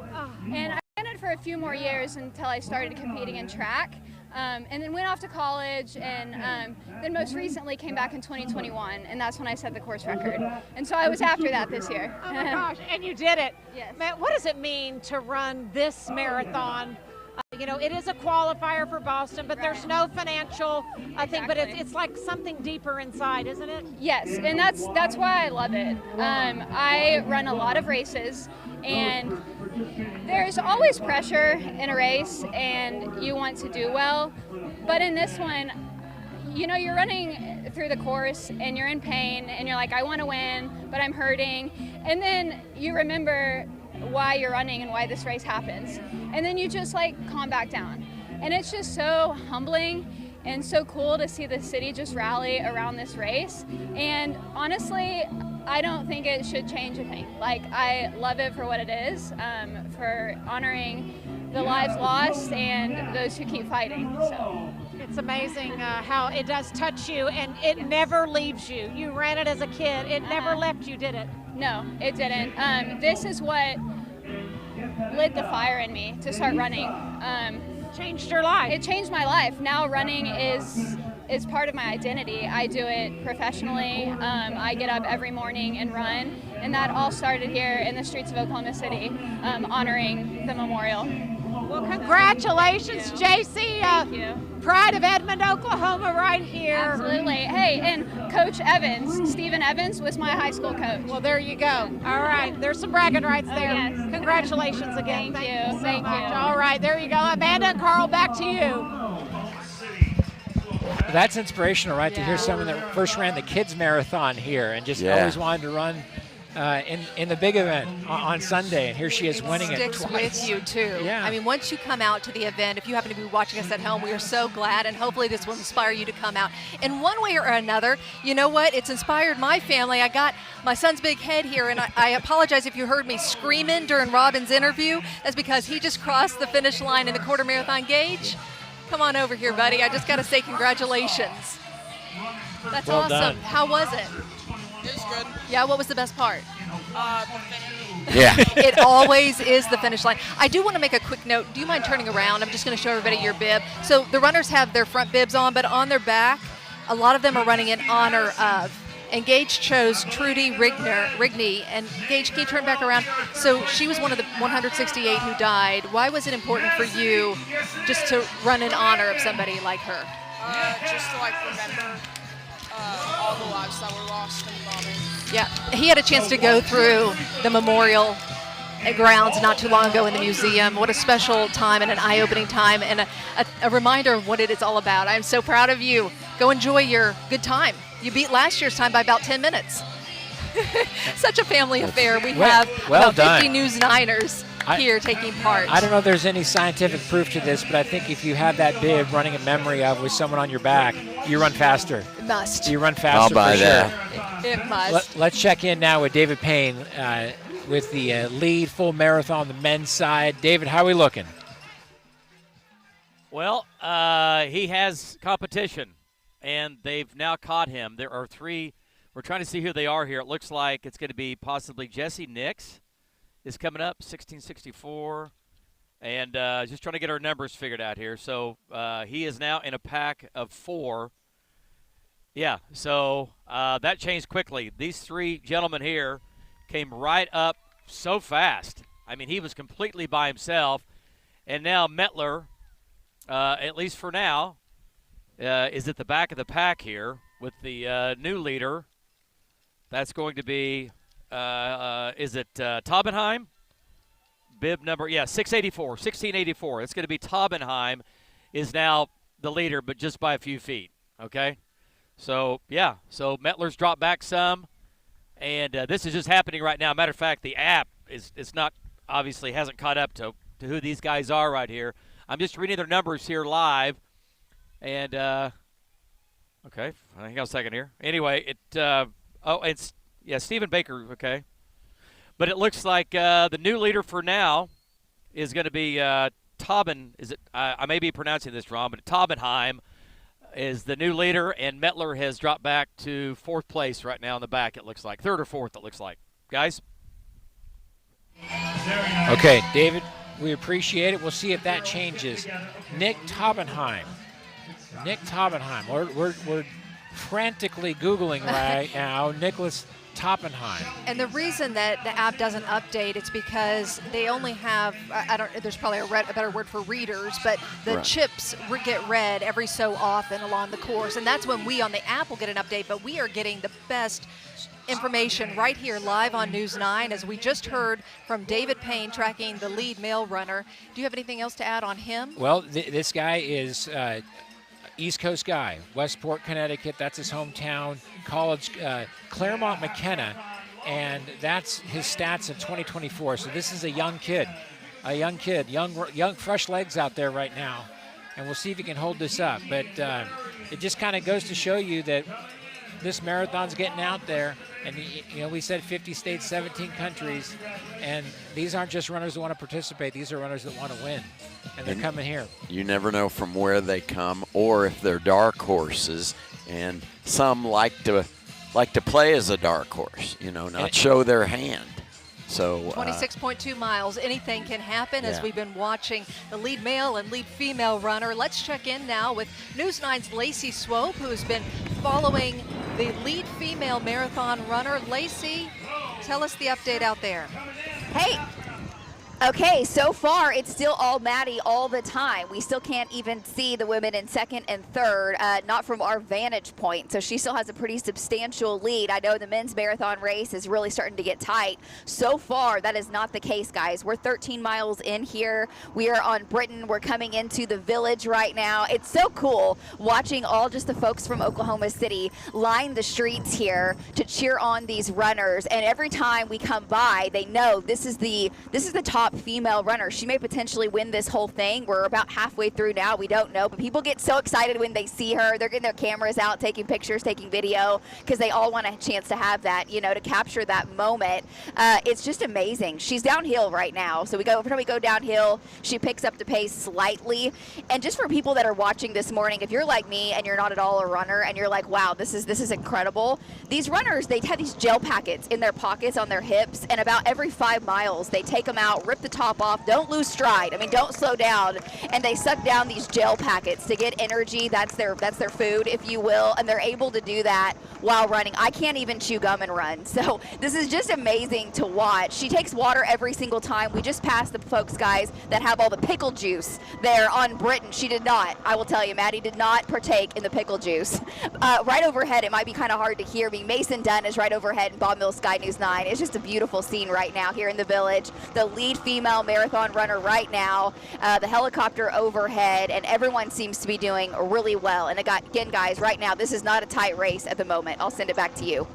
And I ran it for a few more years until I started competing in track. And then went off to college, and then most recently came back in 2021, and that's when I set the course record. And so I was after that this year. Oh my gosh, and you did it. Yes. Man, what does it mean to run this marathon? You know, it is a qualifier for Boston, but there's no financial thing, but it's like something deeper inside, isn't it? Yes, and that's why I love it. I run a lot of races, and there's always pressure in a race, and you want to do well. But in this one, you know, you're running through the course, and you're in pain, and you're like, I want to win, but I'm hurting. And then you remember why you're running and why this race happens. And then you just like calm back down. And it's just so humbling and so cool to see the city just rally around this race. And honestly, I don't think it should change a thing. Like, I love it for what it is, for honoring the lives lost and those who keep fighting. So it's amazing how it does touch you, and it never leaves you. You ran it as a kid. It never left you, did it? No, it didn't. This is what lit the fire in me to start running. Changed your life. It changed my life. Now running is part of my identity. I do it professionally. I get up every morning and run, and that all started here in the streets of Oklahoma City, honoring the memorial. Well, congratulations, JC. Thank you. Pride of Edmond, Oklahoma, right here. Absolutely. Hey, and Coach Evans, Stephen Evans, was my high school coach. Well, there you go. All right, there's some bragging rights there. Yes. Congratulations again. Thank you. Thank you. All right, there you go. Amanda and Carl, back to you. That's inspirational, right? To hear someone that first ran the kids marathon here and just always wanted to run in the big event on Sunday, and here she is winning it twice. Sticks with you too. Yeah. I mean, once you come out to the event, if you happen to be watching us at home, we are so glad, and hopefully this will inspire you to come out in one way or another. You know what? It's inspired my family. I got my son's big head here, and I apologize if you heard me screaming during Robin's interview. That's because he just crossed the finish line in the quarter marathon. Gage, come on over here, buddy. I just got to say congratulations. That's well awesome. Done. How was it? It was good. Yeah, what was the best part? Yeah. It always is the finish line. I do want to make a quick note. Do you mind turning around? I'm just going to show everybody your bib. So the runners have their front bibs on, but on their back, a lot of them are running in honor of. And Gage chose Trudy Rigney. And Gage, can you turn back around? So she was one of the 168 who died. Why was it important for you just to run in honor of somebody like her? Just to remember all the lives that were lost in the bombing. Yeah, he had a chance to go through the memorial grounds not too long ago in the museum. What a special time and an eye-opening time, and a reminder of what it is all about. I'm so proud of you. Go enjoy your good time. You beat last year's time by about 10 minutes. Such a family affair. We have about 50 News Niners here taking part. I don't know if there's any scientific proof to this, but I think if you have that bib running in memory of with someone on your back, you run faster. It must. You run faster. I'll buy for that. Sure. It must. Let's check in now with David Payne with the lead full marathon on the men's side. David, how are we looking? Well, he has competition, and they've now caught him. There are three. We're trying to see who they are here. It looks like it's going to be possibly Jesse Nix is coming up, 1664. And just trying to get our numbers figured out here. So he is now in a pack of 4. Yeah, so that changed quickly. These three gentlemen here came right up so fast. I mean, he was completely by himself. And now Mettler, at least for now, is at the back of the pack here with the new leader. That's going to be is it Taubenheim? Bib number, 684, 1684. It's going to be Taubenheim is now the leader, but just by a few feet, okay? So, so Mettler's dropped back some, and this is just happening right now. Matter of fact, the app is not obviously hasn't caught up to who these guys are right here. I'm just reading their numbers here live, and okay, hang on a second here. Anyway, it's Stephen Baker, okay. But it looks like the new leader for now is going to be Tauben. Is it? I may be pronouncing this wrong, but Taubenheim is the new leader, and Mettler has dropped back to 4th place right now in the back. It looks like 3rd or 4th. It looks like, guys. Okay, David, we appreciate it. We'll see if that changes. Nick Taubenheim. We're frantically Googling right now. Nicholas Taubenheim. And the reason that the app doesn't update, it's because they only have, there's probably a better word for readers, but the chips get read every so often along the course. And that's when we on the app will get an update, but we are getting the best information right here live on News 9, as we just heard from David Payne tracking the lead male runner. Do you have anything else to add on him? Well, this guy is East Coast guy, Westport, Connecticut. That's his hometown. College, Claremont McKenna, and that's his stats in 2024. So this is a young kid, young, fresh legs out there right now, and we'll see if he can hold this up. But it just kind of goes to show you that this marathon's getting out there, and we said 50 states, 17 countries, and these aren't just runners that want to participate. These are runners that want to win, and they're coming here. You never know from where they come or if they're dark horses, and some like to play as a dark horse, not show their hand. So 26.2 miles. Anything can happen as we've been watching the lead male and lead female runner. Let's check in now with News 9's Lacey Swope, who's been following the lead female marathon runner. Lacey, tell us the update out there. Hey. Okay, so far it's still all Maddie all the time. We still can't even see the women in 2nd and 3rd, not from our vantage point. So she still has a pretty substantial lead. I know the men's marathon race is really starting to get tight. So far, that is not the case, guys. We're 13 miles in here. We are on Britain. We're coming into the village right now. It's so cool watching all just the folks from Oklahoma City line the streets here to cheer on these runners. And every time we come by, they know this is the top female runner. She may potentially win this whole thing. We're about halfway through now. We don't know, but people get so excited when they see her. They're getting their cameras out, taking pictures, taking video, because they all want a chance to have that, to capture that moment. It's just amazing. She's downhill right now. So every time we go downhill, she picks up the pace slightly. And just for people that are watching this morning, if you're like me and you're not at all a runner and you're like, wow, this is incredible. These runners, they have these gel packets in their pockets on their hips, and about every 5 miles, they take them out, rip the top off, don't lose stride. Don't slow down. And they suck down these gel packets to get energy. That's their food, if you will. And they're able to do that while running. I can't even chew gum and run. So this is just amazing to watch. She takes water every single time. We just passed the folks, guys, that have all the pickle juice there on Britain. She did not. I will tell you, Maddie did not partake in the pickle juice. Right overhead, it might be kind of hard to hear me. Mason Dunn is right overhead in Bob Mills Sky News 9. It's just a beautiful scene right now here in the village. The lead female marathon runner right now, the helicopter overhead, and everyone seems to be doing really well. And again, guys, right now, this is not a tight race at the moment. I'll send it back to you.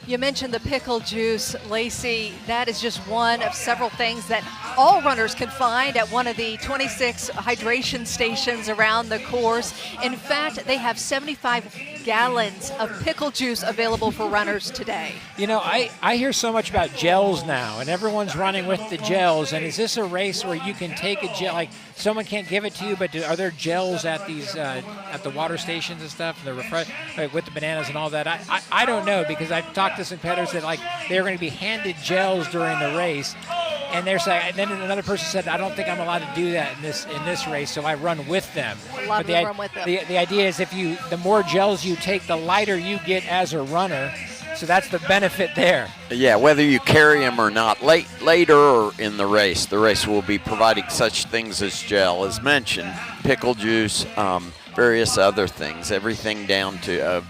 You mentioned the pickle juice, Lacey. That is just one of several things that all runners can find at one of the 26 hydration stations around the course. In fact, they have 75 gallons of pickle juice available for runners today. I hear so much about gels now, and everyone's running with the gels. And is this a race where you can take a gel, like someone can't give it to you, but are there gels at these at the water stations and stuff, with the bananas and all that? I don't know, because I've talked to some competitors that they're going to be handed gels during the race, and they're saying, and then another person said, I don't think I'm allowed to do that in this race, so I run with them. Run with them. The idea is the more gels you take, the lighter you get as a runner. So that's the benefit there. Yeah, whether you carry them or not. Later in the race will be providing such things as gel, as mentioned, pickle juice, various other things, everything down to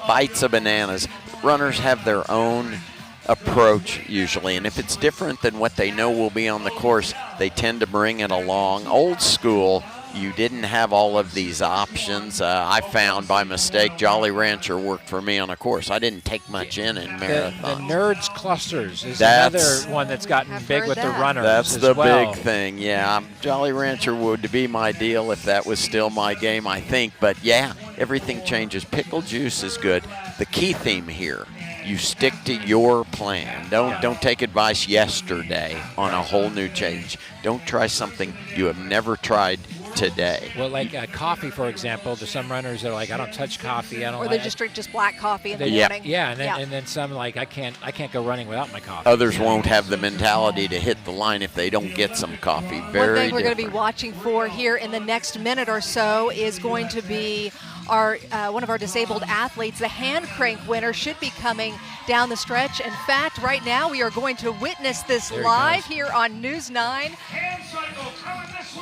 bites of bananas. runners have their own approach usually, and if it's different than what they know will be on the course, they tend to bring it along. Old school, you didn't have all of these options. I found by mistake Jolly Rancher worked for me on a course. I didn't take much in marathons. The Nerds Clusters is another one that's gotten big with the runners. That's as the well. big thing, yeah. Jolly Rancher would be my deal if that was still my game, I think. But yeah, everything changes. Pickle juice is good. The key theme here, you stick to your plan. Don't take advice yesterday on a whole new change. Don't try something you have never tried today. Well, like coffee, for example, there's some runners that are like, I don't touch coffee. I don't. Or they just drink just black coffee in the morning. Yeah, and then some like I can't go running without my coffee. Others won't have the mentality to hit the line if they don't get some coffee. One thing we're going to be watching for here in the next minute or so is going to be our one of our disabled athletes. The hand crank winner should be coming down the stretch. In fact, right now we are going to witness this live here on News 9.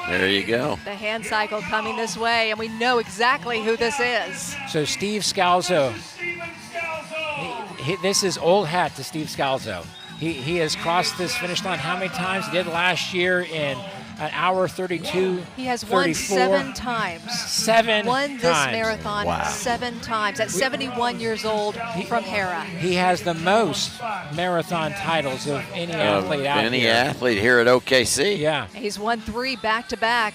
There you go. The hand cycle coming this way, and we know exactly who this is. So Steve Scalzo. This is old hat to Steve Scalzo. He has crossed this finish line how many times? He did last year in an hour 32. He has 34. won 7 times. Won this marathon 7 times at 71 years old from Hera. He has the most marathon titles of any athlete out any here. athlete here at OKC. Yeah. He's won 3 back-to-back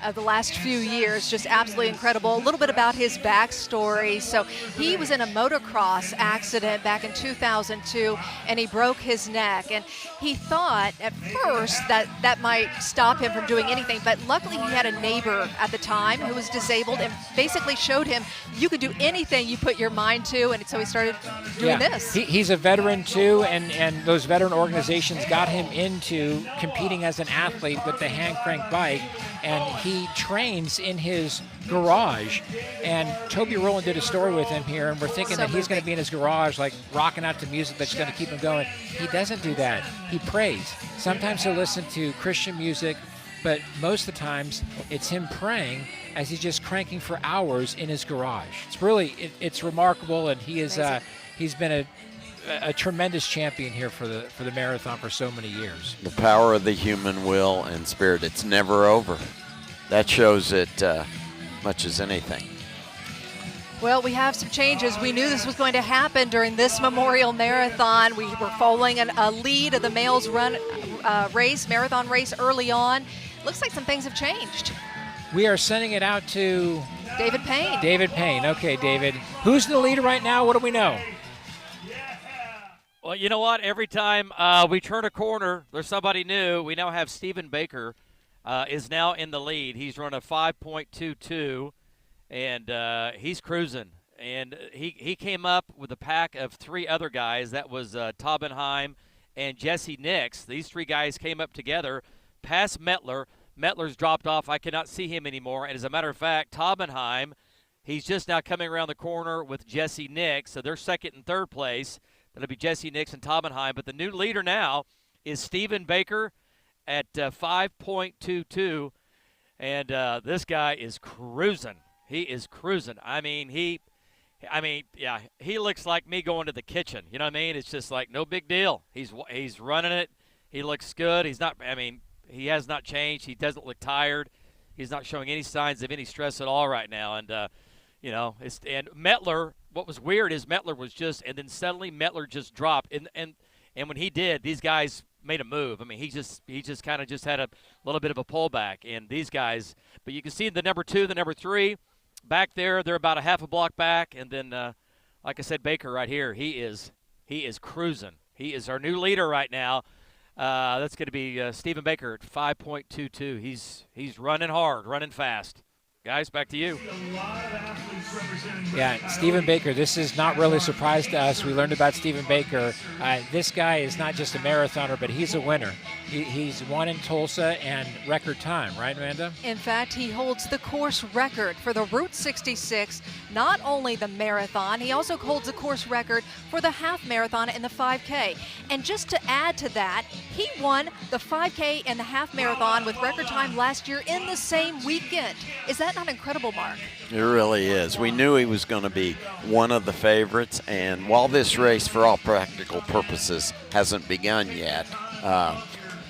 of the last few years. Just absolutely incredible. A little bit about his backstory. So he was in a motocross accident back in 2002, and he broke his neck. And he thought at first that might stop him from doing anything, but luckily he had a neighbor at the time who was disabled and basically showed him you could do anything you put your mind to, and so he started doing this. He's a veteran too, and those veteran organizations got him into competing as an athlete with the hand crank bike, and he trains in his garage. And Toby Rowland did a story with him here, and we're thinking that he's going to be in his garage like rocking out to music that's going to keep him going. He doesn't do that. He prays. Sometimes he'll listen to Christian music, but most of the times it's him praying as he's just cranking for hours in his garage. It's really, it's remarkable, and he is he's been a tremendous champion here for the marathon for so many years. The power of the human will and spirit. It's never over. That shows it much as anything. Well, we have some changes. We knew this was going to happen during this Memorial Marathon. We were following a lead of the males marathon race early on. Looks like some things have changed. We are sending it out to David Payne. David Payne. Okay, David. Who's the leader right now? What do we know? Well, you know what? Every time we turn a corner, there's somebody new. We now have Stephen Baker is now in the lead. He's run a 5.22, and he's cruising. And he came up with a pack of 3 other guys. That was Taubenheim and Jesse Nix. These 3 guys came up together, past Mettler. Mettler's dropped off. I cannot see him anymore. And as a matter of fact, Taubenheim, he's just now coming around the corner with Jesse Nix. So they're second and third place. That'll be Jesse Nix and Taubenheim. But the new leader now is Stephen Baker at 5.22. And this guy is cruising. He is cruising. I mean, he looks like me going to the kitchen. You know what I mean? It's just like no big deal. He's running it. He looks good. He has not changed. He doesn't look tired. He's not showing any signs of any stress at all right now. And, and Mettler, what was weird is Mettler was and then suddenly Mettler just dropped. And when he did, these guys made a move. I mean, he just kind of just had a little bit of a pullback. And these guys, but you can see the number 2, the number 3 back there. They're about a half a block back. And then, like I said, Baker right here, he is cruising. He is our new leader right now. That's going to be Stephen Baker at 5.22. He's running hard, running fast. Guys, back to you. Yeah, Stephen Baker, this is not really a surprise to us. We learned about Stephen Baker. This guy is not just a marathoner, but he's a winner. He's won in Tulsa and record time, right, Amanda? In fact, he holds the course record for the Route 66, not only the marathon, he also holds the course record for the half marathon and the 5K. And just to add to that, he won the 5K and the half marathon with record time last year in the same weekend. Is that not incredible, Mark? It really is. We knew he was going to be one of the favorites, and while this race, for all practical purposes, hasn't begun yet,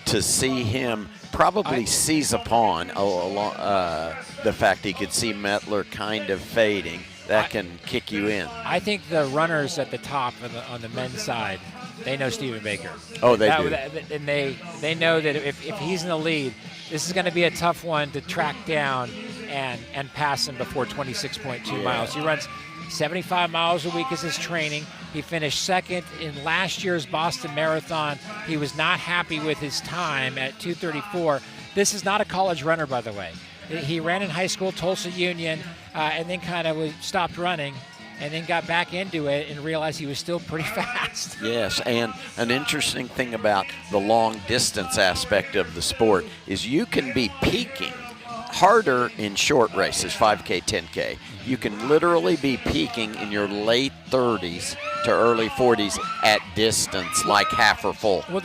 to see him probably seize upon the fact he could see Mettler kind of fading, that can kick you in. I think the runners at the top on the men's side, they know Stephen Baker. Oh, they do. And they know that if he's in the lead, this is going to be a tough one to track down and pass him before 26.2 miles. He runs 75 miles a week as his training. He finished second in last year's Boston Marathon. He was not happy with his time at 2:34. This is not a college runner, by the way. He ran in high school, Tulsa Union, and then kind of stopped running and then got back into it and realized he was still pretty fast. Yes, and an interesting thing about the long distance aspect of the sport is you can be peaking harder in short races, 5K, 10K. You can literally be peaking in your late 30s to early 40s at distance, like half or full. Well,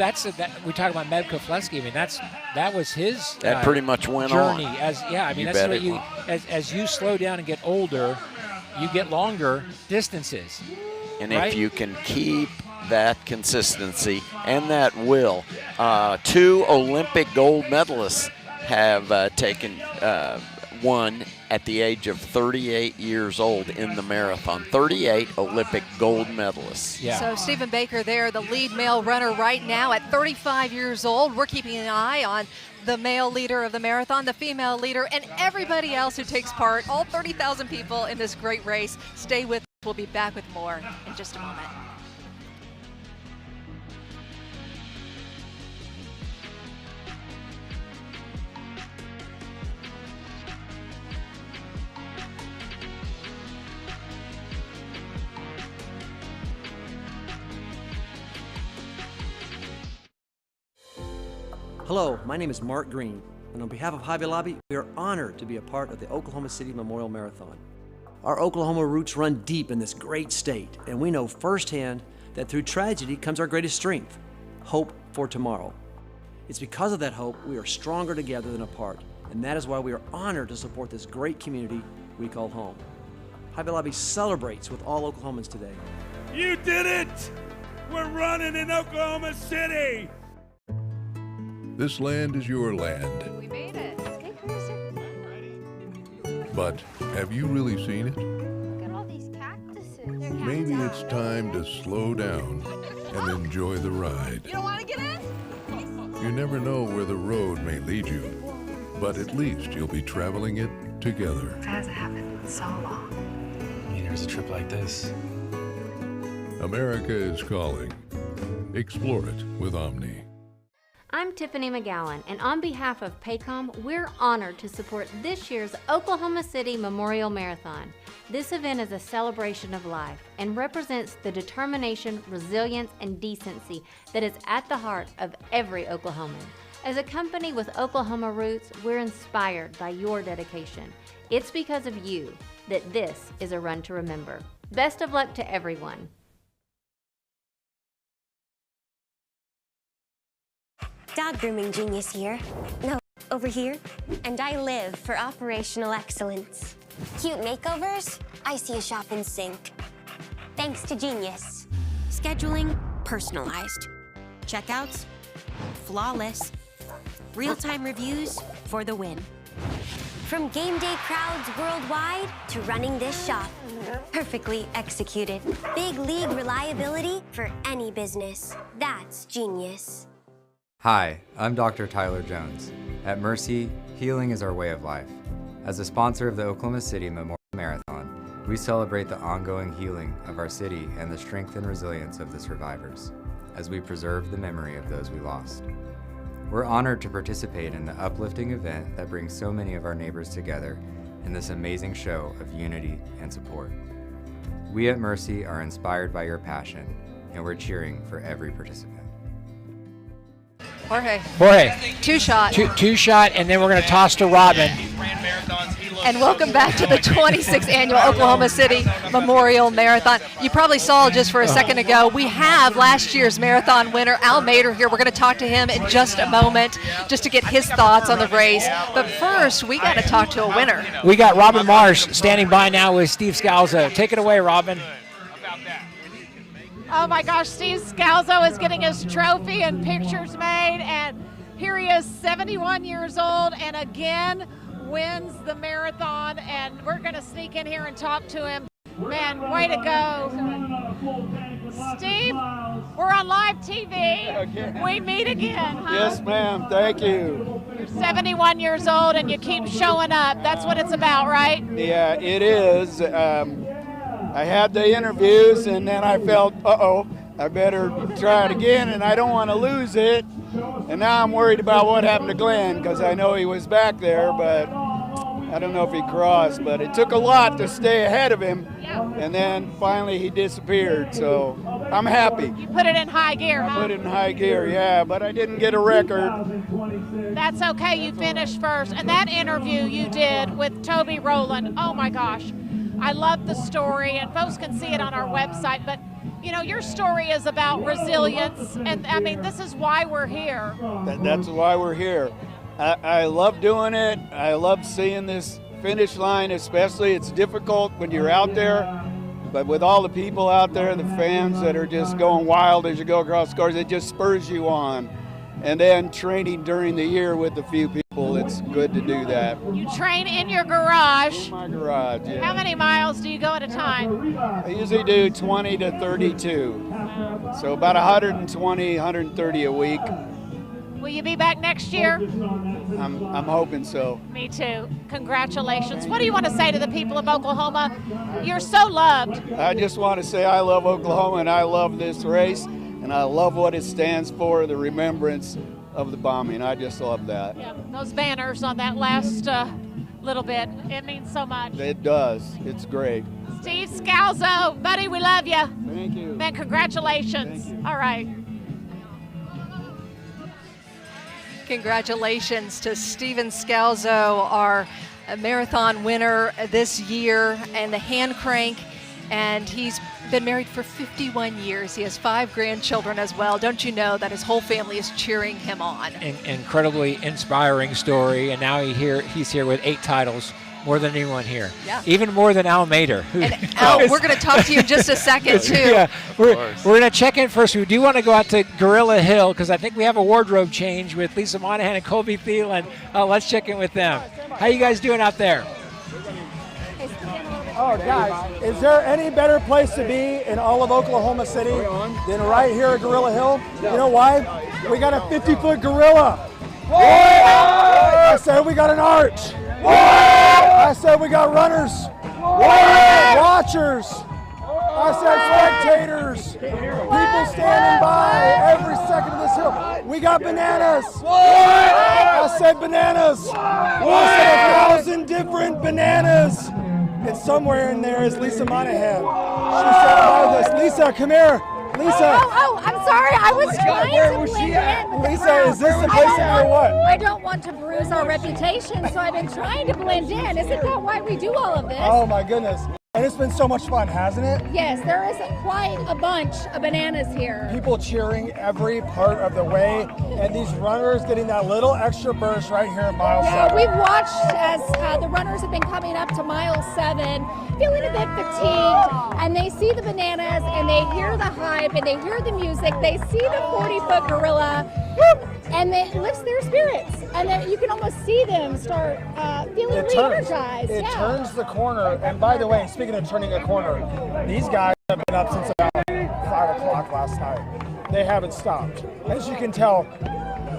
we talk about Med Keflezighi. I mean, that was his that pretty much went journey. on. As you slow down and get older, you get longer distances. And right? if you can keep that consistency and that will, 2 Olympic gold medalists have taken one at the age of 38 years old in the marathon. 38 Olympic gold medalists. Yeah. So Stephen Baker there, the lead male runner right now at 35 years old. We're keeping an eye on the male leader of the marathon, the female leader, and everybody else who takes part, all 30,000 people in this great race. Stay with us. We'll be back with more in just a moment. Hello, my name is Mark Green, and on behalf of Hobby Lobby, we are honored to be a part of the Oklahoma City Memorial Marathon. Our Oklahoma roots run deep in this great state, and we know firsthand that through tragedy comes our greatest strength, hope for tomorrow. It's because of that hope we are stronger together than apart, and that is why we are honored to support this great community we call home. Hobby Lobby celebrates with all Oklahomans today. You did it! We're running in Oklahoma City! This land is your land. We made it. Okay, cruiser. But have you really seen it? Look at all these cactuses. Maybe it's time to slow down and enjoy the ride. You don't want to get in? You never know where the road may lead you, but at least you'll be traveling it together. It hasn't happened in so long. There's a trip like this. America is calling. Explore it with Omni. I'm Tiffany McGowan, and on behalf of Paycom, we're honored to support this year's Oklahoma City Memorial Marathon. This event is a celebration of life and represents the determination, resilience, and decency that is at the heart of every Oklahoman. As a company with Oklahoma roots, we're inspired by your dedication. It's because of you that this is a run to remember. Best of luck to everyone. Dog grooming genius here. No, over here. And I live for operational excellence. Cute makeovers? I see a shop in sync. Thanks to Genius. Scheduling personalized. Checkouts flawless. Real-time reviews for the win. From game day crowds worldwide to running this shop. Perfectly executed. Big league reliability for any business. That's Genius. Hi, I'm Dr. Tyler Jones. At Mercy, healing is our way of life. As a sponsor of the Oklahoma City Memorial Marathon, we celebrate the ongoing healing of our city and the strength and resilience of the survivors, as we preserve the memory of those we lost. We're honored to participate in the uplifting event that brings so many of our neighbors together in this amazing show of unity and support. We at Mercy are inspired by your passion, and we're cheering for every participant. Jorge. Two-shot. Two-shot, and then we're going to toss to Robin. And welcome back to the 26th Annual Oklahoma City Memorial Marathon. You probably saw just for a second ago, we have last year's marathon winner, Al Mader, here. We're going to talk to him in just a moment just to get his thoughts on the race. But first, we got to talk to a winner. We got Robin Marsh standing by now with Steve Scalzo. Take it away, Robin. Oh my gosh, Steve Scalzo is getting his trophy and pictures made, and here he is, 71 years old, and again wins the marathon, and we're going to sneak in here and talk to him. Man, way to go. Steve, we're on live TV. We meet again, huh? Yes, ma'am. Thank you. You're 71 years old, and you keep showing up. That's what it's about, right? Yeah, it is. I had the interviews, and then I felt, I better try it again, and I don't want to lose it. And now I'm worried about what happened to Glenn, because I know he was back there, but I don't know if he crossed. But it took a lot to stay ahead of him, and then finally he disappeared. So I'm happy. You put it in high gear, huh? I put it in high gear, yeah, but I didn't get a record. That's okay. You finished first. And that interview you did with Toby Rowland, oh my gosh. I love the story, and folks can see it on our website, but you know, your story is about resilience, and I mean, this is why we're here. That's why we're here. I love doing it. I love seeing this finish line, especially. It's difficult when you're out there, but with all the people out there, the fans that are just going wild as you go across the course, it just spurs you on. And then training during the year with a few people, it's good to do that. You train in your garage. In my garage, yeah. How many miles do you go at a time? I usually do 20 to 32. So about 120, 130 a week. Will you be back next year? I'm hoping so. Me too. Congratulations. What do you want to say to the people of Oklahoma? You're so loved. I just want to say I love Oklahoma, and I love this race. And I love what it stands for, the remembrance of the bombing. I just love that. Yeah, those banners on that last little bit, it means so much. It does. It's great. Steve Scalzo, buddy, we love you. Thank you. Man, congratulations. Thank you. All right. Congratulations to Steven Scalzo, our marathon winner this year, and the hand crank. And he's been married for 51 years. He has 5 grandchildren as well. Don't you know that his whole family is cheering him on? Incredibly inspiring story, and now he's here with 8 titles, more than anyone here. Yeah. Even more than Al Mader. And Al, we're going to talk to you in just a second, too. Yeah, we're going to check in first. We do want to go out to Gorilla Hill, because I think we have a wardrobe change with Lisa Monahan and Colby Thielen. Let's check in with them. How you guys doing out there? Oh, guys, is there any better place to be in all of Oklahoma City than right here at Gorilla Hill? You know why? We got a 50-foot gorilla. I said we got an arch. I said we got runners. Watchers. I said spectators. People standing by every second of this hill. We got bananas. I said bananas. I said 1,000 different bananas. And somewhere in there is Lisa Monahan. She said, "Buy this." Lisa, come here. Lisa. Oh, I'm sorry. I was trying to blend in with the Lisa, crowd. is this the place that you're what? I don't want to bruise our reputation, so I've been trying to blend in. Isn't that why we do all of this? Oh my goodness. And it's been so much fun, hasn't it? Yes, there is quite a bunch of bananas here. People cheering every part of the way, and these runners getting that little extra burst right here at mile 7. We've watched as the runners have been coming up to mile 7, feeling a bit fatigued, and they see the bananas, and they hear the hype, and they hear the music, they see the 40-foot gorilla, and it lifts their spirits. And then you can almost see them start feeling re-energized. It turns the corner, and by the way, speaking of turning a corner, these guys have been up since about 5 o'clock last night. They haven't stopped. As you can tell,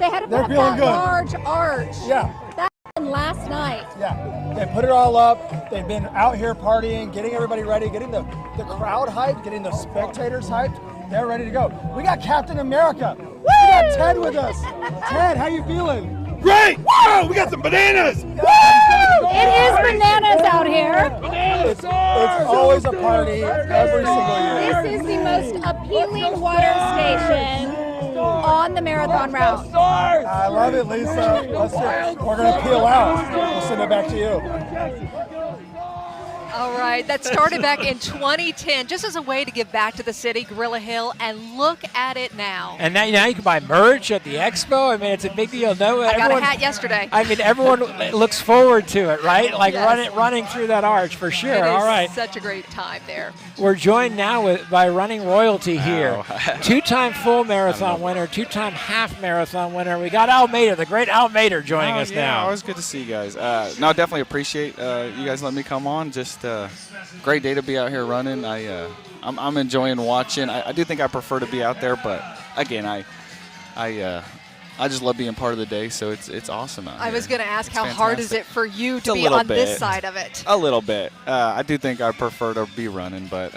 they had they're feeling good. Large arch. Yeah. That happened last night. Yeah. They put it all up. They've been out here partying, getting everybody ready, getting the crowd hyped, getting the spectators hyped. They're ready to go. We got Captain America. Woo! We got Ted with us. Ted, how you feeling? Great! Whoa, we got some bananas! Woo! It is bananas out here. It's always a party every single year. This is the most appealing water station on on the marathon route. I love it, Lisa. We're going to peel out. We'll send it back to you. All right, that started back in 2010, just as a way to give back to the city, Gorilla Hill, and look at it now. And now you can buy merch at the expo. I mean, it's a big deal. No, I got a hat yesterday. I mean, everyone looks forward to it, right? Like Yes. running through that arch for sure. It is All right. such a great time there. We're joined now by running royalty here. Oh. Two-time full marathon winner, two-time half marathon winner. We got Al Mader, the great Al Mader, joining us now. Always good to see you guys. No, definitely appreciate you guys letting me come on. Just great day to be out here running. I'm enjoying watching. I do think I prefer to be out there, but again, I just love being part of the day. So it's awesome out here. I was going to ask, It's how hard is fantastic. it for you It's to a be little on this bit. side of it? A little bit. I do think I prefer to be running, but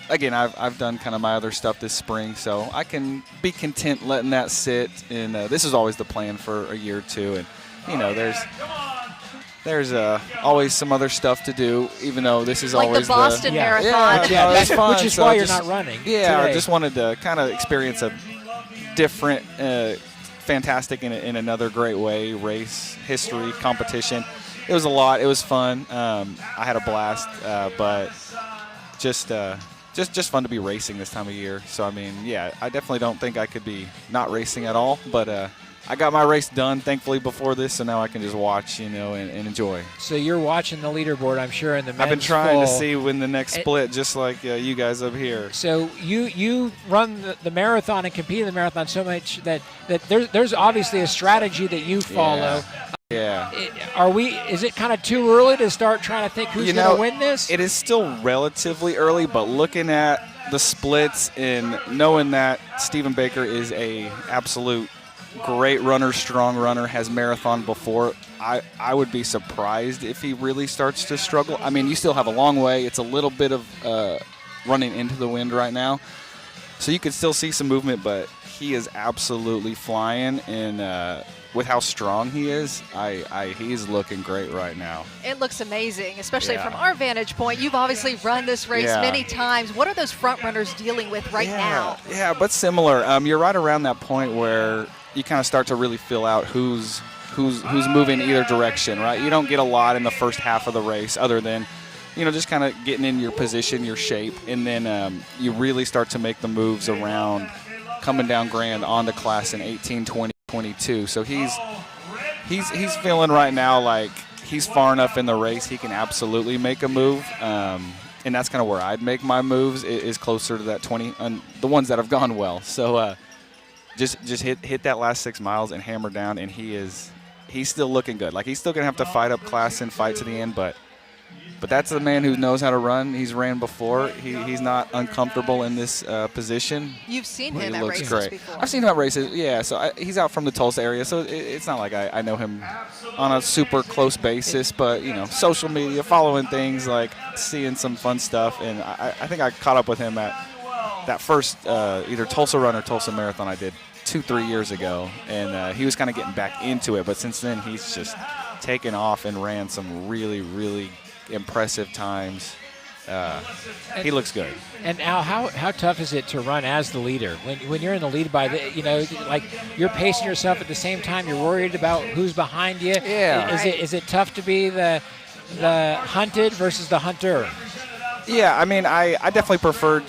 again, I've done kind of my other stuff this spring, so I can be content letting that sit. And this is always the plan for a year or two. And you know, there's always some other stuff to do, even though this is Like always the Boston Marathon. Yeah, no, that's fun. Which is So why I you're just- not running Yeah, I today. just wanted to kind of experience a different, fantastic in another great way, race, history, competition. It was a lot. It was fun. I had a blast, but just fun to be racing this time of year. So, I mean, yeah, I definitely don't think I could be not racing at all, but I got my race done, thankfully, before this, so now I can just watch, and enjoy. So you're watching the leaderboard, I'm sure, in the men's I've been trying to full. see when the next split, just like you guys up here. So you run the marathon and compete in the marathon so much that there's obviously a strategy that you follow. Yeah. Is it kind of too early to start trying to think who's going to win this? It is still relatively early, but looking at the splits and knowing that Stephen Baker is a absolute great runner, strong runner, has marathon before, I would be surprised if he really starts to struggle. I mean, you still have a long way. It's a little bit of running into the wind right now. So you could still see some movement, but he is absolutely flying, and with how strong he is, he's looking great right now. It looks amazing, especially Yeah. from our vantage point. You've obviously run this race Yeah. many times. What are those front runners dealing with right now? Yeah, but similar. You're right around that point where you kind of start to really feel out who's moving either direction, right? You don't get a lot in the first half of the race other than, just kind of getting in your position, your shape, and then you really start to make the moves around coming down Grand onto class in 18, 20, 22. So he's feeling right now like he's far enough in the race he can absolutely make a move. And that's kind of where I'd make my moves, is closer to that 20, the ones that have gone well. So just hit that last 6 miles and hammer down, and he's still looking good. Like, he's still going to have to fight up class and fight to the end, but that's the man who knows how to run. He's ran before. He's not uncomfortable in this position. You've seen him He at looks races great. before. I've seen him at races, yeah. So he's out from the Tulsa area, so it's not like I know him on a super close basis, but, social media, following things, like seeing some fun stuff. And I think I caught up with him at that first either Tulsa Run or Tulsa Marathon I did 2-3 years ago, and he was kind of getting back into it. But since then, he's just taken off and ran some really, really impressive times. He looks good. And Al, how tough is it to run as the leader when you're in the lead by like you're pacing yourself at the same time you're worried about who's behind you? Yeah. Is it tough to be the hunted versus the hunter? Yeah, I mean, I definitely preferred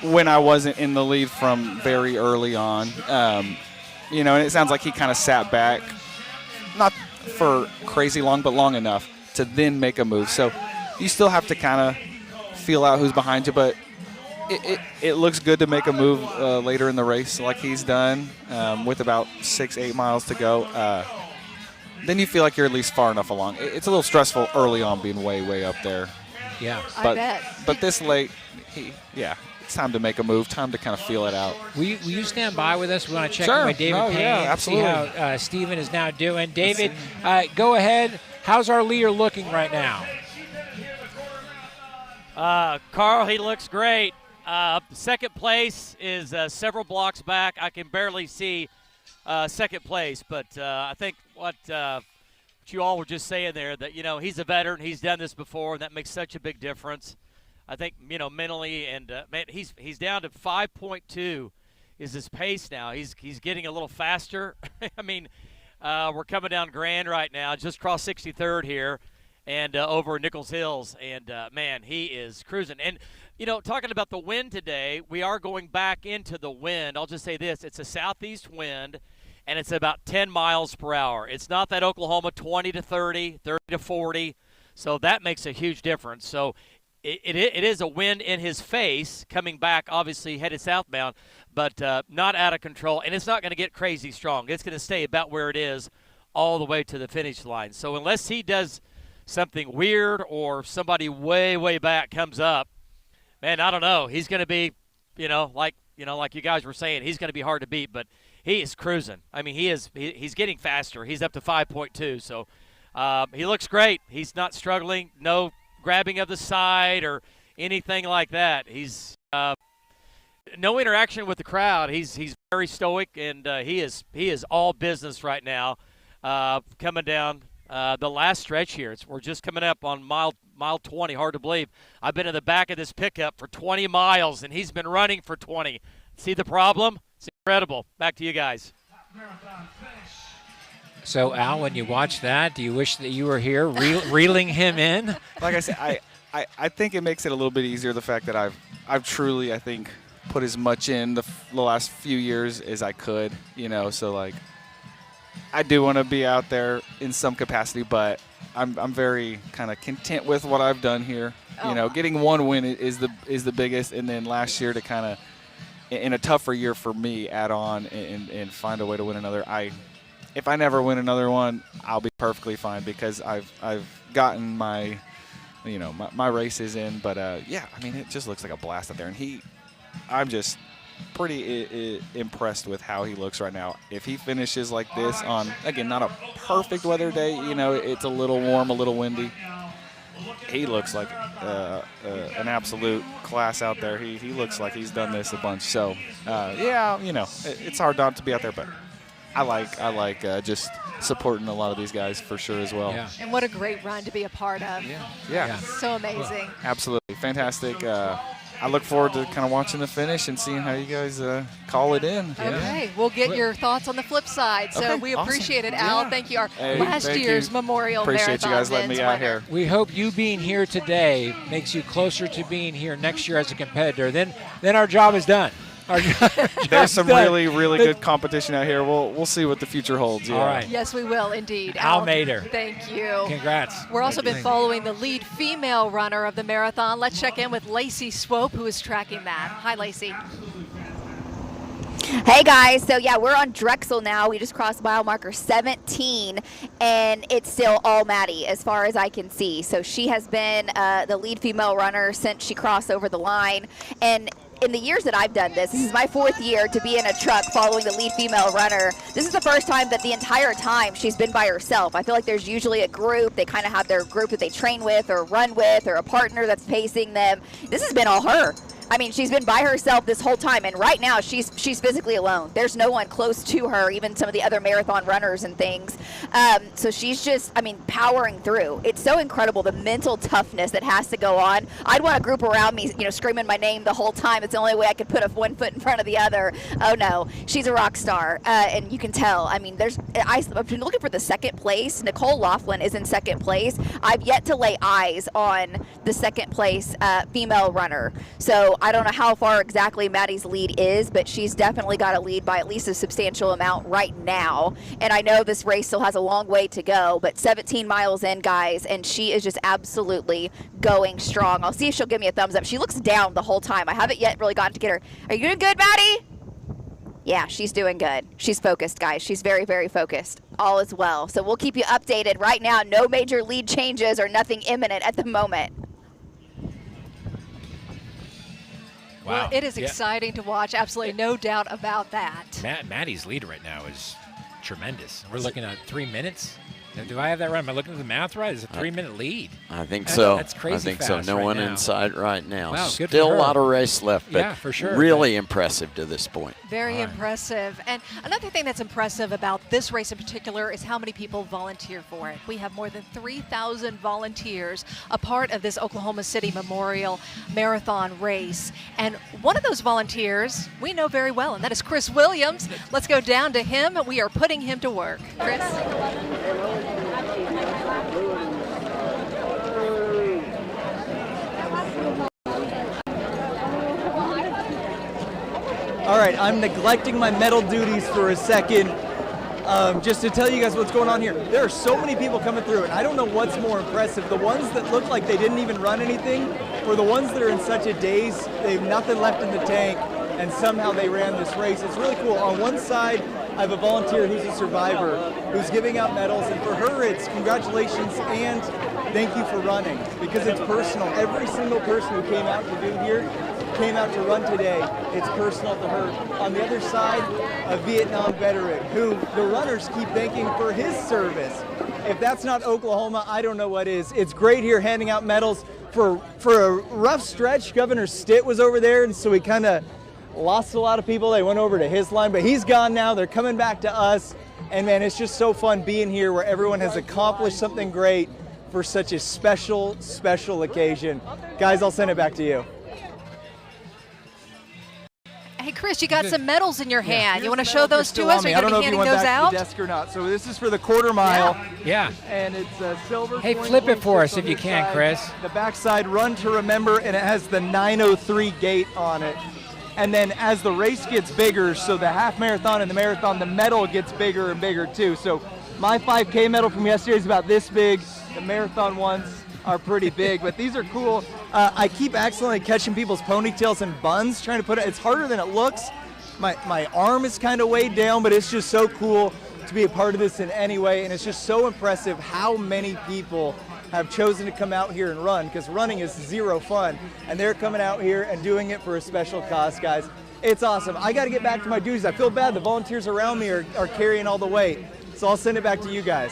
when I wasn't in the lead from very early on. And it sounds like he kind of sat back, not for crazy long, but long enough to then make a move. So you still have to kind of feel out who's behind you, but it looks good to make a move later in the race like he's done with about 6-8 miles to go. Then you feel like you're at least far enough along. It's a little stressful early on being way, way up there. Yeah. But, I bet. But this late, it's time to make a move, time to kind of feel it out. Will you stand by with us? We want to check Sure. in with David Oh, Payne yeah, to see absolutely. how Stephen is now doing. David, go ahead. How's our leader looking right now? Carl, he looks great. Second place is several blocks back. I can barely see second place, but I think what you all were just saying there, that, he's a veteran. He's done this before, and that makes such a big difference. I think, mentally, and man, he's down to 5.2 is his pace now. He's getting a little faster. I mean, we're coming down Grand right now, just crossed 63rd here, and over Nichols Hills, and man, he is cruising. And you know, talking about the wind today, we are going back into the wind. I'll just say this: it's a southeast wind, and it's about 10 miles per hour. It's not that Oklahoma 20 to 30, 30 to 40. So that makes a huge difference. So it is a wind in his face coming back, obviously headed southbound, but not out of control. And it's not going to get crazy strong. It's going to stay about where it is all the way to the finish line. So unless he does something weird or somebody way, way back comes up, man, I don't know. He's going to be, like you guys were saying, he's going to be hard to beat, but he is cruising. I mean, he's getting faster. He's up to 5.2, so he looks great. He's not struggling, no grabbing of the side or anything like that. He's no interaction with the crowd. He's very stoic, and he is all business right now. Coming down the last stretch here, we're just coming up on mile 20. Hard to believe. I've been in the back of this pickup for 20 miles, and he's been running for 20. See the problem? It's incredible. Back to you guys. So, Al, when you watch that, do you wish that you were here reeling him in? Like I said, I think it makes it a little bit easier, the fact that I've truly, I think, put as much in the last few years as I could, so like I do want to be out there in some capacity, but I'm very kind of content with what I've done here. Getting one win is the biggest, and then last year to kind of, in a tougher year for me, add on and find a way to win another. If I never win another one, I'll be perfectly fine, because I've gotten my races in. But yeah, I mean, it just looks like a blast out there, and I'm just pretty impressed with how he looks right now. If he finishes like this on, again, not a perfect weather day, it's a little warm, a little windy, he looks like an absolute class out there. He looks like he's done this a bunch. So yeah, it's hard not to be out there, but I like just supporting a lot of these guys for sure as well. Yeah. And what a great run to be a part of. Yeah. So amazing. Absolutely. Fantastic. I look forward to kind of watching the finish and seeing how you guys call it in. Okay, we'll get your thoughts on the flip side. So we appreciate it, Al. Yeah. Thank you. Our last year's Memorial Appreciate Marathon you guys letting me out here. We hope you being here today makes you closer to being here next year as a competitor. Then our job is done. There's some really good competition out here. We'll see what the future holds. Yeah. All right. Yes, we will indeed. Al Mader. Thank you. Congrats. We're also been following the lead female runner of the marathon. Let's check in with Lacey Swope, who is tracking that. Hi, Lacey. Hey guys, so yeah, we're on Drexel now. We just crossed mile marker 17, and it's still all Maddie as far as I can see. So she has been the lead female runner since she crossed over the line. And in the years that I've done this is my 4th year to be in a truck following the lead female runner. This is the first time that the entire time she's been by herself. I feel like there's usually a group. They kind of have their group that they train with or run with, or a partner that's pacing them. This has been all her. I mean, she's been by herself this whole time, and right now she's physically alone. There's no one close to her, even some of the other marathon runners and things. So she's just, powering through. It's so incredible, the mental toughness that has to go on. I'd want a group around me, screaming my name the whole time. It's the only way I could put one foot in front of the other. Oh no, she's a rock star, and you can tell. I've been looking for the second place. Nicole Laughlin is in second place. I've yet to lay eyes on the second place female runner. So I don't know how far exactly Maddie's lead is, but she's definitely got a lead by at least a substantial amount right now. And I know this race still has a long way to go, but 17 miles in, guys, and she is just absolutely going strong. I'll see if she'll give me a thumbs up. She looks down the whole time. I haven't yet really gotten to get her. Are you doing good, Maddie? Yeah, she's doing good. She's focused, guys. She's very, very focused. All is well. So we'll keep you updated. Right now, no major lead changes or nothing imminent at the moment. Wow. Well, it is exciting to watch. Absolutely no doubt about that. Maddie's lead right now is tremendous. We're looking at 3 minutes. Now, do I have that right? Am I looking at the math right? It's a 3-minute lead. I think so. That's crazy. I think so. fast No right one now. in sight right now. Wow, good Still for a her. lot of race left, but Yeah, for sure. really impressive to this point. Very impressive. And another thing that's impressive about this race in particular is how many people volunteer for it. We have more than 3,000 volunteers a part of this Oklahoma City Memorial Marathon race. And one of those volunteers we know very well, and that is Chris Williams. Let's go down to him. We are putting him to work. Chris? All right, I'm neglecting my medal duties for a second, just to tell you guys what's going on here. There are so many people coming through, and I don't know what's more impressive, the ones that look like they didn't even run anything, or the ones that are in such a daze, they have nothing left in the tank, and somehow they ran this race. It's really cool. On one side, I have a volunteer who's a survivor, who's giving out medals, and for her, it's congratulations and thank you for running, because it's personal. Every single person who came out to do here came out to run today. It's personal to her. On the other side, a Vietnam veteran who the runners keep thanking for his service. If that's not Oklahoma, I don't know what is. It's great here handing out medals. For a rough stretch, Governor Stitt was over there, and so we kind of lost a lot of people. They went over to his line, but he's gone now. They're coming back to us. And man, it's just so fun being here where everyone has accomplished something great for such a special, special occasion. Guys, I'll send it back to you. Hey, Chris, you got some medals in your hand. You want to Here's show the medal those for to us? Are Stillami. you I going don't to know be if you handing went those back out? to the desk or not. So this is for the quarter mile. Yeah. And it's a silver. Hey, coin flip it for us on if you this can, side. Chris. The backside, run to remember, and it has the 9:03 gate on it. And then as the race gets bigger, so the half marathon and the marathon, the medal gets bigger and bigger too. So my 5K medal from yesterday is about this big. The marathon ones are pretty big, but these are cool. I keep accidentally catching people's ponytails and buns, trying to put it. It's harder than it looks. My arm is kind of weighed down, but it's just so cool to be a part of this in any way, and it's just so impressive how many people have chosen to come out here and run, because running is zero fun, and they're coming out here and doing it for a special cause, guys. It's awesome. I got to get back to my duties. I feel bad. The volunteers around me are carrying all the weight, so I'll send it back to you guys.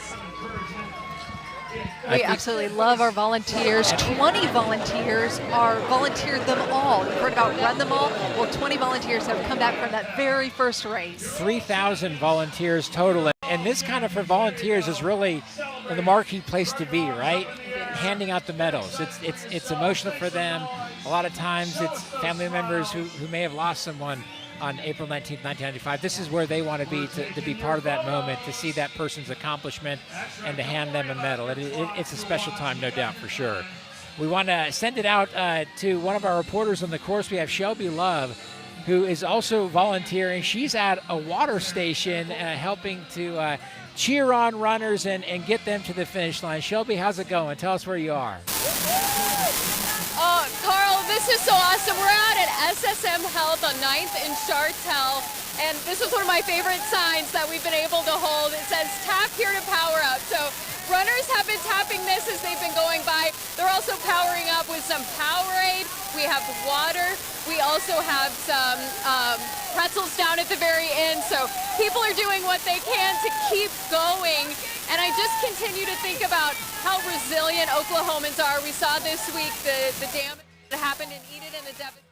We absolutely love our volunteers. 20 volunteers are volunteered them all. You've heard about Run Them All? Well, 20 volunteers have come back from that very first race. 3,000 volunteers total. And this kind of for volunteers is really the marquee place to be, right? Handing out the medals. It's emotional for them. A lot of times it's family members who may have lost someone on April 19th, 1995. This is where they want to be to be part of that moment, to see that person's accomplishment and to hand them a medal. It's a special time, no doubt, for sure. We want to send it out to one of our reporters on the course. We have Shelby Love, who is also volunteering. She's at a water station helping to cheer on runners and get them to the finish line. Shelby, how's it going? Tell us where you are. Carl, this is so awesome. We're out at SSM Health on 9th and Chartel, and this is one of my favorite signs that we've been able to hold. It says, tap here to power up. So runners have been tapping this as they've been going by. They're also powering up with some Powerade. We have water. We also have some pretzels down at the very end. So people are doing what they can to keep going. And I just continue to think about how resilient Oklahomans are. We saw this week the damage that happened in Eden and the devastation.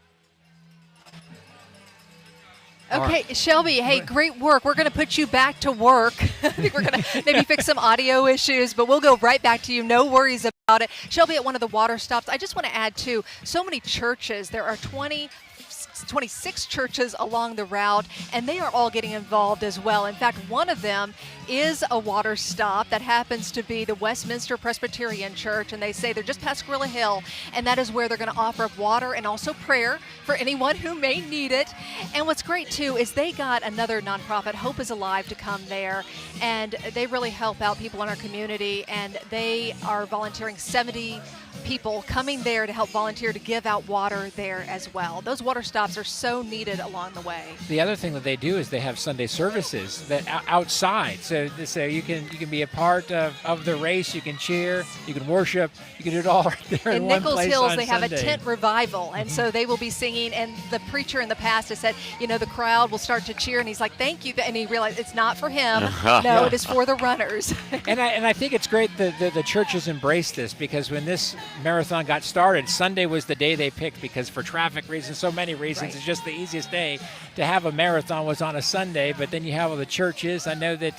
Okay, Shelby, hey, great work. We're going to put you back to work. I think we're going to maybe fix some audio issues, but we'll go right back to you. No worries about it. Shelby, at one of the water stops, I just want to add, too, so many churches. There are 26 churches along the route, and they are all getting involved as well. In fact, one of them is a water stop that happens to be the Westminster Presbyterian Church, and they say they're just past Gorilla Hill, and that is where they're going to offer up water and also prayer for anyone who may need it. And what's great, too, is they got another nonprofit, Hope is Alive, to come there, and they really help out people in our community, and they are volunteering 70 people coming there to help volunteer to give out water there as well. Those water stops stops are so needed along the way. The other thing that they do is they have Sunday services that outside, so you can be a part of the race. You can cheer, you can worship, you can do it all right there in one Nichols place Hills, on they have a Sunday. tent revival, and so they will be singing. And the preacher in the past has said, the crowd will start to cheer, and he's like, "Thank you," and he realized it's not for him. No, it is for the runners. and I think it's great that the churches embraced this, because when this marathon got started, Sunday was the day they picked, because for traffic reasons, so many reasons, Right. it's just the easiest day to have a marathon was on a Sunday. But then you have all the churches. I know that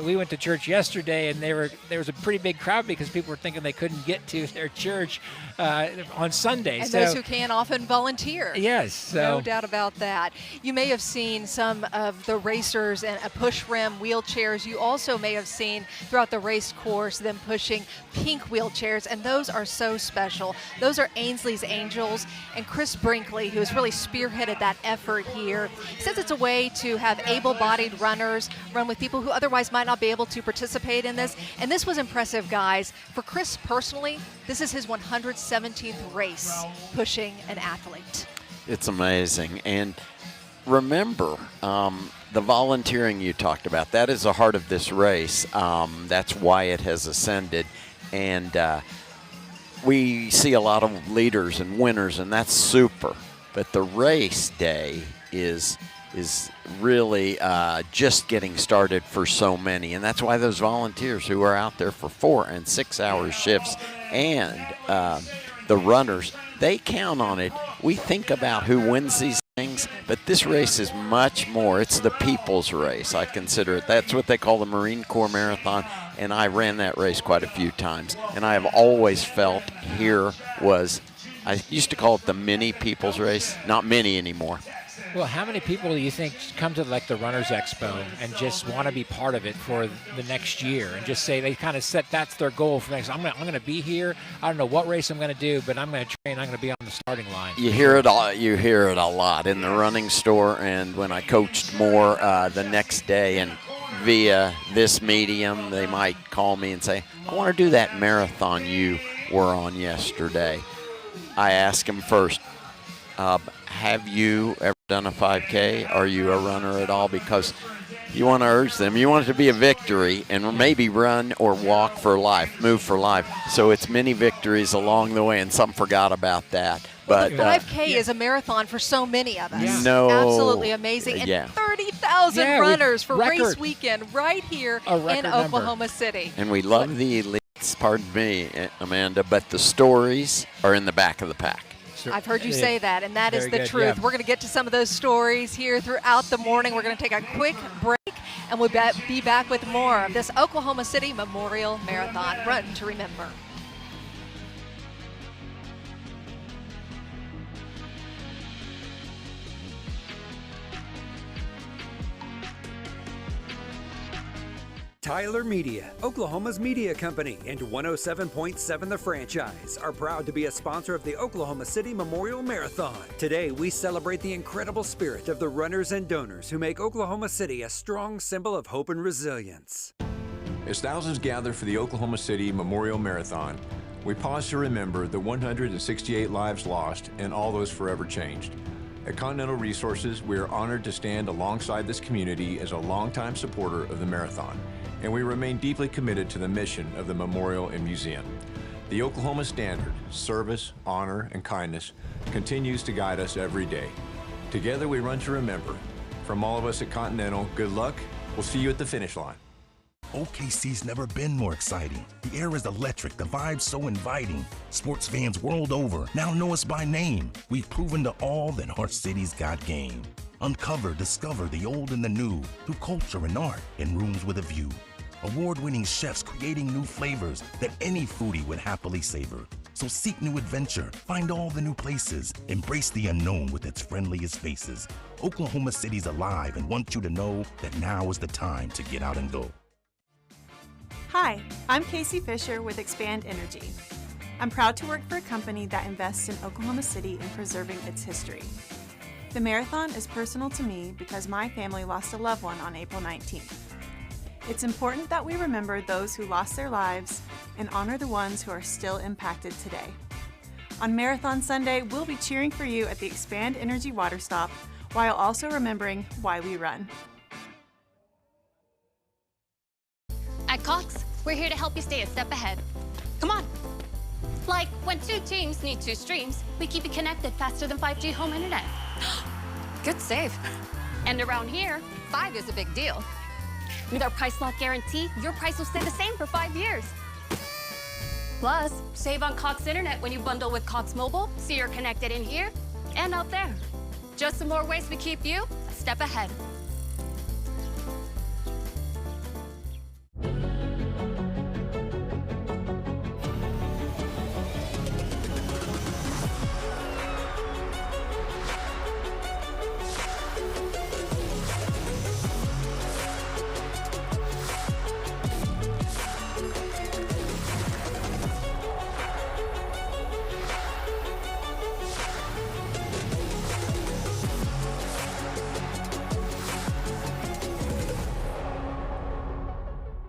we went to church yesterday, and there was a pretty big crowd because people were thinking they couldn't get to their church on Sunday. And So those who can often volunteer. yes, No so doubt about that. You may have seen some of the racers in a push rim wheelchairs. You also may have seen throughout the race course them pushing pink wheelchairs, and those are so special. Those are Ainsley's Angels, and Chris Brinkley, who has really spearheaded that effort here, says it's a way to have able-bodied runners run with people who otherwise might not be able to participate in this. And this was impressive, guys. For Chris personally, this is his 117th race pushing an athlete. It's amazing. And remember, the volunteering you talked about, that is the heart of this race. That's why it has ascended. And we see a lot of leaders and winners, and that's super. But the race day is really just getting started for so many. And that's why those volunteers who are out there for 4 and 6 hour shifts, and the runners, they count on it. We think about who wins these things, but this race is much more. It's the people's race, I consider it. That's what they call the Marine Corps Marathon, and I ran that race quite a few times. And I have always felt here was, I used to call it the mini people's race, not many anymore. Well, how many people do you think come to like the Runners Expo and just want to be part of it for the next year, and just say they kind of set that's their goal for next? I'm going to be here. I don't know what race I'm going to do, but I'm going to train. I'm going to be on the starting line. You hear it all. You hear it a lot in the running store, and when I coached more the next day, and via this medium, they might call me and say, "I want to do that marathon you were on yesterday." I ask them first, have you ever done a 5K? Are you a runner at all? Because you want to urge them. You want it to be a victory, and maybe run or walk for life, move for life. So it's many victories along the way, and some forgot about that. But the 5K is a marathon for so many of us. Yeah. No. Absolutely amazing. And Yeah. 30,000 runners for record. race weekend right here A in record number. Oklahoma City. And we love the elites, pardon me, Amanda, but the stories are in the back of the pack. I've heard you say that, and that is Very the good, truth. yeah. We're going to get to some of those stories here throughout the morning. We're going to take a quick break, and we'll be back with more of this Oklahoma City Memorial Marathon. Run to remember. Tyler Media, Oklahoma's media company, and 107.7 The Franchise are proud to be a sponsor of the Oklahoma City Memorial Marathon. Today, we celebrate the incredible spirit of the runners and donors who make Oklahoma City a strong symbol of hope and resilience. As thousands gather for the Oklahoma City Memorial Marathon, we pause to remember the 168 lives lost and all those forever changed. At Continental Resources, we are honored to stand alongside this community as a longtime supporter of the marathon, and we remain deeply committed to the mission of the memorial and museum. The Oklahoma standard, service, honor, and kindness, continues to guide us every day. Together we run to remember. From all of us at Continental, good luck. We'll see you at the finish line. OKC's never been more exciting. The air is electric, the vibe's so inviting. Sports fans world over now know us by name. We've proven to all that our city's got game. Uncover, discover the old and the new through culture and art in rooms with a view. Award-winning chefs creating new flavors that any foodie would happily savor. So seek new adventure, find all the new places, embrace the unknown with its friendliest faces. Oklahoma City's alive and wants you to know that now is the time to get out and go. Hi, I'm Casey Fisher with Expand Energy. I'm proud to work for a company that invests in Oklahoma City and preserving its history. The marathon is personal to me because my family lost a loved one on April 19th. It's important that we remember those who lost their lives and honor the ones who are still impacted today. On Marathon Sunday, we'll be cheering for you at the Expand Energy Water Stop while also remembering why we run. At Cox, we're here to help you stay a step ahead. Come on. Like when 2 teams need 2 streams, we keep you connected faster than 5G home internet. Good save. And around here, 5 is a big deal. With our price lock guarantee, your price will stay the same for 5 years. Plus, save on Cox Internet when you bundle with Cox Mobile, so you're connected in here and out there. Just some more ways to keep you a step ahead.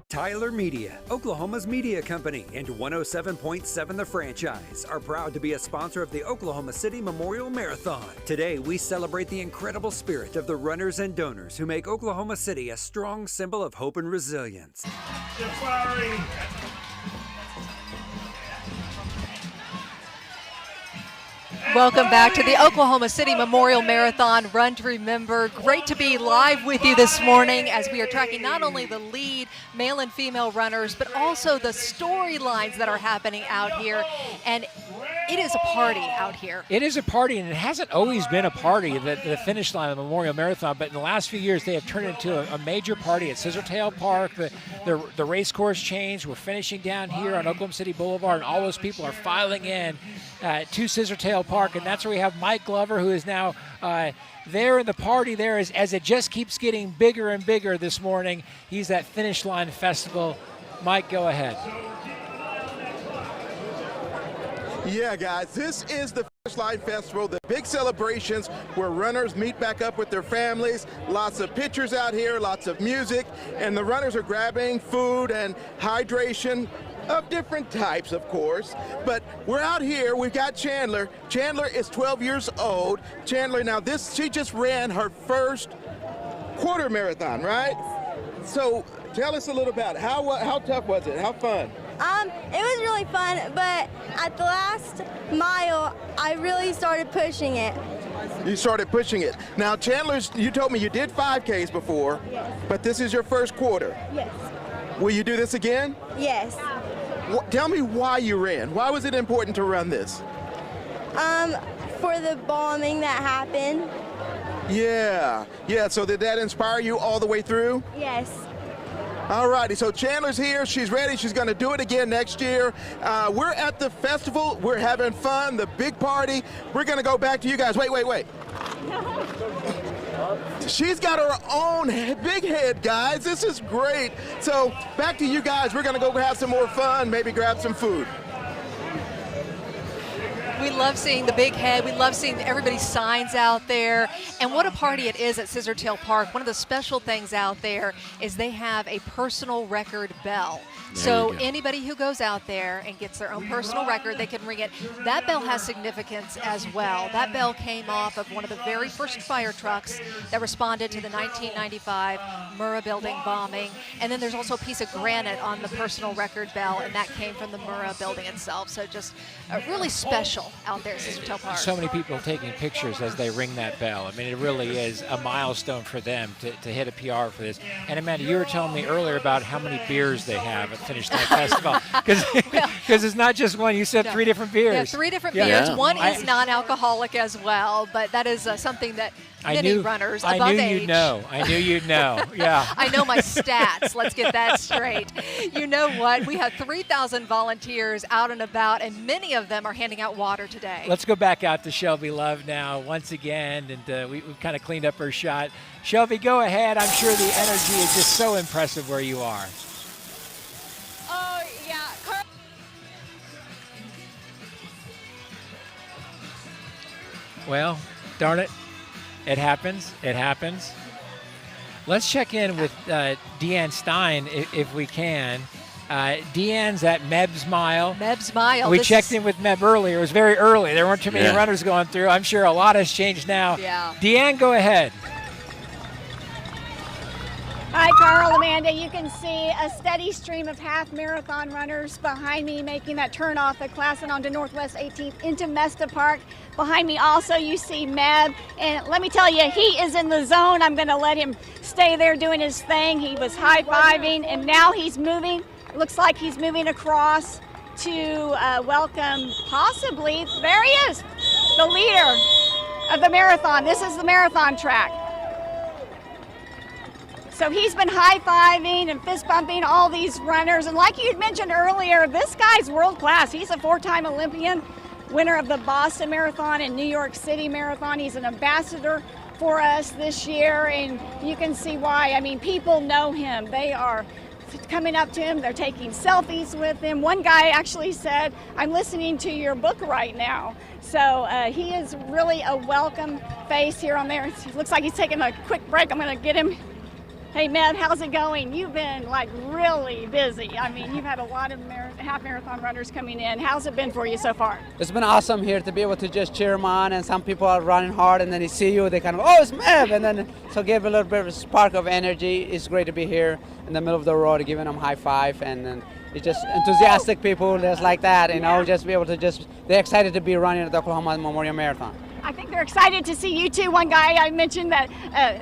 Tyler Media, Oklahoma's media company, and 107.7 The Franchise are proud to be a sponsor of the Oklahoma City Memorial Marathon. Today, we celebrate the incredible spirit of the runners and donors who make Oklahoma City a strong symbol of hope and resilience. Jafari. Welcome back to the Oklahoma City Memorial Marathon Run to Remember. Great to be live with you this morning as we are tracking not only the lead male and female runners, but also the storylines that are happening out here. And it is a party out here. It is a party, and it hasn't always been a party, the finish line of the Memorial Marathon, but in the last few years they have turned it into a major party at Scissortail Park. The race course changed. We're finishing down here on Oklahoma City Boulevard, and all those people are filing in to Scissortail Park, and that's where we have Mike Glover, who is now there in the party there as it just keeps getting bigger and bigger this morning. He's at Finish Line Festival. Mike, go ahead. Yeah, guys, this is the Finish Line Festival, the big celebrations where runners meet back up with their families. Lots of pictures out here, lots of music, and the runners are grabbing food and hydration of different types, of course. But we're out here, we've got Chandler. Chandler is 12 years old. Chandler, now she just ran her first quarter marathon, right? So tell us a little about it. How tough was it? How fun? It was really fun, but at the last mile, I really started pushing it. You started pushing it. Now, you told me you did 5Ks before, yes, but this is your first quarter. Yes. Will you do this again? Yes. Tell me why you ran. Why was it important to run this? For the bombing that happened. Yeah. So did that inspire you all the way through? Yes. All righty, so Chandler's here. She's ready. She's going to do it again next year. We're at the festival. We're having fun, the big party. We're going to go back to you guys. Wait. She's got her own big head, guys. This is great. So back to you guys. We're going to go have some more fun, maybe grab some food. We love seeing the big head. We love seeing everybody's signs out there. And what a party it is at Scissortail Park. One of the special things out there is they have a personal record bell. So anybody who goes out there and gets their own personal record, they can ring it. That bell has significance as well. That bell came off of one of the very first fire trucks that responded to the 1995 Murrah building bombing. And then there's also a piece of granite on the personal record bell, and that came from the Murrah building itself. So just really special out there at Scissortail Park. So many people taking pictures as they ring that bell. I mean, it really is a milestone for them to hit a PR for this. And Amanda, you were telling me earlier about how many beers they have at Finish Line Festival. Because it's not just one. You said 3 different beers. Yeah, 3 different beers. One is non-alcoholic as well, but that is something that many runners above age. I knew you'd know. Yeah. I know my stats. Let's get that straight. You know what? We have 3,000 volunteers out and about, and many of them are handing out water today. Let's go back out to Shelby Love now once again, and we've kind of cleaned up her shot. Shelby, go ahead. I'm sure the energy is just so impressive where you are. Oh, yeah. Well, darn it. It happens. Let's check in with Deanne Stein if we can. Deanne's at Meb's Mile. Meb's Mile. We checked in with Meb earlier. It was very early. There weren't too many runners going through. I'm sure a lot has changed now. Yeah. Deanne, go ahead. Hi, Carl, Amanda. You can see a steady stream of half marathon runners behind me making that turn off the class and onto Northwest 18th into Mesta Park. Behind me also you see Meb, and let me tell you, he is in the zone. I'm going to let him stay there doing his thing. He was high-fiving, and now he's moving. It looks like he's moving across to welcome possibly, there he is, the leader of the marathon. This is the marathon track. So he's been high-fiving and fist-bumping all these runners. And like you had mentioned earlier, this guy's world-class. He's a 4-time Olympian, winner of the Boston Marathon and New York City Marathon. He's an ambassador for us this year, and you can see why. I mean, people know him. They are coming up to him. They're taking selfies with him. One guy actually said, "I'm listening to your book right now." So he is really a welcome face here on there. It looks like he's taking a quick break. I'm going to get him. Hey, Meb, how's it going? You've been like really busy. I mean, you've had a lot of half marathon runners coming in. How's it been for you so far? It's been awesome here to be able to just cheer them on, and some people are running hard and then they see you, they kind of, oh, it's Meb, and then so give a little bit of a spark of energy. It's great to be here in the middle of the road, giving them high five, and then it's just enthusiastic people just like that, you know, just be able to they're excited to be running at the Oklahoma Memorial Marathon. I think they're excited to see you too. One guy I mentioned that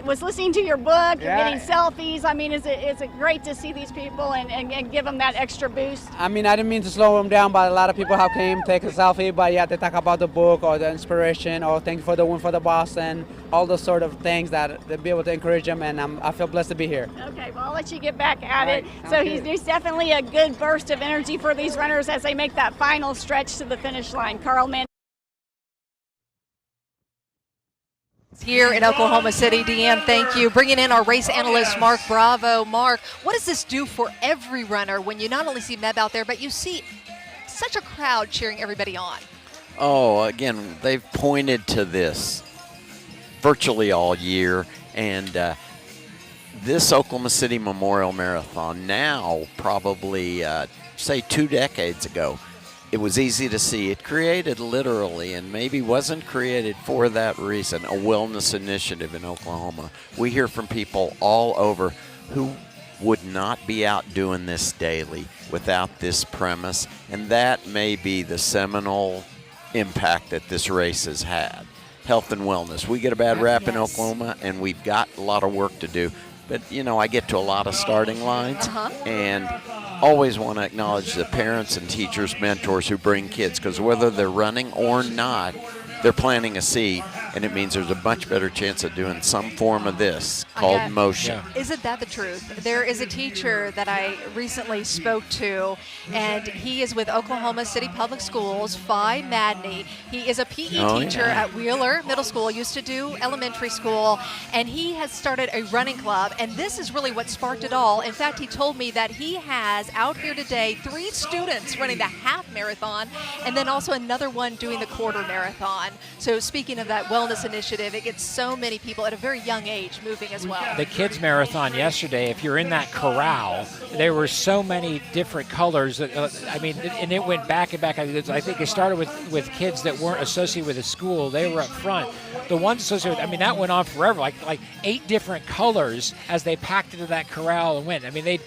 was listening to your book, getting selfies. I mean, is it great to see these people and give them that extra boost? I mean, I didn't mean to slow them down, but a lot of people have came, take a selfie, but yeah, they talk about the book or the inspiration or thank you for the win for the Boston, all those sort of things that they'll be able to encourage them, and I feel blessed to be here. Okay, well, I'll let you get back at it. So there's definitely a good burst of energy for these runners as they make that final stretch to the finish line. Carl Mann. Here in Oklahoma City. Deanne, thank you. Bringing in our race analyst, Mark Bravo. Mark, what does this do for every runner when you not only see Meb out there, but you see such a crowd cheering everybody on? Oh, again, they've pointed to this virtually all year, and this Oklahoma City Memorial Marathon now probably, say 2 decades ago, it was easy to see. It created literally, and maybe wasn't created for that reason, a wellness initiative in Oklahoma. We hear from people all over who would not be out doing this daily without this premise, and that may be the seminal impact that this race has had. Health and wellness. We get a bad rap in Oklahoma, and we've got a lot of work to do. But, you know, I get to a lot of starting lines, and always want to acknowledge the parents and teachers, mentors who bring kids, because whether they're running or not, they're planting a seed, and it means there's a much better chance of doing some form of this called motion. Isn't that the truth? There is a teacher that I recently spoke to, and he is with Oklahoma City Public Schools, Phi Madney. He is a PE teacher at Wheeler Middle School, used to do elementary school, and he has started a running club, and this is really what sparked it all. In fact, he told me that he has out here today 3 students running the half marathon, and then also another one doing the quarter marathon. So speaking of that wellness initiative, it gets so many people at a very young age moving as well. The kids marathon yesterday, if you're in that corral, there were so many different colors. I mean, and it went back and back. I think it started with kids that weren't associated with the school. They were up front. The ones associated with, I mean, that went on forever, like 8 different colors as they packed into that corral and went. I mean,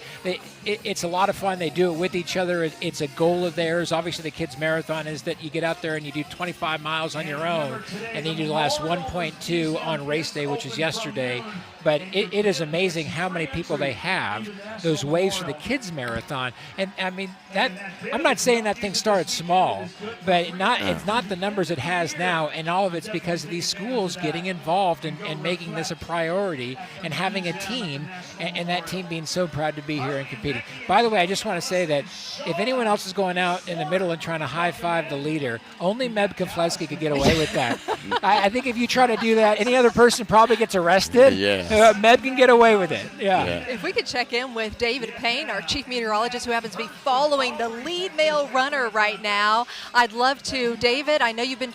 it's a lot of fun. They do it with each other. It's a goal of theirs. Obviously, the kids marathon is that you get out there and you do 25 miles on your own, and then you do the last 1.2 on race day, which is yesterday. But it is amazing how many people they have, those waves for the kids marathon. And I mean, I'm not saying that thing started small, but it's not the numbers it has now, and all of it's because of these schools getting involved and making this a priority and having a team, and that team being so proud to be here and competing. By the way, I just want to say that if anyone else is going out in the middle and trying to high-five the leader, only Meb Keflezighi could get away with that. I think if you try to do that, any other person probably gets arrested. Yeah. Meb can get away with it. Yeah. If we could check in with David Payne, our chief meteorologist, who happens to be following the lead male runner right now, I'd love to. David, I know you've been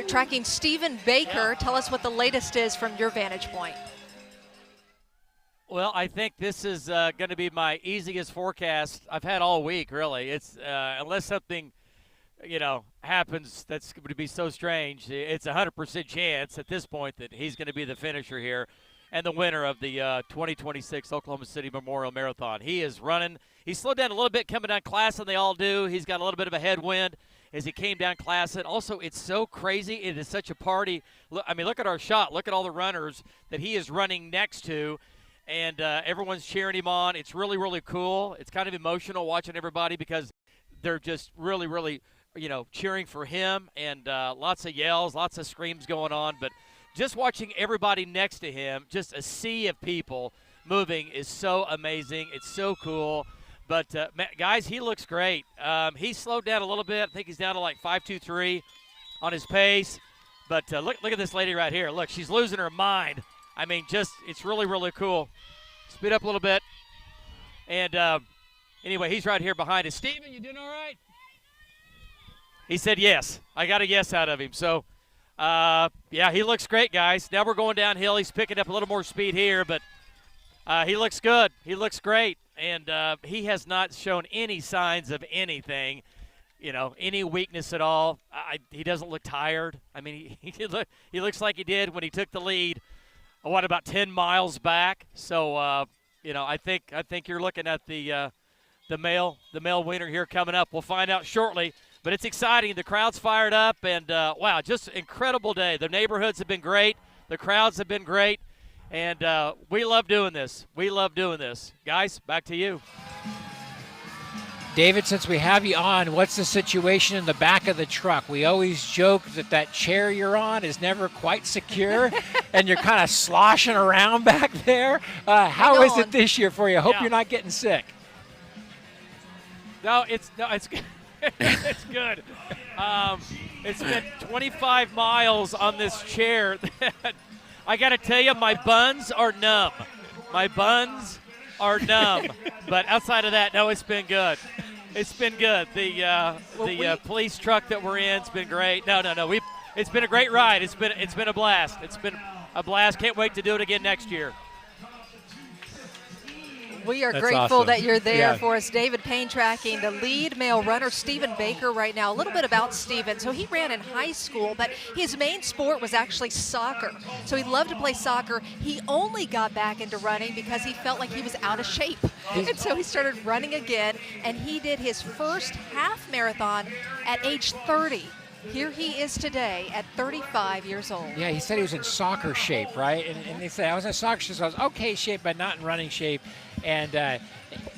tracking Stephen Baker. Tell us what the latest is from your vantage point. Well, I think this is going to be my easiest forecast I've had all week, really. It's unless something, happens that's going to be so strange, it's a 100% chance at this point that he's going to be the finisher here and the winner of the 2026 Oklahoma City Memorial Marathon. He is running. He slowed down a little bit coming down Classen. They all do. He's got a little bit of a headwind as he came down Classen. Also, it's so crazy. It is such a party. Look at our shot. Look at all the runners that he is running next to. And everyone's cheering him on. It's really, really cool. It's kind of emotional watching everybody because they're just really, really, cheering for him. And lots of yells, lots of screams going on. But just watching everybody next to him, just a sea of people moving is so amazing. It's so cool. But, guys, he looks great. He slowed down a little bit. I think he's down to like 5.23 on his pace. But look at this lady right here. Look, she's losing her mind. I mean, it's really, really cool. Speed up a little bit. And anyway, he's right here behind us. Steven, you doing all right? He said yes. I got a yes out of him. So, yeah, he looks great, guys. Now we're going downhill. He's picking up a little more speed here, but he looks good. He looks great. And he has not shown any signs of anything, any weakness at all. He doesn't look tired. I mean, he looks like he did when he took the lead. About 10 miles back? So, I think you're looking at the male winner here coming up. We'll find out shortly, but it's exciting. The crowd's fired up, and wow, just incredible day. The neighborhoods have been great. The crowds have been great, and we love doing this. We love doing this. Guys, back to you. David, since we have you on, what's the situation in the back of the truck? We always joke that chair you're on is never quite secure, and you're kind of sloshing around back there. How is it this year for you? I hope you're not getting sick. No, it's good. It's good. It's been 25 miles on this chair. I got to tell you, my buns are numb. My buns are numb. But outside of that, no, it's been good. It's been good. The police truck that we're in, it's been great. No. It's been a great ride. It's been a blast. It's been a blast. Can't wait to do it again next year. We are grateful that you're there for us. David Payne tracking the lead male runner, Stephen Baker, right now. A little bit about Stephen. So he ran in high school, but his main sport was actually soccer. So he loved to play soccer. He only got back into running because he felt like he was out of shape. And so he started running again, and he did his first half marathon at age 30. Here he is today at 35 years old. Yeah, he said he was in soccer shape, right? And he said, I was in soccer shape, so I was okay shape, but not in running shape. And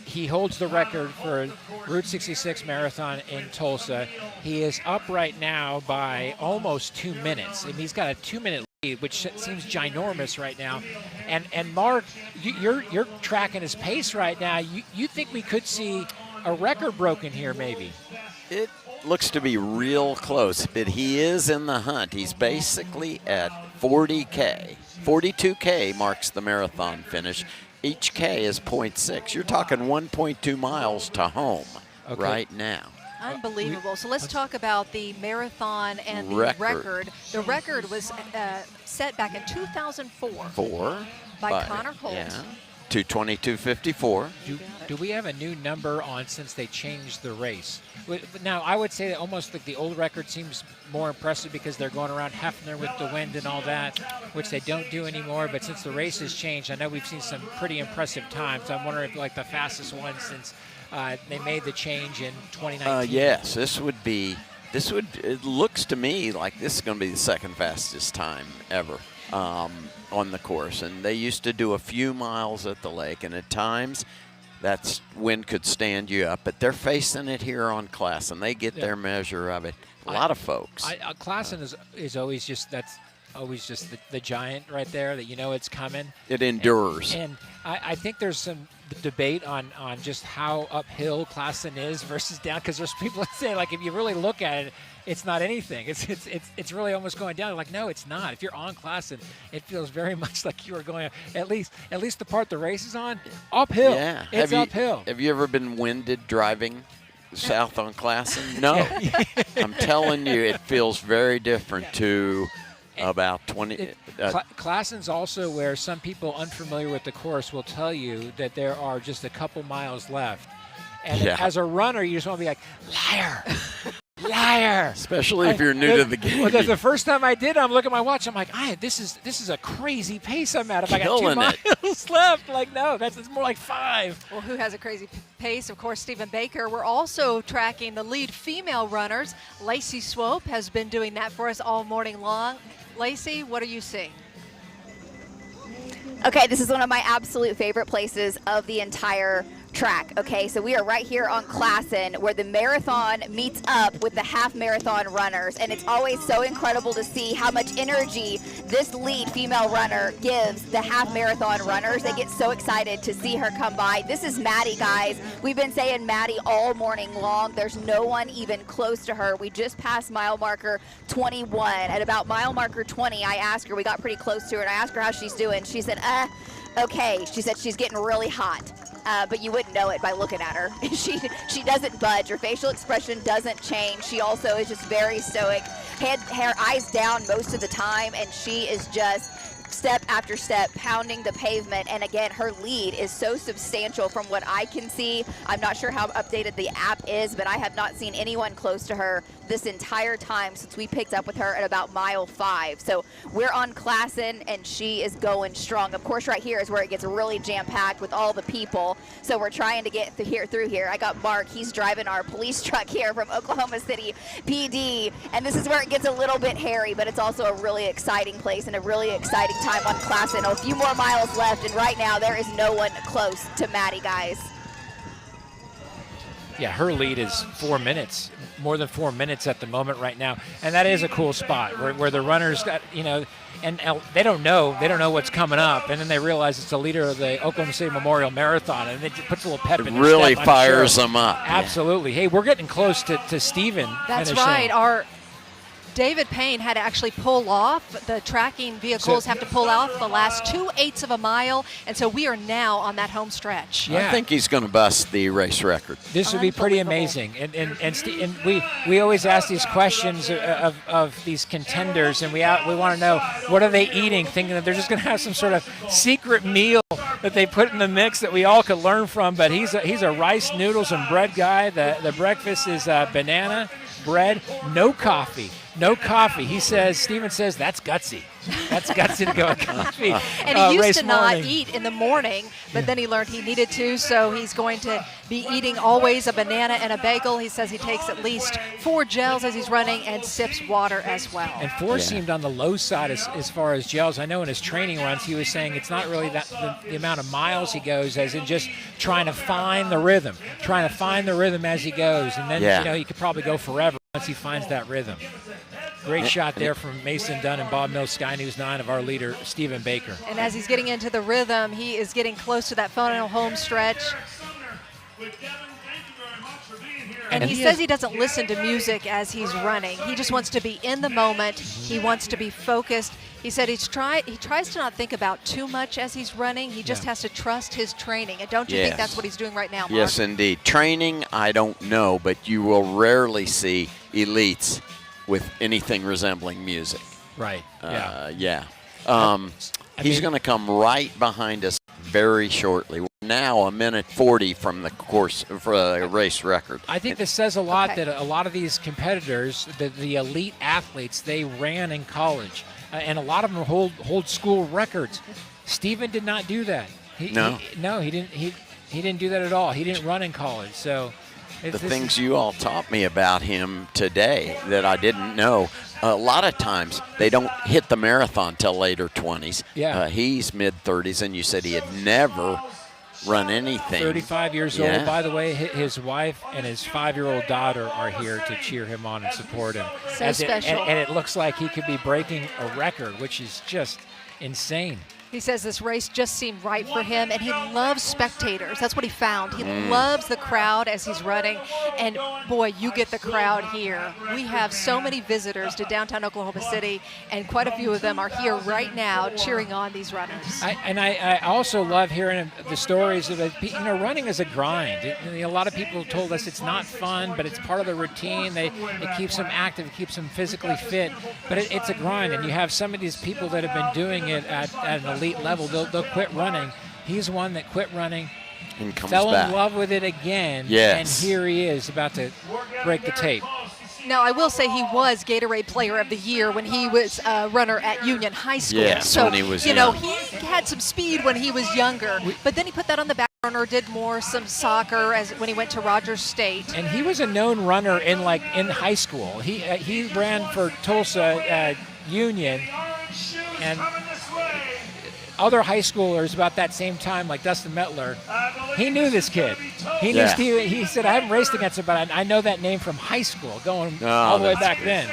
he holds the record for Route 66 Marathon in Tulsa. He is up right now by almost 2 minutes. I mean, he's got a 2-minute lead, which seems ginormous right now. And Mark, you're tracking his pace right now. You think we could see a record broken here, maybe? It looks to be real close, but he is in the hunt. He's basically at 40K. 42K marks the marathon finish. Each K is 0.6. You're talking 1.2 miles to home right now. Unbelievable. So let's talk about the marathon and the record. The record was set back in 2004 by Connor Holt. Yeah. 2:22:54. Do we have a new number on since they changed the race? Now, I would say that almost like the old record seems more impressive because they're going around Hefner with the wind and all that, which they don't do anymore. But since the race has changed, I know we've seen some pretty impressive times. I'm wondering if like the fastest one since they made the change in 2019. Yes, it looks to me like this is going to be the second fastest time ever on the course. And they used to do a few miles at the lake, and at times that wind could stand you up. But they're facing it here on Classen. They get their measure of it. A lot of folks. Classen is always just the giant right there that it's coming. It endures. And I think there's some debate on just how uphill Classen is versus down, because there's people that say, like, if you really look at it, it's not anything. It's really almost going down. Like, no, it's not. If you're on Classen, it feels very much like you are going, at least the part the race is on, uphill. Yeah. It's uphill. Have you ever been winded driving south on Classen? No. I'm telling you, it feels very different to about 20. Klassen's also where some people unfamiliar with the course will tell you that there are just a couple miles left. And as a runner, you just want to be like, liar, liar. Especially if you're new to the game. Well, the first time I did, I'm looking at my watch. I'm like, this is a crazy pace I'm at. If I got 2 miles left, like no, it's more like 5. Well, who has a crazy pace? Of course, Stephen Baker. We're also tracking the lead female runners. Lacey Swope has been doing that for us all morning long. Lacey, what are you seeing? Okay, this is one of my absolute favorite places of the entire track. Okay, so we are right here on Klassen where the marathon meets up with the half marathon runners, and it's always so incredible to see how much energy this lead female runner gives the half marathon runners. They get so excited to see her come by. This is Maddie, guys. We've been saying Maddie all morning long. There's no one even close to her. We just passed mile marker 21. At about mile marker 20, I asked her, we got pretty close to her, and I asked her how she's doing. She said, okay. She said she's getting really hot. But you wouldn't know it by looking at her. She doesn't budge. Her facial expression doesn't change. She also is just very stoic, her eyes down most of the time, and she is just step after step pounding the pavement. And again, her lead is so substantial from what I can see. I'm not sure how updated the app is, but I have not seen anyone close to her this entire time since we picked up with her at about mile 5. So we're on Klassen, and she is going strong. Of course, right here is where it gets really jam-packed with all the people. So we're trying to get through here. I got Mark. He's driving our police truck here from Oklahoma City PD, and this is where it gets a little bit hairy, but it's also a really exciting place and a really exciting time on Klassen. A few more miles left, and right now there is no one close to Maddie, guys. Yeah, her lead is 4 minutes, more than 4 minutes at the moment right now, and that is a cool spot where the runners got, and they don't know what's coming up, and then they realize it's the leader of the Oklahoma City Memorial Marathon, and it puts a little pep in their really step, fires them up. Absolutely. Hey, we're getting close to Stephen. That's finishing. right. Our David Payne had to actually pull off. The tracking vehicles have to pull off the last 2/8 of a mile, and so we are now on that home stretch. Yeah. I think he's going to bust the race record. This would be pretty amazing. And we always ask these questions of these contenders, and we want to know, what are they eating, thinking that they're just going to have some sort of secret meal that they put in the mix that we all could learn from. But he's a rice, noodles, and bread guy. The breakfast is banana, bread, no coffee. No coffee. Stephen says, that's gutsy. That's gutsy to go with coffee. And he used to not eat in the morning, but then he learned he needed to, so he's going to be eating always a banana and a bagel. He says he takes at least 4 gels as he's running and sips water as well. And 4 seemed on the low side as far as gels. I know in his training runs he was saying it's not really the amount of miles he goes, as in just trying to find the rhythm as he goes. And then he could probably go forever once he finds that rhythm. Great shot there from Mason Dunn and Bob Mills, Sky News 9, of our leader, Stephen Baker. And as he's getting into the rhythm, he is getting close to that final home stretch. And he says he doesn't listen to music as he's running. He just wants to be in the moment. He wants to be focused. He said he tries to not think about too much as he's running. He just has to trust his training. And don't you think that's what he's doing right now, Mark? Yes, indeed. Training, I don't know, but you will rarely see elites with anything resembling music. Right. He's going to come right behind us very shortly. We're now a minute 40 from the course for a race record. I think this says a lot that a lot of these competitors, the elite athletes, they ran in college, and a lot of them hold school records. Stephen did not do that. He didn't do that at all. He didn't run in college, so. The things you all taught me about him today that I didn't know, a lot of times they don't hit the marathon till later 20s. Yeah. He's mid-30s, and you said he had never run anything. 35 years old, by the way. His wife and his 5-year-old daughter are here to cheer him on and support him. So special. And it looks like he could be breaking a record, which is just insane. He says this race just seemed right for him, and he loves spectators. That's what he found. He loves the crowd as he's running, and boy, you get the crowd here. We have so many visitors to downtown Oklahoma City, and quite a few of them are here right now cheering on these runners. I also love hearing the stories of it. You know, running is a grind. A lot of people told us it's not fun, but it's part of the routine. It keeps them active, it keeps them physically fit, but it's a grind, and you have some of these people that have been doing it at an elite level. They'll quit running. He's one that quit running and fell in love with it again, and here he is about to break the tape. Now, I will say he was Gatorade Player of the Year when he was a runner at Union High School. Yes, so, when he was you know, he had some speed when he was younger, but then he put that on the back burner, did some soccer when he went to Rogers State. And he was a known runner in high school. He ran for Tulsa Union, and other high schoolers about that same time, like Dustin Mettler, he knew this kid. He knew Steve. He said, I haven't raced against him, but I know that name from high school, going all the way back then.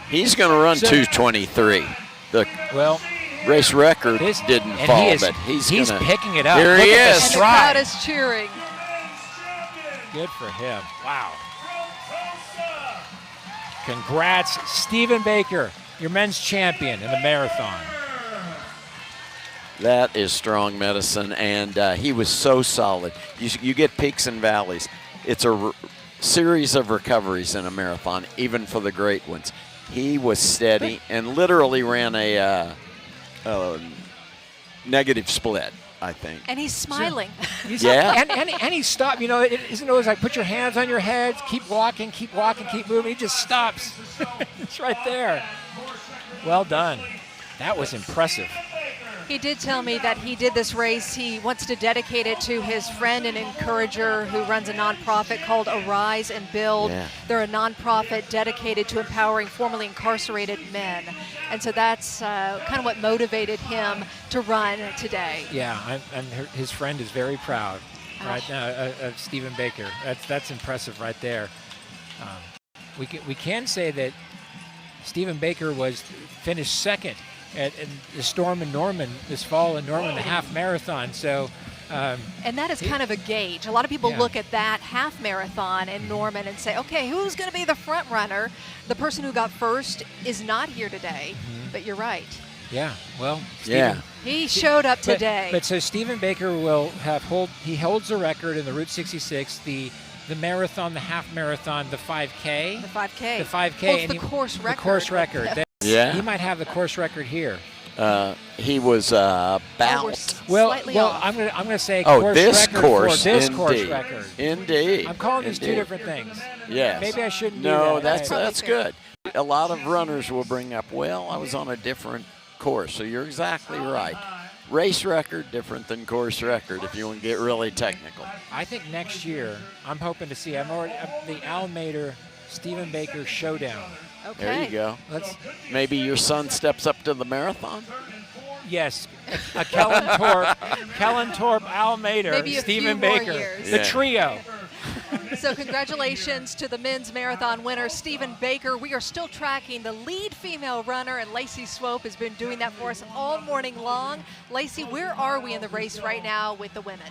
He's going to run 2:23. The race record didn't fall, but he's picking it up. Here he is. And the crowd is cheering. Good for him. Wow. Congrats, Stephen Baker, your men's champion in the marathon. That is strong medicine, and he was so solid. You get peaks and valleys. It's a series of recoveries in a marathon, even for the great ones. He was steady and literally ran a negative split, I think. And he's smiling. And he stopped. You know, it isn't always like put your hands on your head, keep walking, keep moving. He just stops. It's right there. Well done. That was impressive. He did tell me that he did this race. He wants to dedicate it to his friend and encourager who runs a nonprofit called Arise and Build. Yeah. They're a nonprofit dedicated to empowering formerly incarcerated men. And so that's kind of what motivated him to run today. Yeah, and his friend is very proud right now of Stephen Baker. That's impressive right there. We can say that Stephen Baker finished second at the Storm in Norman this fall in Norman, the half marathon. So, and that is kind of a gauge. A lot of people look at that half marathon in Norman and say, okay, who's going to be the front runner? The person who got first is not here today, but you're right. Yeah, well, Stephen, he showed up today. But so Stephen Baker will he holds the record in the Route 66, the marathon, the half marathon, the 5K. The 5K. The 5K. Holds and the course record. The course record. Yeah. He might have the course record here. He was about. Well, I'm gonna say course this record course, for this indeed. course record. Indeed. I'm calling these two different things. Yes. Maybe I shouldn't do No, that. that's good. A lot of runners will bring up, I was on a different course. So you're exactly right. Race record different than course record if you want to get really technical. I think next year I'm hoping to see the Al Mader Stephen Baker showdown. Okay. There you go. Maybe your son steps up to the marathon. Yes, Kellen Torp, Al Mader, Maybe Stephen few more Baker, years. the trio. So congratulations to the men's marathon winner, Stephen Baker. We are still tracking the lead female runner, and Lacey Swope has been doing that for us all morning long. Lacey, where are we in the race right now with the women?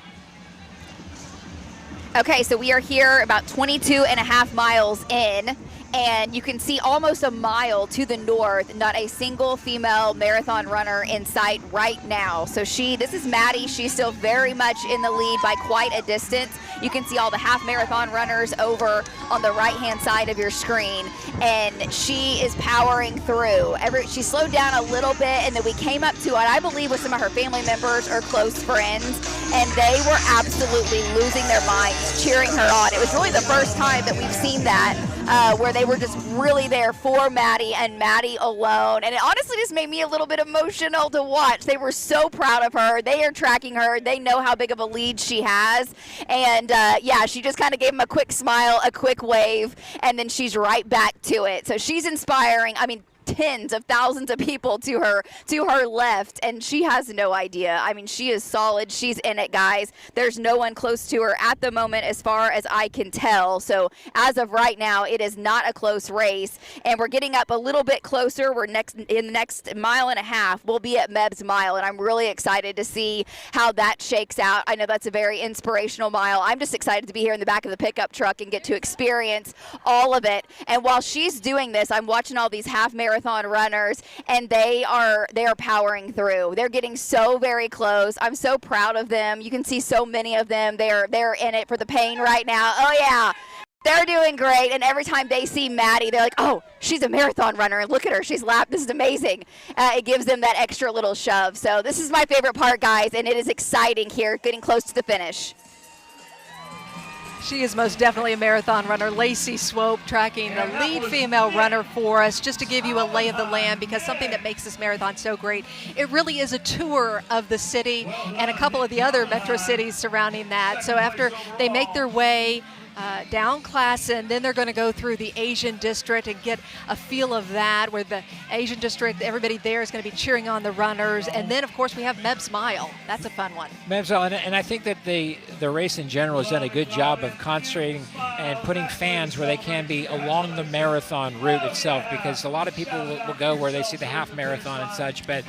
Okay, so we are here about 22 and a half miles in, and you can see almost a mile to the north, not a single female marathon runner in sight right now. So this is Maddie. She's still very much in the lead by quite a distance. You can see all the half marathon runners over on the right-hand side of your screen, and she is powering through. She slowed down a little bit, and then we came up to what I believe was some of her family members or close friends, and they were absolutely losing their minds, cheering her on. It was really the first time that we've seen that, where they were just really there for Maddie and Maddie alone. And it honestly just made me a little bit emotional to watch. They were so proud of her. They are tracking her. They know how big of a lead she has. And she just kind of gave them a quick smile, a quick wave, and then she's right back to it. So she's inspiring. I mean, tens of thousands of people to her left, and she has no idea. I mean, she is solid. She's in it, guys. There's no one close to her at the moment as far as I can tell. So as of right now, it is not a close race, and we're getting up a little bit closer. We're in the next mile and a half. We'll be at Meb's Mile, and I'm really excited to see how that shakes out. I know that's a very inspirational mile. I'm just excited to be here in the back of the pickup truck and get to experience all of it. And while she's doing this, I'm watching all these half marathon runners, and they are powering through. They're getting so very close. I'm so proud of them. You can see so many of them. They're in it for the pain right now. Oh yeah. They're doing great, and every time they see Maddie, they're like, oh, she's a marathon runner, and look at her, she's lapped. This is amazing. It gives them that extra little shove. So this is my favorite part, guys, and it is exciting here, getting close to the finish. She is most definitely a marathon runner. Lacey Swope tracking the lead female runner for us, just to give you a lay of the land, because something that makes this marathon so great, it really is a tour of the city and a couple of the other metro cities surrounding that. So after they make their way down Classen, then they're going to go through the Asian district and get a feel of that, where the Asian district, everybody there is going to be cheering on the runners. And then, of course, we have Meb's Mile. That's a fun one. Meb's Mile, and I think that the race in general has done a good job of concentrating and putting fans where they can be along the marathon route itself, because a lot of people will go where they see the half marathon and such, but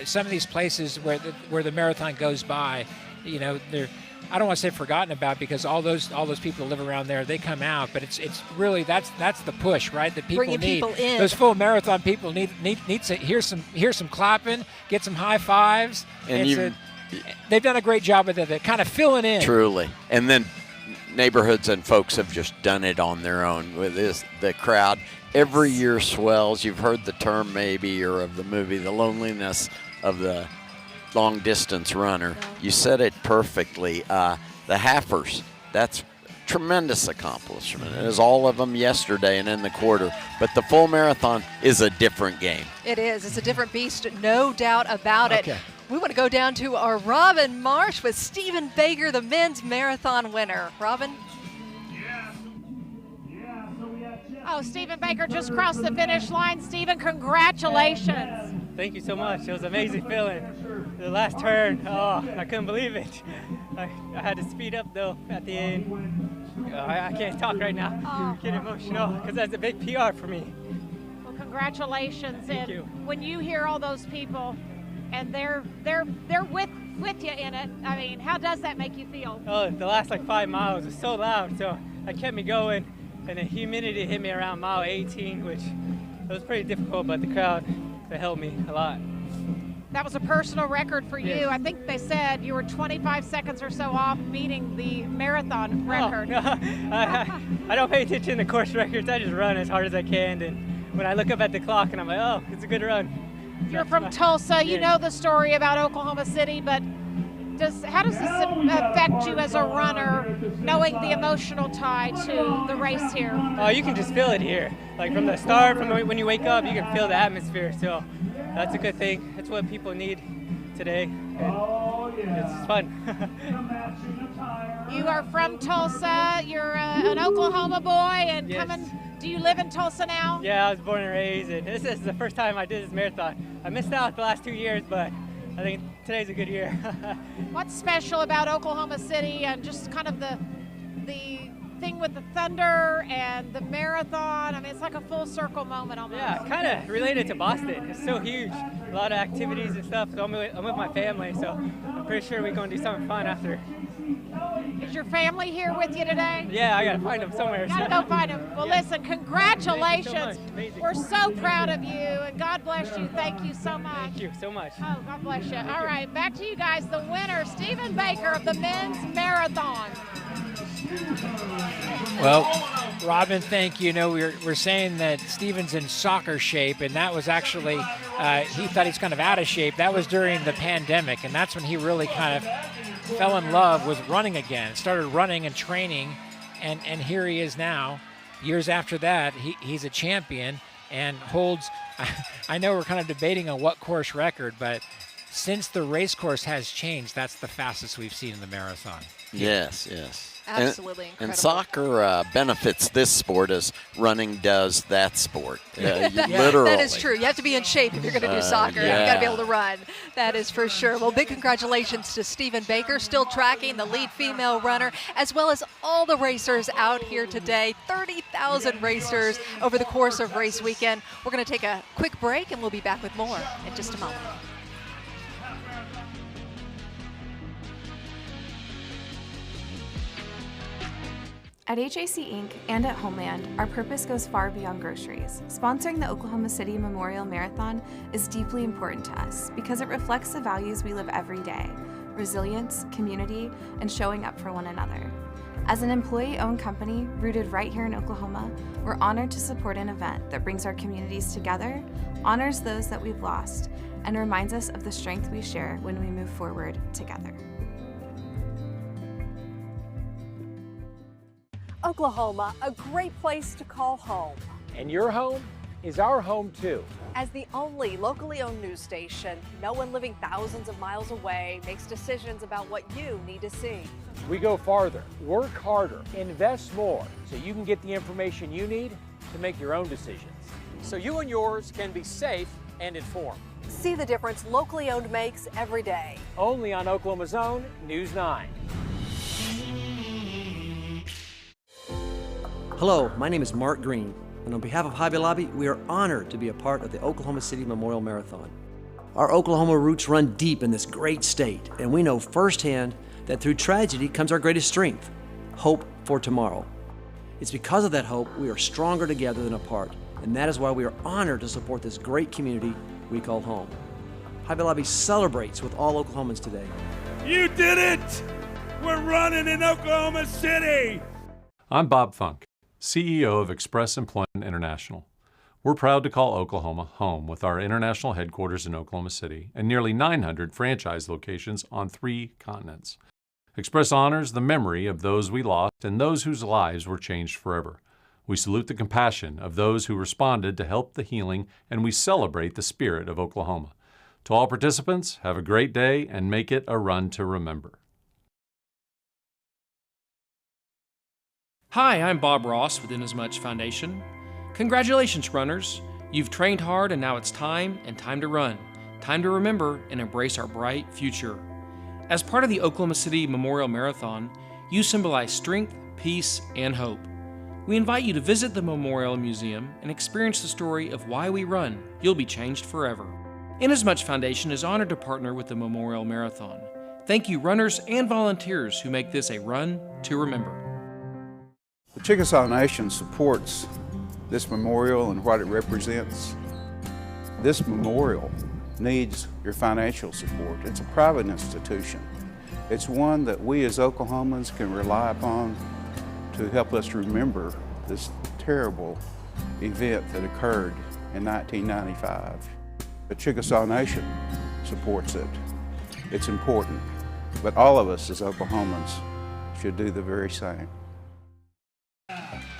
some of these places where the marathon goes by, you know, they're, I don't want to say forgotten about, because all those people who live around there, they come out, but it's really that's the push, right? That people Bringing need. people in. Those full marathon people need to hear some clapping, get some high fives. And they've done a great job with it. They're kind of filling in. Truly. And then neighborhoods and folks have just done it on their own with this. The crowd every year swells. You've heard the term maybe, or of the movie, The Loneliness of the Long Distance Runner. You said it perfectly. The halfers, that's tremendous accomplishment. It was all of them yesterday and in the quarter. But the full marathon is a different game. It is. It's a different beast, no doubt about it. We want to go down to our Robin Marsh with Stephen Baker, the men's marathon winner. Robin? Oh, Stephen Baker just crossed the finish line. Stephen, congratulations. Thank you so much. It was an amazing feeling. The last turn, oh, I couldn't believe it. I had to speed up, though, at the end. I can't talk right now. I'm getting emotional, because that's a big PR for me. Well, congratulations. Thank you. When you hear all those people, and they're with you in it, I mean, how does that make you feel? Oh, the last 5 miles was so loud, so it kept me going. And the humidity hit me around mile 18, which was pretty difficult, but the crowd, they helped me a lot. That was a personal record for you. Yes. I think they said you were 25 seconds or so off beating the marathon record. No, I don't pay attention to course records. I just run as hard as I can. And when I look up at the clock and I'm like, oh, it's a good run. You're from Tulsa. You know the story about Oklahoma City, but how does this affect you as a runner, knowing the emotional tie to the race here? Oh, you can just feel it here. From the start, when you wake up, you can feel the atmosphere. So that's a good thing. That's what people need today. And it's fun. You are from Tulsa. You're an Oklahoma boy, and yes. Do you live in Tulsa now? Yeah, I was born and raised, and this is the first time I did this marathon. I missed out the last 2 years, but I think today's a good year. What's special about Oklahoma City and just kind of the thing with the Thunder and the marathon? I mean, it's like a full circle moment almost. Yeah, kind of related to Boston. It's so huge. A lot of activities and stuff. So I'm with my family, so I'm pretty sure we're going to do something fun after. Is your family here with you today? Yeah, I got to find them somewhere. Got to go find them. Well, listen, congratulations. We're so proud of you, and God bless you. Thank you so much. Thank you so much. Oh, God bless you. All right, back to you guys. The winner, Stephen Baker of the men's marathon. Well, Robin, thank you. We're saying that Stephen's in soccer shape, and that was actually, he thought he's kind of out of shape. That was during the pandemic, and that's when he really kind of fell in love with running again, started running and training, and here he is now. Years after that, he's a champion and holds, I know we're kind of debating on what course record, but since the race course has changed, that's the fastest we've seen in the marathon. Yes, yes. Absolutely and incredible. soccer benefits this sport as running does that sport. Yeah, Literally. that is true. You have to be in shape if you're going to do soccer. yeah. You've got to be able to run. That is for sure. Well, big congratulations to Stephen Baker, still tracking the lead female runner, as well as all the racers out here today. 30,000 racers over the course of race weekend. We're going to take a quick break, and we'll be back with more in just a moment. At HAC Inc. and at Homeland, our purpose goes far beyond groceries. Sponsoring the Oklahoma City Memorial Marathon is deeply important to us because it reflects the values we live every day: resilience, community, and showing up for one another. As an employee-owned company rooted right here in Oklahoma, we're honored to support an event that brings our communities together, honors those that we've lost, and reminds us of the strength we share when we move forward together. Oklahoma, a great place to call home. And your home is our home too. As the only locally owned news station, no one living thousands of miles away makes decisions about what you need to see. We go farther, work harder, invest more, so you can get the information you need to make your own decisions. So you and yours can be safe and informed. See the difference locally owned makes every day. Only on Oklahoma's own News 9. Hello, my name is Mark Green, and on behalf of Hobby Lobby, we are honored to be a part of the Oklahoma City Memorial Marathon. Our Oklahoma roots run deep in this great state, and we know firsthand that through tragedy comes our greatest strength: hope for tomorrow. It's because of that hope we are stronger together than apart, and that is why we are honored to support this great community we call home. Hobby Lobby celebrates with all Oklahomans today. You did it! We're running in Oklahoma City! I'm Bob Funk, CEO of Express Employment International. We're proud to call Oklahoma home with our international headquarters in Oklahoma City and nearly 900 franchise locations on 3 continents. Express honors the memory of those we lost and those whose lives were changed forever. We salute the compassion of those who responded to help the healing, and we celebrate the spirit of Oklahoma. To all participants, have a great day and make it a run to remember. Hi, I'm Bob Ross with Inasmuch Foundation. Congratulations, runners. You've trained hard and now it's time to run. Time to remember and embrace our bright future. As part of the Oklahoma City Memorial Marathon, you symbolize strength, peace, and hope. We invite you to visit the Memorial Museum and experience the story of why we run. You'll be changed forever. Inasmuch Foundation is honored to partner with the Memorial Marathon. Thank you, runners and volunteers who make this a run to remember. The Chickasaw Nation supports this memorial and what it represents. This memorial needs your financial support. It's a private institution. It's one that we as Oklahomans can rely upon to help us remember this terrible event that occurred in 1995. The Chickasaw Nation supports it. It's important, but all of us as Oklahomans should do the very same.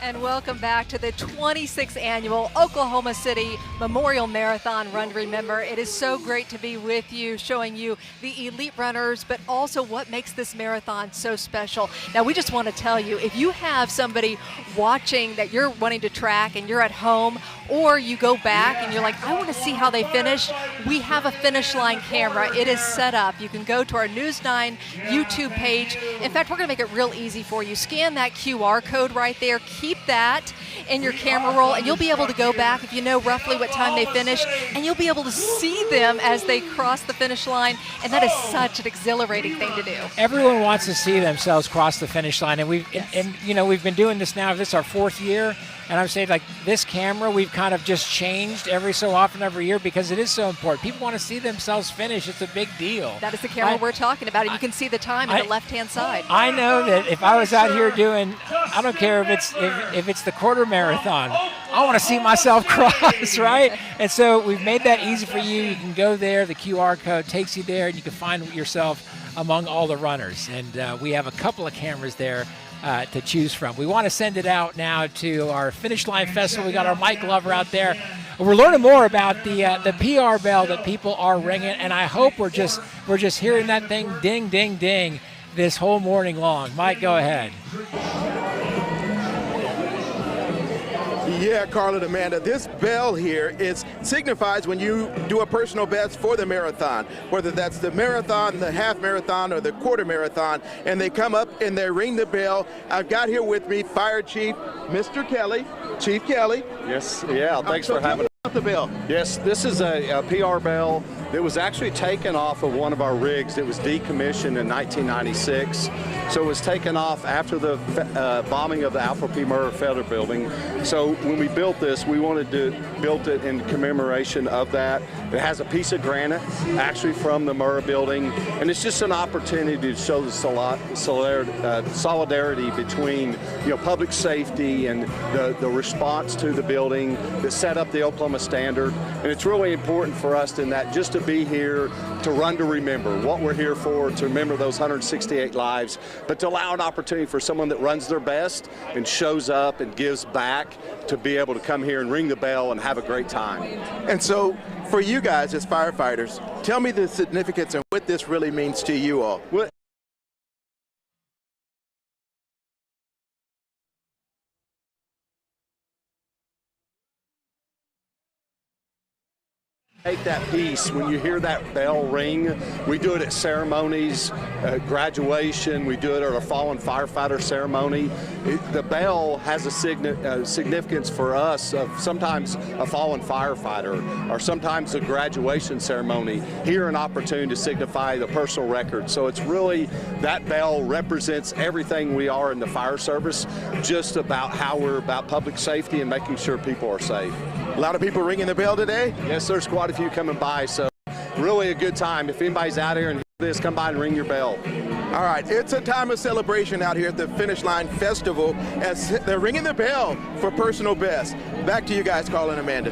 And welcome back to the 26th annual Oklahoma City Memorial Marathon Run to Remember. It is so great to be with you, showing you the elite runners, but also what makes this marathon so special. Now, we just want to tell you, if you have somebody watching that you're wanting to track and you're at home, or you go back and you're like, I want to see how they finished, we have a finish line camera. It is set up. You can go to our News 9 YouTube page. In fact, we're going to make it real easy for you. Scan that QR code right there. Keep that in your camera roll, and you'll be able to go back if you know roughly what time they finished, and you'll be able to see them as they cross the finish line, and that is such an exhilarating thing to do. Everyone wants to see themselves cross the finish line, and we've been doing this now. This is our 4th year. And I'm saying, like, this camera, we've kind of just changed every so often every year because it is so important. People want to see themselves finish. It's a big deal. That is the camera we're talking about, and you can see the time on the left-hand side. I know that if I was out here doing, I don't care if it's the quarter marathon, I want to see myself cross, right? And so we've made that easy for you. You can go there. The QR code takes you there, and you can find yourself among all the runners. And we have a couple of cameras there to choose from. We want to send it out now to our Finish Line Festival. We got our Mike Glover out there. we're learning more about the PR bell that people are ringing, and I hope we're just hearing that thing ding, ding, ding this whole morning long. Mike, go ahead. Yeah, Carl and Amanda, this bell here signifies when you do a personal best for the marathon, whether that's the marathon, the half marathon, or the quarter marathon, and they come up and they ring the bell. I've got here with me Fire Chief Mr. Kelly, Chief Kelly. Yes, yeah, thanks for having us. The bell. Yes, this is a PR bell that was actually taken off of one of our rigs. It was decommissioned in 1996. So it was taken off after the bombing of the Alfred P. Murrah Feather Building. So when we built this, we wanted to build it in commemoration of that. It has a piece of granite actually from the Murrah Building, and it's just an opportunity to show the solidarity between public safety and the response to the building that set up the Oklahoma Standard. And it's really important for us in that just to be here, to run to remember what we're here for, to remember those 168 lives, but to allow an opportunity for someone that runs their best and shows up and gives back to be able to come here and ring the bell and have a great time. And so for you guys as firefighters, tell me the significance and what this really means to you all. Well, take that piece. When you hear that bell ring, we do it at ceremonies, graduation, we do it at our fallen firefighter ceremony. The bell has a significance for us of sometimes a fallen firefighter or sometimes a graduation ceremony. Here an opportunity to signify the personal record. So it's really, that bell represents everything we are in the fire service, just about how we're about public safety and making sure people are safe. A lot of people ringing the bell today? Yes, there's quite a few coming by, so really a good time. If anybody's out here and hear this, come by and ring your bell. All right, it's a time of celebration out here at the Finish Line Festival as they're ringing the bell for personal best. Back to you guys, Carl and Amanda.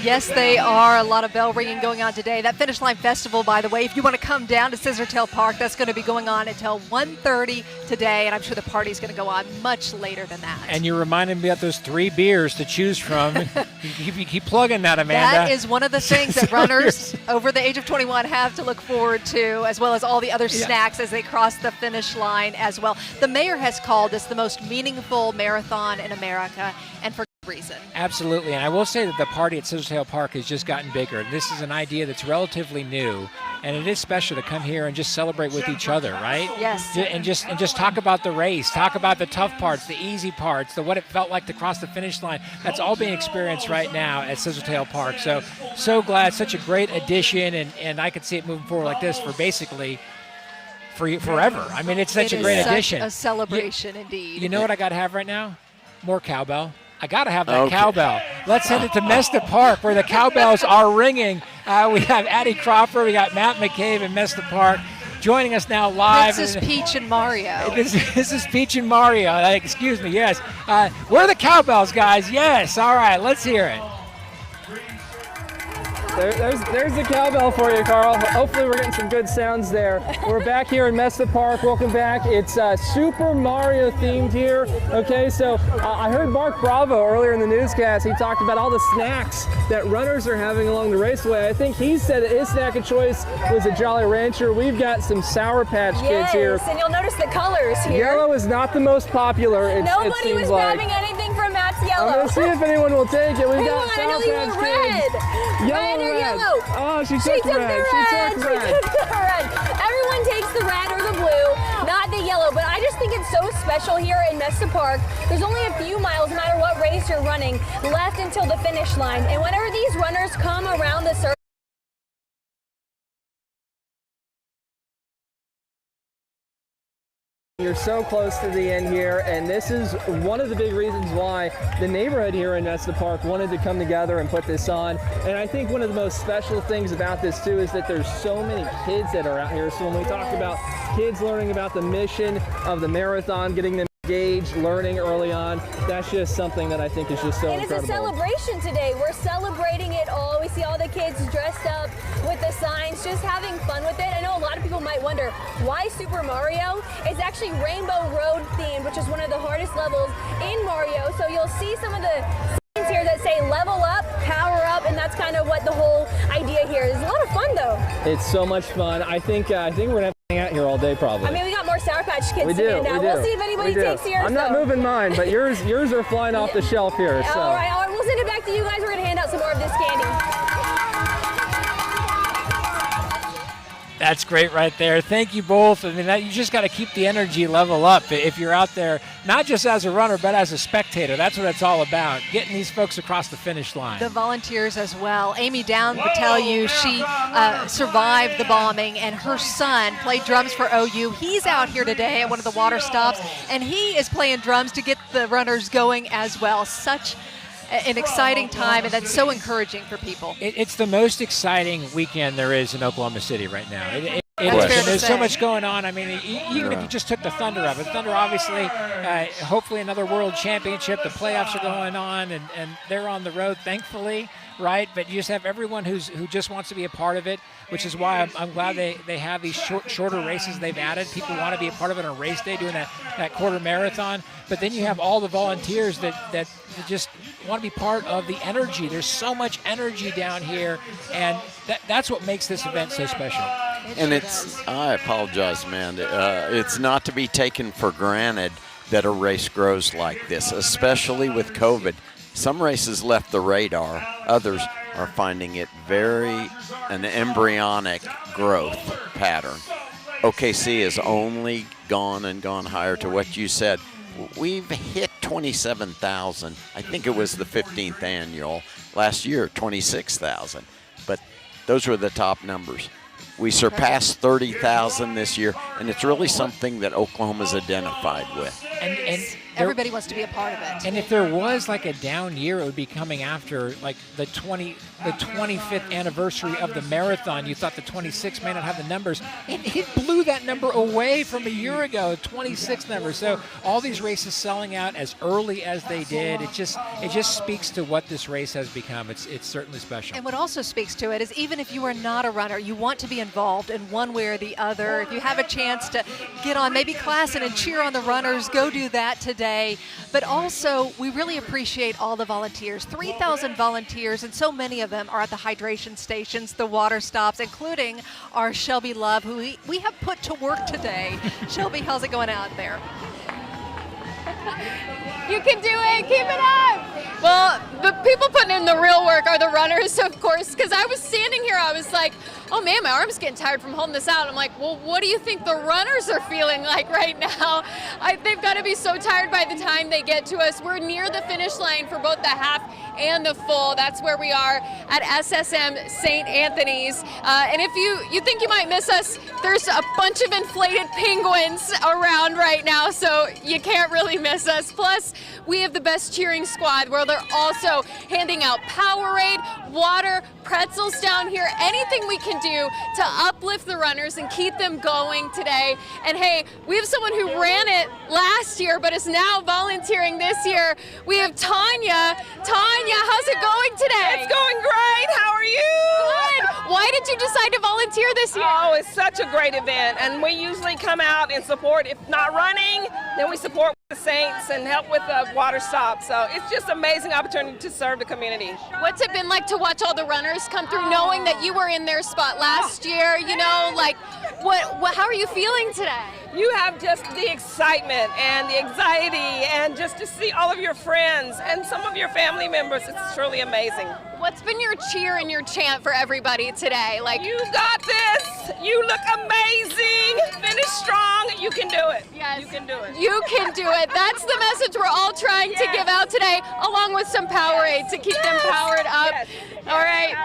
Yes, they are. A lot of bell ringing going on today. That Finish Line Festival, by the way, if you want to come down to Scissortail Park, that's going to be going on until 1:30 today, and I'm sure the party's going to go on much later than that. And you reminded me of those 3 beers to choose from. you keep plugging that, Amanda. That is one of the things that runners over the age of 21 have to look forward to, as well as all the other snacks as they cross the finish line as well. The mayor has called this the most meaningful marathon in America, and for reason. Absolutely, and I will say that the party at Scissortail Park has just gotten bigger. This is an idea that's relatively new, and it is special to come here and just celebrate with each other, right? Yes. And just talk about the race, talk about the tough parts, the easy parts, what it felt like to cross the finish line. That's all being experienced right now at Scissortail Park. So glad, such a great addition, and I could see it moving forward like this for basically forever. I mean, it's such a great addition. A celebration indeed. You know what I got to have right now? More cowbell. I got to have that cowbell. Let's send it to Mesta Park where the cowbells are ringing. We have Addie Crawford, we got Matt McCabe in Mesta Park. Joining us now live. This is Peach and Mario. This is Peach and Mario. Excuse me, yes. Where are the cowbells, guys? Yes, all right, let's hear it. There's the cowbell for you, Carl. Hopefully we're getting some good sounds there. We're back here in Mesta Park. Welcome back. It's Super Mario themed here. Okay, so I heard Mark Bravo earlier in the newscast. He talked about all the snacks that runners are having along the raceway. I think he said that his snack of choice was a Jolly Rancher. We've got some Sour Patch Kids here. Yes, and you'll notice the colors here. Yellow is not the most popular. Nobody was grabbing anything from Matt's yellow. I'm going to see if anyone will take it. We've got I know you Sour were Patch red. Yellow. Yellow. Oh, she took the red. She took the red. Everyone takes the red or the blue, not the yellow. But I just think it's so special here in Mesta Park. There's only a few miles, no matter what race you're running, left until the finish line. And whenever these runners come around the circle, you're so close to the end here, and this is one of the big reasons why the neighborhood here in Mesta Park wanted to come together and put this on. And I think one of the most special things about this too is that there's so many kids that are out here. So when we talked about kids learning about the mission of the marathon, getting them engaged, learning early on, that's just something that I think is just so incredible. And it's a celebration today. We're celebrating it all. We see all the kids dressed up with the signs, just having fun with it. I know a lot of people might wonder, why Super Mario? It's actually Rainbow Road themed, which is one of the hardest levels in Mario. So you'll see some of the signs here that that say level up, power up, and that's kind of what the whole idea here is. A lot of fun though. It's so much fun. I think we're gonna have to hang out here all day probably. I mean, we got more Sour Patch Kids we to do, hand out. We'll see if anybody takes yours. I'm not moving mine, but yours are flying off the shelf here. So. All right, we'll send it back to you guys. We're gonna hand out some more of this candy. That's great right there. Thank you both. I mean, you just got to keep the energy level up if you're out there, not just as a runner, but as a spectator. That's what it's all about, getting these folks across the finish line. The volunteers as well. Amy Downs would tell you she survived the bombing, and her son played drums for OU. He's out here today at one of the water stops, and he is playing drums to get the runners going as well. Such an exciting time, and that's so encouraging for people. It's the most exciting weekend there is in Oklahoma City right now. There's so much going on. I mean, even if you just took the Thunder of it, Thunder obviously, hopefully another world championship. The playoffs are going on, and they're on the road, thankfully, right? But you just have everyone who just wants to be a part of it, which is why I'm glad they have these shorter races they've added. People want to be a part of it on a race day, doing that quarter marathon. But then you have all the volunteers that just want to be part of the energy. There's so much energy down here, and that's what makes this event so special. And I apologize, man. It's not to be taken for granted that a race grows like this, especially with COVID. Some races left the radar. Others are finding it an embryonic growth pattern. OKC has only gone higher to what you said. We've hit 27,000. I think it was the 15th annual. Last year, 26,000. But those were the top numbers. We surpassed 30,000 this year, and it's really something that Oklahoma's identified with. And everybody wants to be a part of it. And if there was like a down year, it would be coming after like the 25th anniversary of the marathon. You thought the 26 may not have the numbers. It blew that number away from a year ago, 26 number. So all these races selling out as early as they did, it just speaks to what this race has become. It's certainly special. And what also speaks to it is even if you are not a runner, you want to be involved in one way or the other. If you have a chance to get on maybe Classen and cheer on the runners, go do that today. But also, we really appreciate all the volunteers. 3,000 volunteers, and so many of them are at the hydration stations, the water stops, including our Shelby Love, who we have put to work today. Shelby, how's it going out there? You can do it. Keep it up. Well, the people putting in the real work are the runners, of course, because I was standing here, I was like, oh man, my arm's getting tired from holding this out. I'm like, well, what do you think the runners are feeling like right now? They've got to be so tired by the time they get to us. We're near the finish line for both the half and the full. That's where we are at SSM St. Anthony's. And if you think you might miss us, there's a bunch of inflated penguins around right now, so you can't really miss us. Plus, we have the best cheering squad where they're also handing out Powerade, water, pretzels down here, anything we can do to uplift the runners and keep them going today. And hey, we have someone who ran it last year but is now volunteering this year. We have Tanya. Tanya, how's it going today? It's going great. How are you? Good. Why did you decide to volunteer this year? Oh, it's such a great event, and we usually come out and support. If not running, then we support the Saints and help with the water stop. So it's just an amazing opportunity to serve the community. What's it been like to watch all the runners come through, knowing that you were in their spot last year? You know, like, how are you feeling today? You have just the excitement and the anxiety, and just to see all of your friends and some of your family members. It's truly amazing. What's been your cheer and your chant for everybody today? Like, you got this. You look amazing. Finish strong. You can do it. Yes. You can do it. You can do it. That's the message we're all trying to give out today, along with some Powerade to keep them powered up. Yes. All right.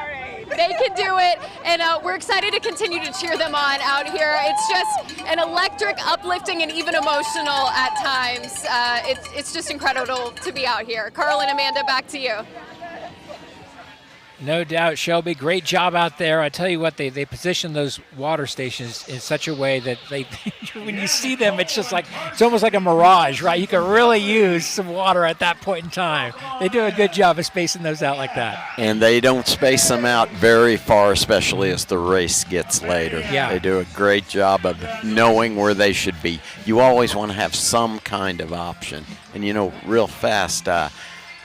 They can do it, and we're excited to continue to cheer them on out here. It's just an electric, uplifting, and even emotional at times. It's just incredible to be out here. Carl and Amanda, back to you. No doubt, Shelby. Great job out there. I tell you what, they position those water stations in such a way that when you see them, it's just like, it's almost like a mirage, right? You can really use some water at that point in time. They do a good job of spacing those out like that. And they don't space them out very far, especially as the race gets later. Yeah. They do a great job of knowing where they should be. You always want to have some kind of option. And, you know, real fast,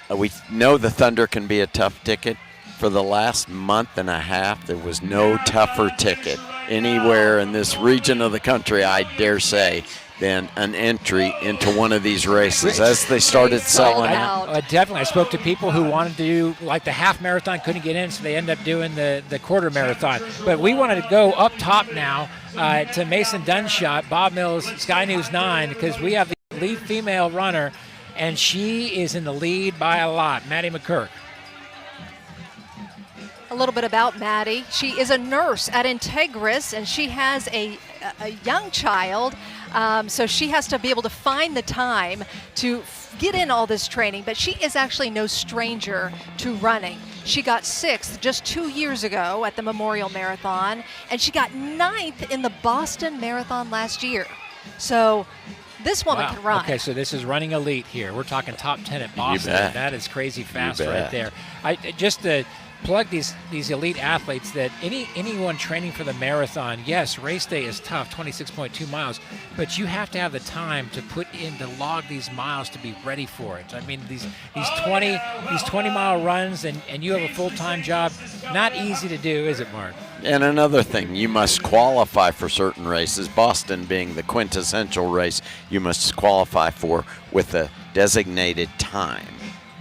We know the Thunder can be a tough ticket. For the last month and a half, there was no tougher ticket anywhere in this region of the country, I dare say, than an entry into one of these races as they started selling out. Definitely. I spoke to people who wanted to do like the half marathon, couldn't get in, so they ended up doing the quarter marathon. But we wanted to go up top now to Mason Dunshot, Bob Mills, Sky News 9, because we have the lead female runner, and she is in the lead by a lot, Maddie McCurk. A little bit about Maddie. She is a nurse at Integris, and she has a young child, so she has to be able to find the time to get in all this training, but she is actually no stranger to running. She got 6th just 2 years ago at the Memorial Marathon, and she got 9th in the Boston Marathon last year. So this woman can run. Okay, so this is running elite here. We're talking top 10 at Boston. That is crazy fast right there. Just to plug these elite athletes, that anyone training for the marathon, yes, race day is tough, 26.2 miles, but you have to have the time to put in, to log these miles to be ready for it. I mean, these 20-mile runs, and you have a full-time job, not easy to do, is it, Mark? And another thing, you must qualify for certain races, Boston being the quintessential race you must qualify for with a designated time.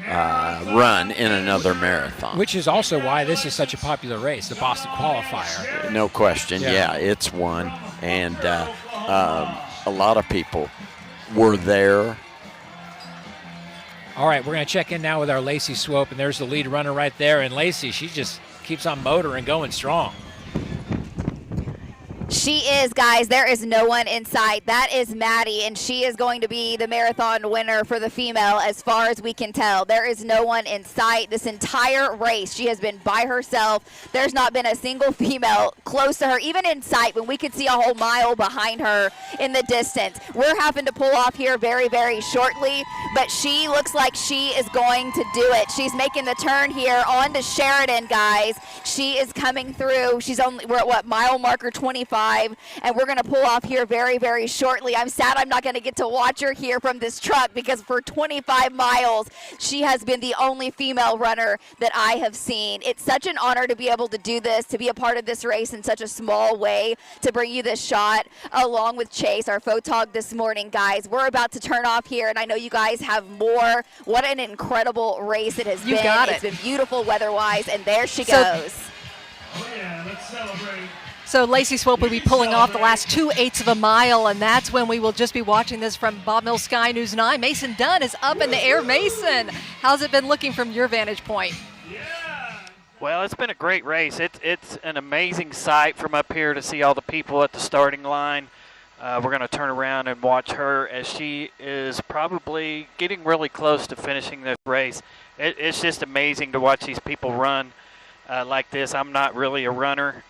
Run in another marathon. Which is also why this is such a popular race, the Boston Qualifier. No question, yeah it's one. And a lot of people were there. All right, we're going to check in now with our Lacey Swope, and there's the lead runner right there. And Lacey, she just keeps on motoring, going strong. She is, guys. There is no one in sight. That is Maddie, and she is going to be the marathon winner for the female as far as we can tell. There is no one in sight. This entire race, she has been by herself. There's not been a single female close to her, even in sight, when we could see a whole mile behind her in the distance. We're having to pull off here very, very shortly, but she looks like she is going to do it. She's making the turn here on to Sheridan, guys. She is coming through. We're at what, mile marker 25? And we're going to pull off here very, very shortly. I'm sad I'm not going to get to watch her here from this truck, because for 25 miles, she has been the only female runner that I have seen. It's such an honor to be able to do this, to be a part of this race in such a small way, to bring you this shot along with Chase, our photog this morning, guys. We're about to turn off here, and I know you guys have more. What an incredible race it has been. It's been beautiful weather-wise, and there she goes. Oh yeah, let's celebrate. So Lacey Swope will be pulling off the last 2/8 of a mile, and that's when we will just be watching this from Bob Mills Sky News 9. Mason Dunn is up in the air. Mason, how's it been looking from your vantage point? Well, it's been a great race. It's an amazing sight from up here to see all the people at the starting line. We're going to turn around and watch her as she is probably getting really close to finishing this race. It's just amazing to watch these people run like this. I'm not really a runner.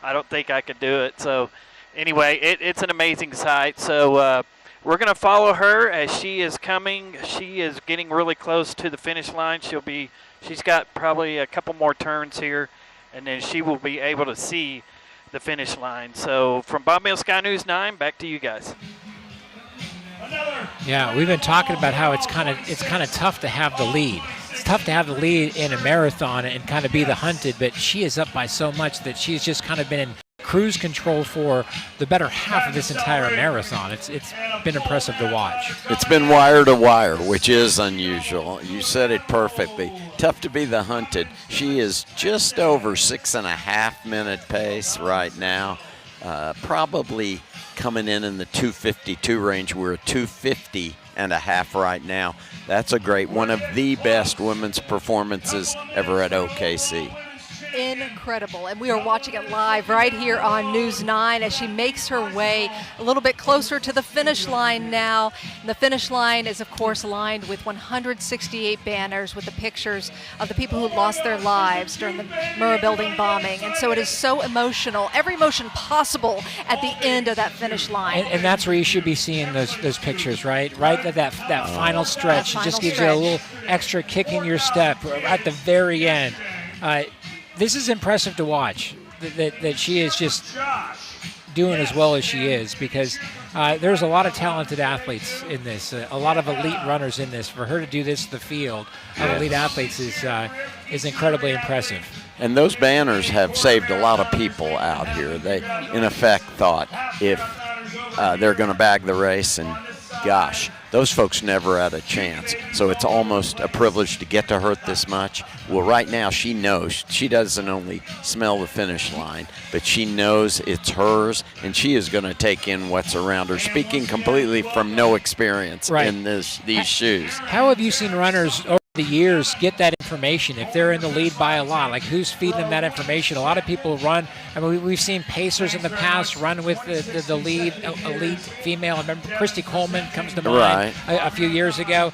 I don't think I could do it. So anyway, it's an amazing sight. So we're going to follow her as she is coming. She is getting really close to the finish line. She's got probably a couple more turns here, and then she will be able to see the finish line. So from Bob Mills Sky News 9, back to you guys. Yeah, we've been talking about how it's kind of tough to have the lead. It's tough to have the lead in a marathon and kind of be the hunted, but she is up by so much that she's just kind of been in cruise control for the better half of this entire marathon. It's been impressive to watch. It's been wire to wire, which is unusual. You said it perfectly. Tough to be the hunted. She is just over 6.5 minute pace right now. Probably coming in the 2:52 range. We're at 2:50.5 right now. That's a great, one of the best women's performances ever at OKC. Incredible, and we are watching it live right here on News 9 as she makes her way a little bit closer to the finish line now. And the finish line is, of course, lined with 168 banners with the pictures of the people who lost their lives during the Murrah Building bombing. And so it is so emotional, every emotion possible at the end of that finish line. And that's where you should be seeing those pictures, right? Right at that final stretch. It just gives you a little extra kick in your step at the very end. This is impressive to watch, that she is just doing as well as she is, because there's a lot of talented athletes in this, a lot of elite runners in this. For her to do this to the field of elite athletes is incredibly impressive. And those banners have saved a lot of people out here. They, in effect, thought if they're going to bag the race, and gosh, those folks never had a chance. So it's almost a privilege to get to her this much. Well, right now she knows. She doesn't only smell the finish line, but she knows it's hers, and she is going to take in what's around her, speaking completely from no experience in these shoes. How have you seen runners over the years get that information if they're in the lead by a lot? Like, who's feeding them that information? A lot of people run. I mean, we've seen pacers in the past run with the lead elite female. I remember Christy Coleman comes to mind a few years ago.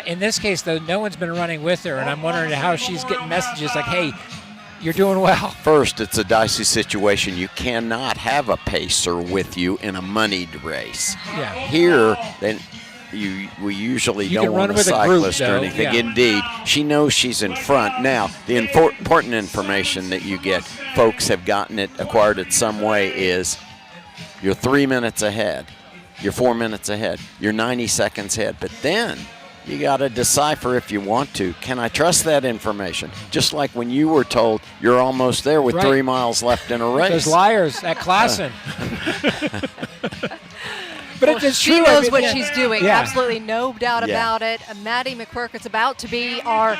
In this case, though, no one's been running with her, and I'm wondering how she's getting messages like, hey, you're doing well. First, it's a dicey situation. You cannot have a pacer with you in a moneyed race. Yeah. Here, we usually don't want a cyclist or anything. Yeah. Indeed, she knows she's in front. Now, the important information that you get, folks have acquired it some way, is you're 3 minutes ahead, you're 4 minutes ahead, you're 90 seconds ahead. But then you got to decipher, if you want to, can I trust that information? Just like when you were told you're almost there with 3 miles left in a race. Those liars at Klassen. But she knows what she's doing. Yeah. Absolutely no doubt about it. Maddie McQuirk is about to be our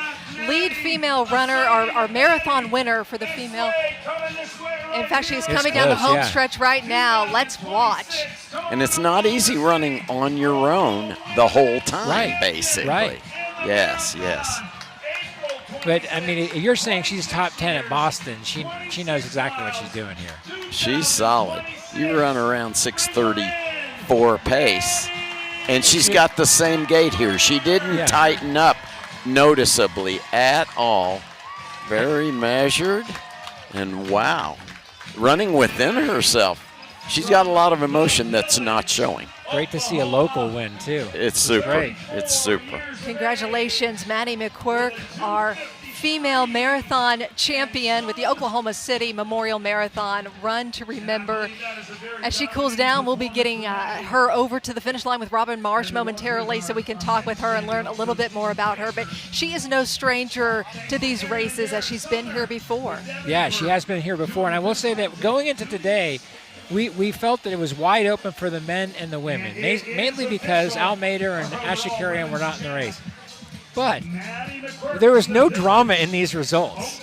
lead female runner, our marathon winner for the female. In fact, she's coming down the home stretch right now. Let's watch. And it's not easy running on your own the whole time, basically. Right. Yes. But, I mean, you're saying she's top 10 at Boston. She knows exactly what she's doing here. She's solid. You run around 6:34 pace, and she's got the same gait here. She didn't tighten up noticeably at all. Very measured, and wow, running within herself. She's got a lot of emotion that's not showing. Great to see a local win, too. It's super. Great. It's super. Congratulations, Maddie McQuirk, our female marathon champion with the Oklahoma City Memorial Marathon Run to Remember. As she cools down, we'll be getting her over to the finish line with Robin Marsh momentarily so we can talk with her and learn a little bit more about her. But she is no stranger to these races, as she's been here before. Yeah, she has been here before. And I will say that going into today, we felt that it was wide open for the men and the women, mainly because Al Mader and Ashley Carrion were not in the race. But there was no drama in these results.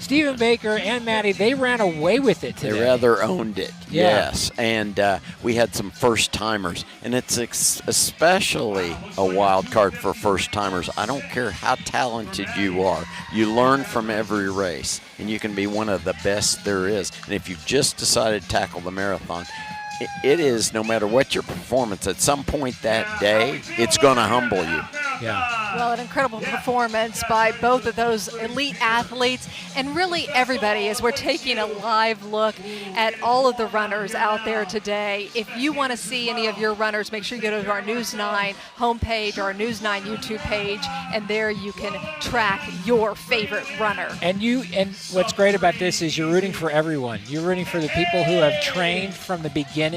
Stephen Baker and Maddie, they ran away with it today. They rather owned it, yes. And we had some first-timers. And it's especially a wild card for first-timers. I don't care how talented you are. You learn from every race, and you can be one of the best there is. And if you've just decided to tackle the marathon, it is, no matter what your performance, at some point that day, it's going to humble you. Yeah. Well, an incredible performance by both of those elite athletes and really everybody, as we're taking a live look at all of the runners out there today. If you want to see any of your runners, make sure you go to our News 9 homepage or our News 9 YouTube page, and there you can track your favorite runner. And what's great about this is you're rooting for everyone. You're rooting for the people who have trained from the beginning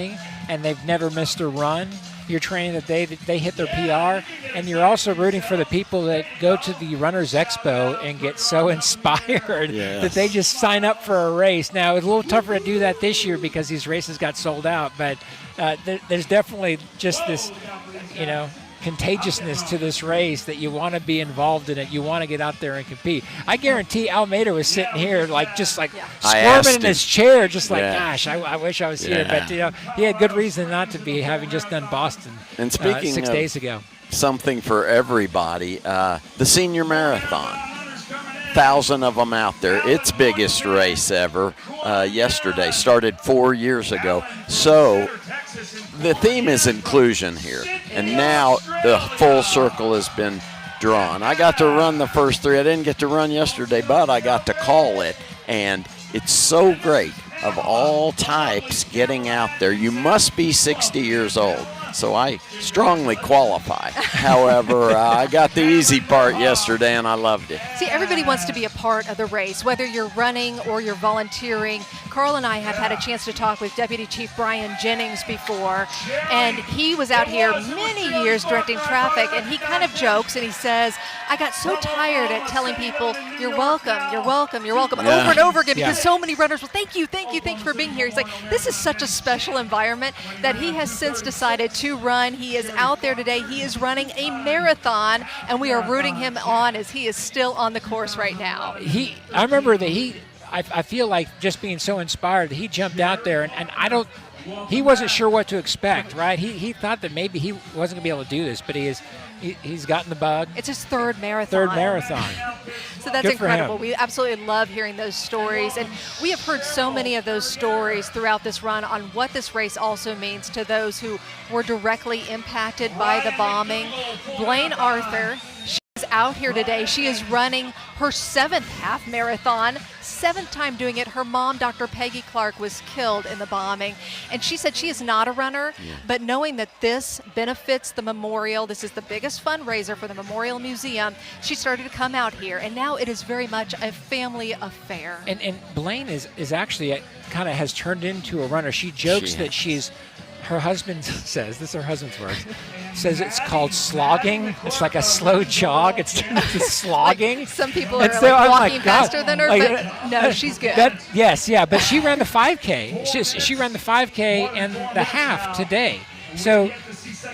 and they've never missed a run. You're training that they hit their PR, and you're also rooting for the people that go to the Runners Expo and get so inspired that they just sign up for a race. Now, it's a little tougher to do that this year because these races got sold out, but there's definitely just this, contagiousness to this race that you want to be involved in it. You want to get out there and compete. I guarantee Al Mader was sitting here squirming in his chair, just like, gosh, I wish I was here. But he had good reason not to be, having just done Boston and speaking 6 days ago. Something for everybody, the senior marathon. 1,000 of them out there. Its biggest race ever yesterday. Started 4 years ago. So the theme is inclusion here. And now the full circle has been drawn. I got to run the first 3. I didn't get to run yesterday, but I got to call it. And it's so great of all types getting out there. You must be 60 years old so I strongly qualify. However, I got the easy part yesterday, and I loved it. See, everybody wants to be a part of the race, whether you're running or you're volunteering. Carl and I have had a chance to talk with Deputy Chief Brian Jennings before, and he was out here many years directing traffic, and he kind of jokes and he says, I got so tired at telling people, you're welcome, you're welcome, you're welcome, over and over again, because so many runners will, thank you for being here. He's like, this is such a special environment that he has since decided to run. He is out there today. He is running a marathon, and we are rooting him on as he is still on the course right now. I remember that I feel like just being so inspired that he jumped out there, and he wasn't sure what to expect, right? He thought that maybe he wasn't going to be able to do this, but he's gotten the bug. It's his third marathon. So that's incredible. We absolutely love hearing those stories, and we have heard so many of those stories throughout this run on what this race also means to those who were directly impacted by the bombing. Blaine Arthur, she is out here today. She is running her 7th half marathon, 7th time doing it. Her mom, Dr. Peggy Clark, was killed in the bombing, and she said she is not a runner, but knowing that this benefits the memorial, this is the biggest fundraiser for the Memorial Museum, she started to come out here, and now it is very much a family affair. And Blaine is actually kind of has turned into a runner. She jokes that her husband says, this is her husband's words, says it's called slogging. It's like a slow jog. It's turned into slogging. Like some people are like walking faster than her, but no, she's good. But she ran the 5K. She ran the 5K and the half today. So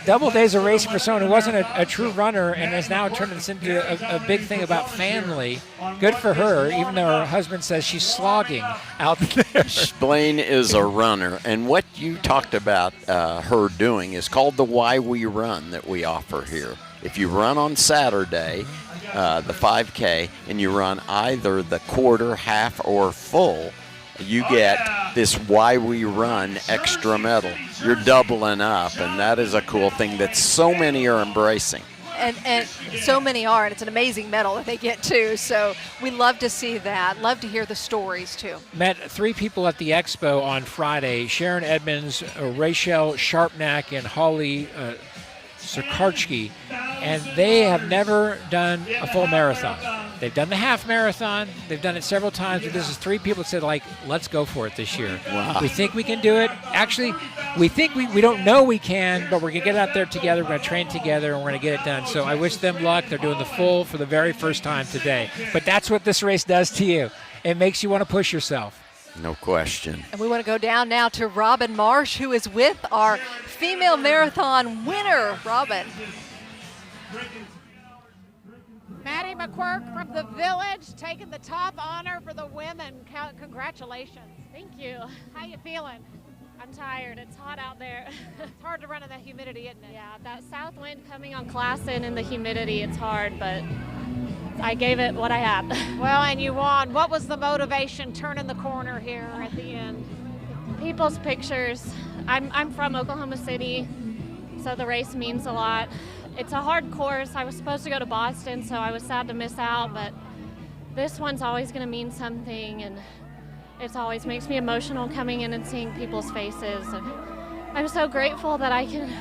double days of racing for someone who wasn't a true runner and has now turned this into a big thing about family. Good for her, even though her husband says she's slogging out there. Blaine is a runner, and what you talked about her doing is called the Why We Run that we offer here. If you run on Saturday, the 5K, and you run either the quarter, half, or full, you get this Why We Run extra medal. You're doubling up, and that is a cool thing that so many are embracing. And so many are, and it's an amazing medal that they get too. So we love to see that. Love to hear the stories too. Met 3 people at the expo on Friday: Sharon Edmonds, Rachel Sharpnack, and Holly Sarkarchky, and they have never done a full marathon. They've done the half marathon. They've done it several times, but this is 3 people that said, like, let's go for it this year. Wow. We think we can do it. Actually, we think we don't know we can, but we're going to get out there together. We're going to train together, and we're going to get it done. So I wish them luck. They're doing the full for the very first time today. But that's what this race does to you. It makes you want to push yourself. No question. And we want to go down now to Robin Marsh, who is with our female marathon winner. Robin. Maddie McQuirk from the Village taking the top honor for the women. Congratulations. Thank you. How you feeling? I'm tired. It's hot out there. It's hard to run in that humidity, isn't it? Yeah, that south wind coming on Classen and the humidity, it's hard, but I gave it what I had. Well, and you won. What was the motivation turning the corner here at the end? People's pictures. I'm from Oklahoma City, so the race means a lot. It's a hard course. I was supposed to go to Boston, so I was sad to miss out, but this one's always going to mean something, and it always makes me emotional coming in and seeing people's faces. I'm so grateful that I can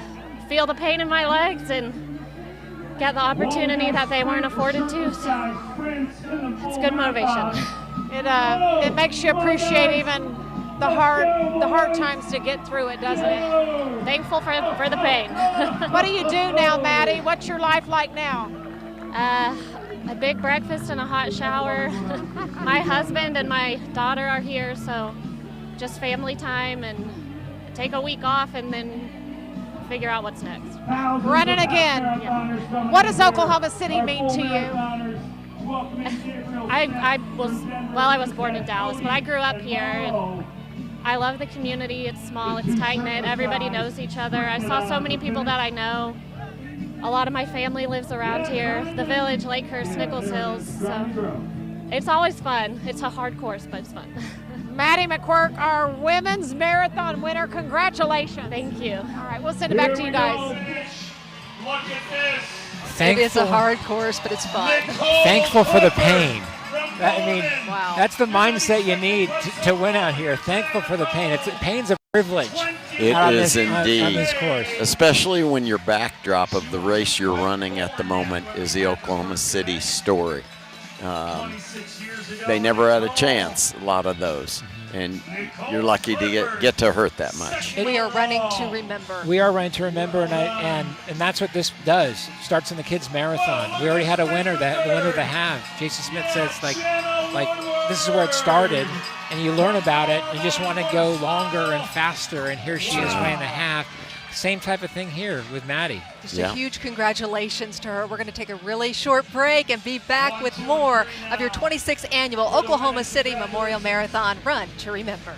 feel the pain in my legs and get the opportunity that they weren't afforded to, so it's good motivation. It makes you appreciate even the hard times to get through it, doesn't it? Thankful for the pain. What do you do now, Maddie? What's your life like now? A big breakfast and a hot shower. My husband and my daughter are here, so just family time and take a week off and then figure out what's next. Running again. Yeah. What does Oklahoma City mean to you? I was born in Dallas, but I grew up here, and I love the community. It's small, it's tight-knit, everybody knows each other. I saw so many people that I know. A lot of my family lives around here, the Village, Lakehurst, Nichols Hills, so it's always fun. It's a hard course, but it's fun. Maddie McQuirk, our women's marathon winner, congratulations. Thank you. All right, we'll send it back to you guys. Look at this. It is a hard course, but it's fun. Thankful for the pain. I mean, wow. That's the mindset you need to win out here. Thankful for the pain. Pain's a privilege. It on is this, indeed, on this course. especially when your backdrop of the race you're running at the moment is the Oklahoma City story. They never had a chance, a lot of those, and you're lucky to get to hurt that much. We are running to remember. We are running to remember, and that's what this does. Starts in the kids' marathon. We already had a winner, the winner of the half. Jason Smith says like this is where it started, and you learn about it. You just want to go longer and faster, and here she is running the half. Same type of thing here with Maddie. Just a huge congratulations to her. We're going to take a really short break and be back with more of your 26th annual Oklahoma City Memorial Marathon Run to Remember.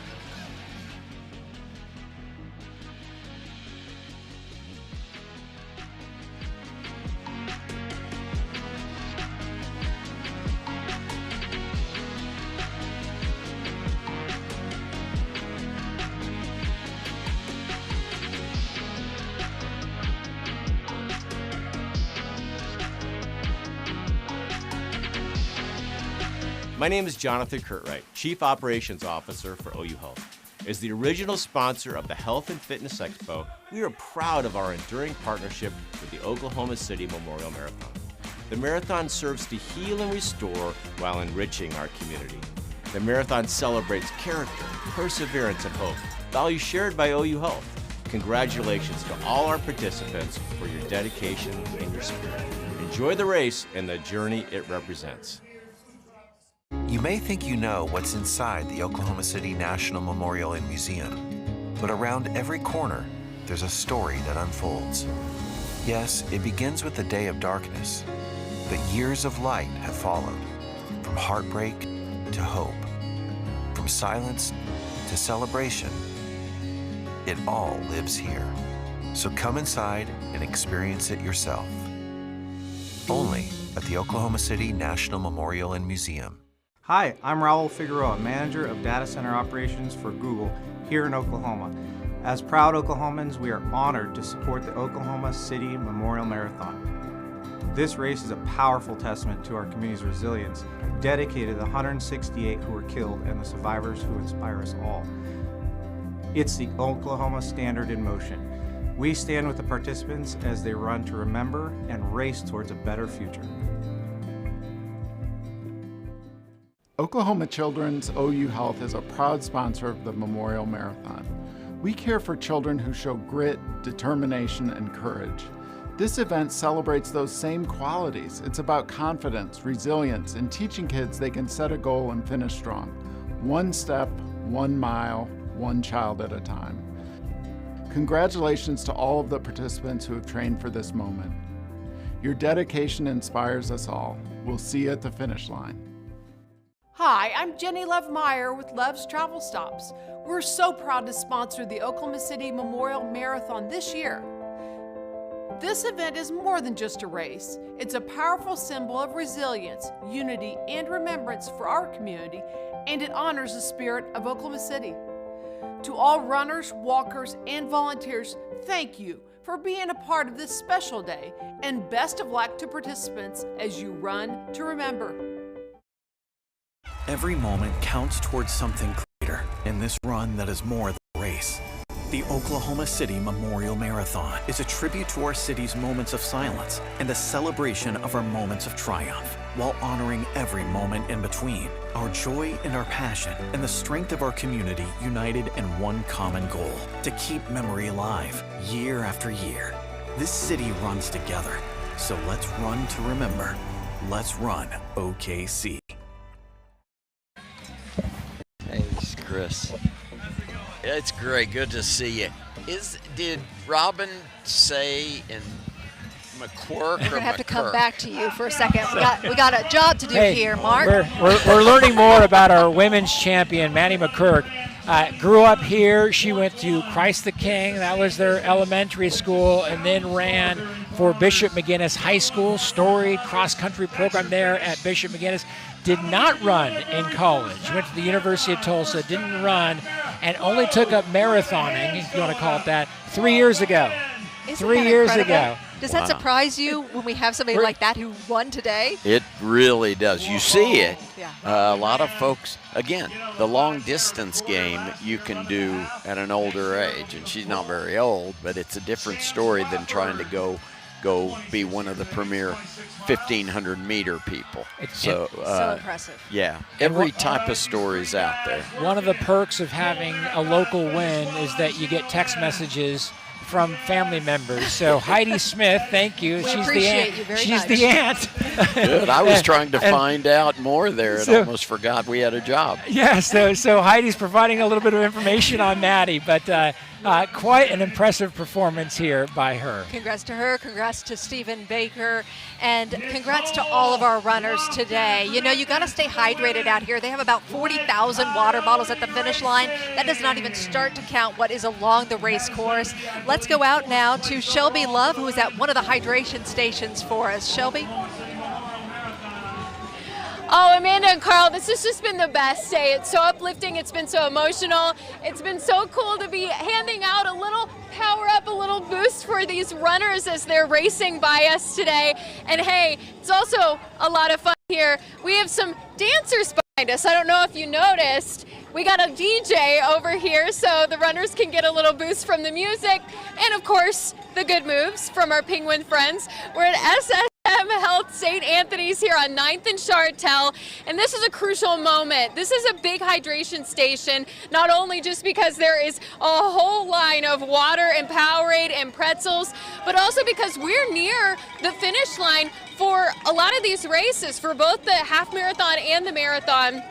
My name is Jonathan Curtright, Chief Operations Officer for OU Health. As the original sponsor of the Health and Fitness Expo, we are proud of our enduring partnership with the Oklahoma City Memorial Marathon. The marathon serves to heal and restore while enriching our community. The marathon celebrates character, perseverance, and hope, values shared by OU Health. Congratulations to all our participants for your dedication and your spirit. Enjoy the race and the journey it represents. You may think you know what's inside the Oklahoma City National Memorial and Museum, but around every corner, there's a story that unfolds. Yes, it begins with the day of darkness, but years of light have followed, from heartbreak to hope, from silence to celebration. It all lives here. So come inside and experience it yourself. Only at the Oklahoma City National Memorial and Museum. Hi, I'm Raul Figueroa, Manager of Data Center Operations for Google here in Oklahoma. As proud Oklahomans, we are honored to support the Oklahoma City Memorial Marathon. This race is a powerful testament to our community's resilience, dedicated to the 168 who were killed and the survivors who inspire us all. It's the Oklahoma Standard in motion. We stand with the participants as they run to remember and race towards a better future. Oklahoma Children's OU Health is a proud sponsor of the Memorial Marathon. We care for children who show grit, determination, and courage. This event celebrates those same qualities. It's about confidence, resilience, and teaching kids they can set a goal and finish strong. One step, 1 mile, one child at a time. Congratulations to all of the participants who have trained for this moment. Your dedication inspires us all. We'll see you at the finish line. Hi, I'm Jenny Love Meyer with Love's Travel Stops. We're so proud to sponsor the Oklahoma City Memorial Marathon this year. This event is more than just a race. It's a powerful symbol of resilience, unity, and remembrance for our community, and it honors the spirit of Oklahoma City. To all runners, walkers, and volunteers, thank you for being a part of this special day, and best of luck to participants as you run to remember. Every moment counts towards something greater in this run that is more than a race. The Oklahoma City Memorial Marathon is a tribute to our city's moments of silence and a celebration of our moments of triumph, while honoring every moment in between, our joy and our passion, and the strength of our community united in one common goal, to keep memory alive year after year. This city runs together, so let's run to remember. Let's run OKC. Hey, it's Chris. It's great. Good to see you. Did Robin say in McQuirk We're or going to have to come McCurk? back to you for a second. We got a job to do here, Mark. We're learning more about our women's champion, Maddie McCurk. Grew up here. She went to Christ the King. That was their elementary school, and then ran for Bishop McGuinness High School. Storied cross-country program there at Bishop McGuinness. Did not run in college. Went to the University of Tulsa, didn't run, and only took up marathoning, if you want to call it that, 3 years ago. Isn't 3 that years incredible? ago. Does that surprise you when we have somebody like that who won today? It really does. You see it. Yeah. A lot of folks, again, the long distance game you can do at an older age, and she's not very old, but it's a different story than trying to go be one of the premier 1,500 meter people. So impressive. Yeah, every type of story's out there. One of the perks of having a local win is that you get text messages from family members. So Heidi Smith, thank you. She's the aunt. She's the aunt. Good. I was trying to find out more there and so, almost forgot we had a job. Yeah, so Heidi's providing a little bit of information on Maddie, but quite an impressive performance here by her. Congrats to her, congrats to Stephen Baker, and congrats to all of our runners today. You know, you got to stay hydrated out here. They have about 40,000 water bottles at the finish line. That does not even start to count what is along the race course. Let's go out now to Shelby Love, who is at one of the hydration stations for us. Shelby? Oh, Amanda and Carl, this has just been the best day. It's so uplifting. It's been so emotional. It's been so cool to be handing out a little power up, a little boost for these runners as they're racing by us today. And hey, it's also a lot of fun here. We have some dancers behind us. I don't know if you noticed. We got a DJ over here so the runners can get a little boost from the music and, of course, the good moves from our Penguin friends. We're at SSM Health St. Anthony's here on 9th and Chartel, and this is a crucial moment. This is a big hydration station, not only just because there is a whole line of water and Powerade and pretzels, but also because we're near the finish line for a lot of these races, for both the half marathon and the marathon.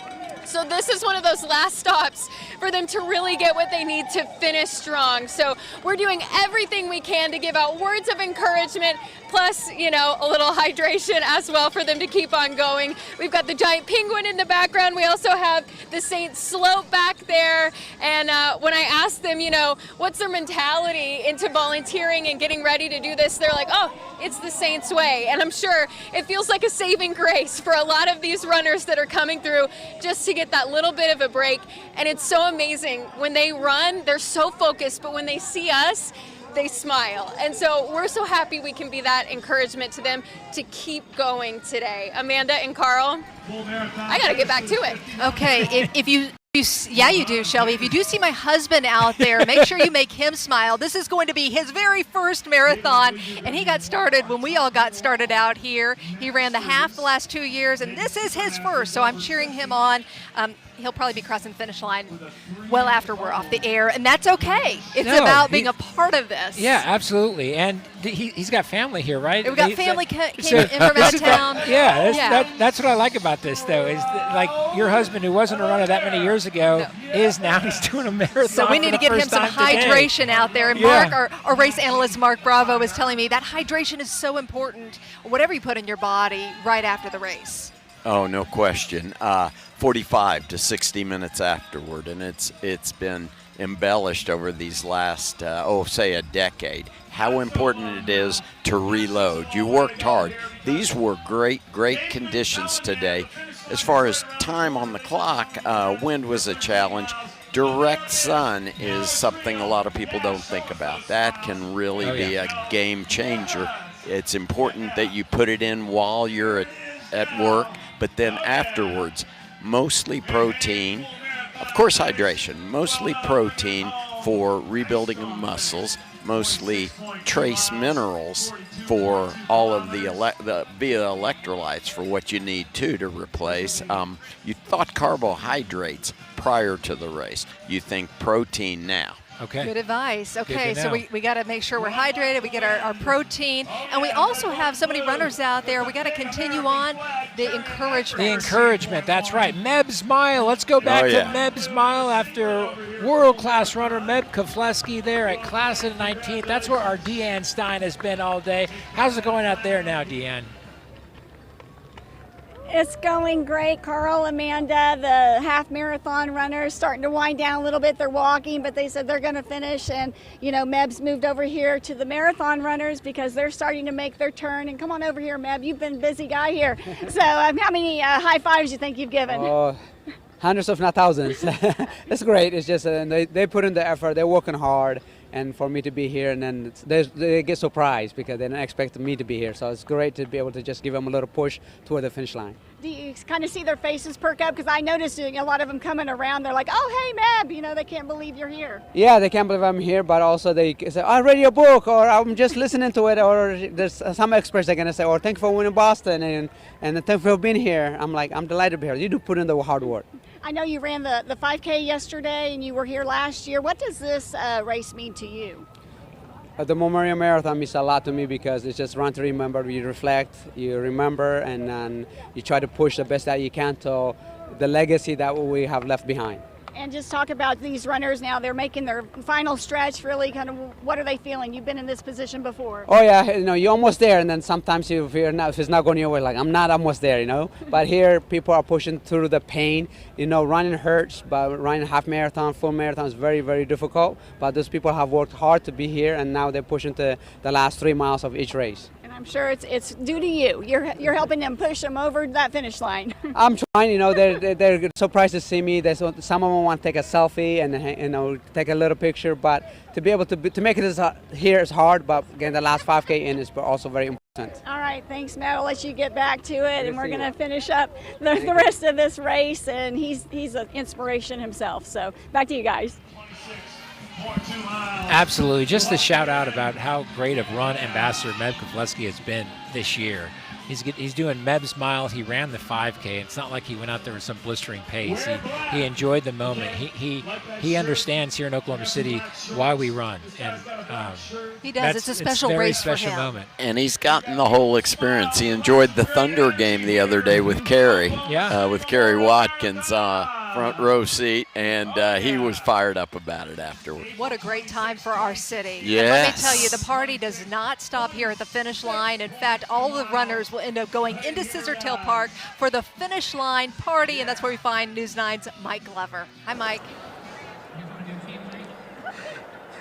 So this is one of those last stops for them to really get what they need to finish strong. So we're doing everything we can to give out words of encouragement, plus, you know, a little hydration as well for them to keep on going. We've got the giant penguin in the background. We also have the Saint Slope back there. And when I asked them, you know, what's their mentality into volunteering and getting ready to do this, they're like, oh, it's the Saints way. And I'm sure it feels like a saving grace for a lot of these runners that are coming through just to get that little bit of a break. And it's so amazing. When they run, they're so focused, but when they see us, they smile. And so we're so happy we can be that encouragement to them to keep going today. Amanda and Carl, I got to get back to it. Okay, if you yeah, you do, Shelby. If you do see my husband out there, make sure you make him smile. This is going to be his very first marathon, and he got started when we all got started out here. He ran the half the last 2 years, and this is his first, so I'm cheering him on. He'll probably be crossing the finish line well after we're off the air, and that's okay. It's about being a part of this. Yeah, absolutely. And he's got family here, right? We've got family came in from out of town. That's what I like about this, though, is like your husband, who wasn't a runner that many years ago, is now he's doing a marathon. So we need to give him some hydration out there. And Mark, our race analyst, Mark Bravo, was telling me that hydration is so important, whatever you put in your body right after the race. Oh, no question. 45 to 60 minutes afterward, and it's been embellished over these last, say a decade. How important it is to reload. You worked hard. These were great conditions today. As far as time on the clock, wind was a challenge. Direct sun is something a lot of people don't think about. That can really be a game changer. It's important that you put it in while you're at work, but then afterwards, mostly protein, of course hydration, mostly protein for rebuilding of muscles, mostly trace minerals for all of the via electrolytes for what you need to replace. You thought carbohydrates prior to the race. You think protein now. Okay. Good advice. Okay, so we got to make sure we're hydrated. We get our protein. And we also have so many runners out there. We got to continue on the encouragement. The encouragement, that's right. Meb's Mile. Let's go back to Meb's Mile after world-class runner Meb Kefleski there at Class of 19th. That's where our Deanne Stein has been all day. How's it going out there now, Deanne? It's going great, Carl, Amanda. The half marathon runners starting to wind down a little bit. They're walking, but they said they're going to finish. And, you know, Meb's moved over here to the marathon runners because they're starting to make their turn. And come on over here, Meb. You've been a busy guy here. So how many high fives do you think you've given? Hundreds, if not thousands. It's great. It's just they put in the effort. They're working hard. and for me to be here, and then they get surprised because they don't expect me to be here. So it's great to be able to just give them a little push toward the finish line. Do you kind of see their faces perk up? Because I noticed a lot of them coming around. They're like, oh, hey, Meb, they can't believe you're here. Yeah, they can't believe I'm here, but also they say, I read your book, or I'm just listening to it, or there's some experts they're going to say, or thank you for winning Boston, and thank you for being here. I'm like, I'm delighted to be here. You do put in the hard work. I know you ran the 5K yesterday, and you were here last year. What does this race mean to you? The Memorial Marathon means a lot to me because it's just run to remember. You reflect, you remember, and you try to push the best that you can to the legacy that we have left behind. And just talk about these runners now. They're making their final stretch. Really, kind of, what are they feeling? You've been in this position before. Oh yeah, you're almost there, and then sometimes if it's not going your way, like I'm not almost there, But here, people are pushing through the pain. Running hurts, but running half marathon, full marathon is very, very difficult. But those people have worked hard to be here, and now they're pushing to the last 3 miles of each race. I'm sure it's due to you. You're helping them push them over that finish line. I'm trying. They're surprised to see me. Some of them want to take a selfie and take a little picture. But to be able to make it here is hard. But again, the last 5K in is also very important. All right, thanks, Matt. I'll let you get back to it, and we're going to finish up the rest of this race. And he's an inspiration himself. So back to you guys. Absolutely. Just a shout out about how great of run ambassador Meb Keflezighi has been this year. He's doing Meb's Miles. He ran the 5K. It's not like he went out there with some blistering pace. He enjoyed the moment. He understands here in Oklahoma City why we run. And he does. It's a special race for him. Very special moment. And he's gotten the whole experience. He enjoyed the Thunder game the other day with Kerry. Yeah. With Kerry Watkins, front row seat, and he was fired up about it afterward. What a great time for our city. Yes. And let me tell you, the party does not stop here at the finish line. In fact, all the runners will end up going into Scissortail Park for the finish line party, and that's where we find News 9's Mike Glover. Hi, Mike.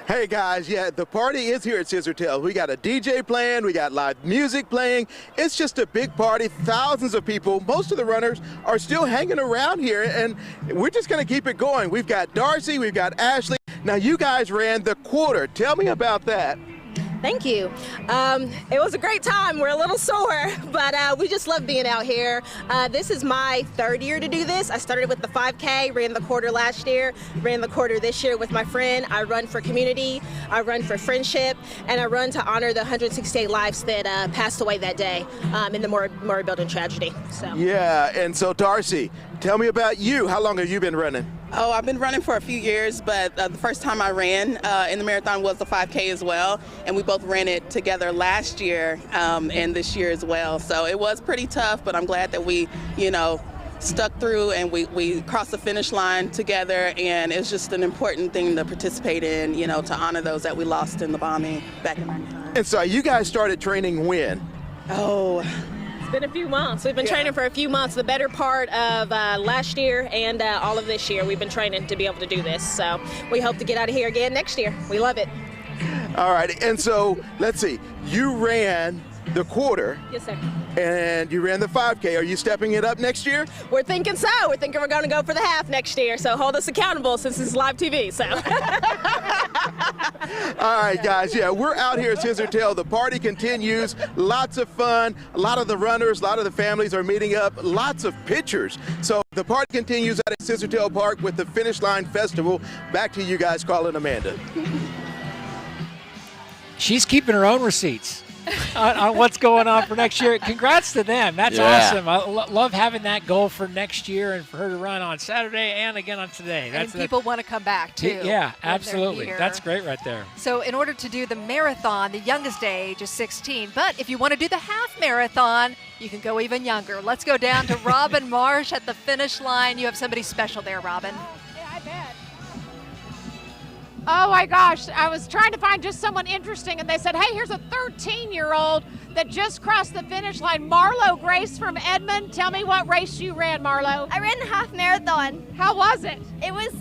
Hey guys, yeah, the party is here at Scissortail. We got a DJ playing, we got live music playing. It's just a big party, thousands of people. Most of the runners are still hanging around here, and we're just gonna keep it going. We've got Darcy, we've got Ashley. Now you guys ran the quarter. Tell me about that. Thank you. It was a great time. We're a little sore, but we just love being out here. This is my third year to do this. I started with the 5K, ran the quarter last year, ran the quarter this year with my friend. I run for community, I run for friendship, and I run to honor the 168 lives that passed away that day in the Murray Building tragedy. So. Yeah, and so Darcy, tell me about you. How long have you been running? Oh, I've been running for a few years, but the first time I ran in the marathon was the 5K as well, and we both ran it together last year and this year as well. So it was pretty tough, but I'm glad that we, stuck through and we crossed the finish line together, and it's just an important thing to participate in, to honor those that we lost in the bombing back in 1999. And so you guys started training when? Oh, it's been a few months. We've been training for a few months, the better part of last year and all of this year. We've been training to be able to do this. So we hope to get out of here again next year. We love it. All right, and so let's see, you ran the quarter. Yes, sir. And you ran the 5K. Are you stepping it up next year? We're thinking so. We're thinking we're going to go for the half next year. So hold us accountable since this is live TV. So. All right, guys. Yeah, we're out here at Scissortail. The party continues. Lots of fun. A lot of the runners, a lot of the families are meeting up. Lots of pictures. So the party continues out at Scissortail Park with the Finish Line Festival. Back to you guys, Carl and Amanda. She's keeping her own receipts on what's going on for next year. Congrats to them. That's awesome. I love having that goal for next year and for her to run on Saturday and again on today. And people want to come back, too. Yeah, absolutely. That's great right there. So in order to do the marathon, the youngest age is 16. But if you want to do the half marathon, you can go even younger. Let's go down to Robin Marsh at the finish line. You have somebody special there, Robin. Oh my gosh, I was trying to find just someone interesting, and they said, hey, here's a 13-year-old that just crossed the finish line. Marlo Grace from Edmond. Tell me what race you ran, Marlo. I ran the half marathon. How was it? It was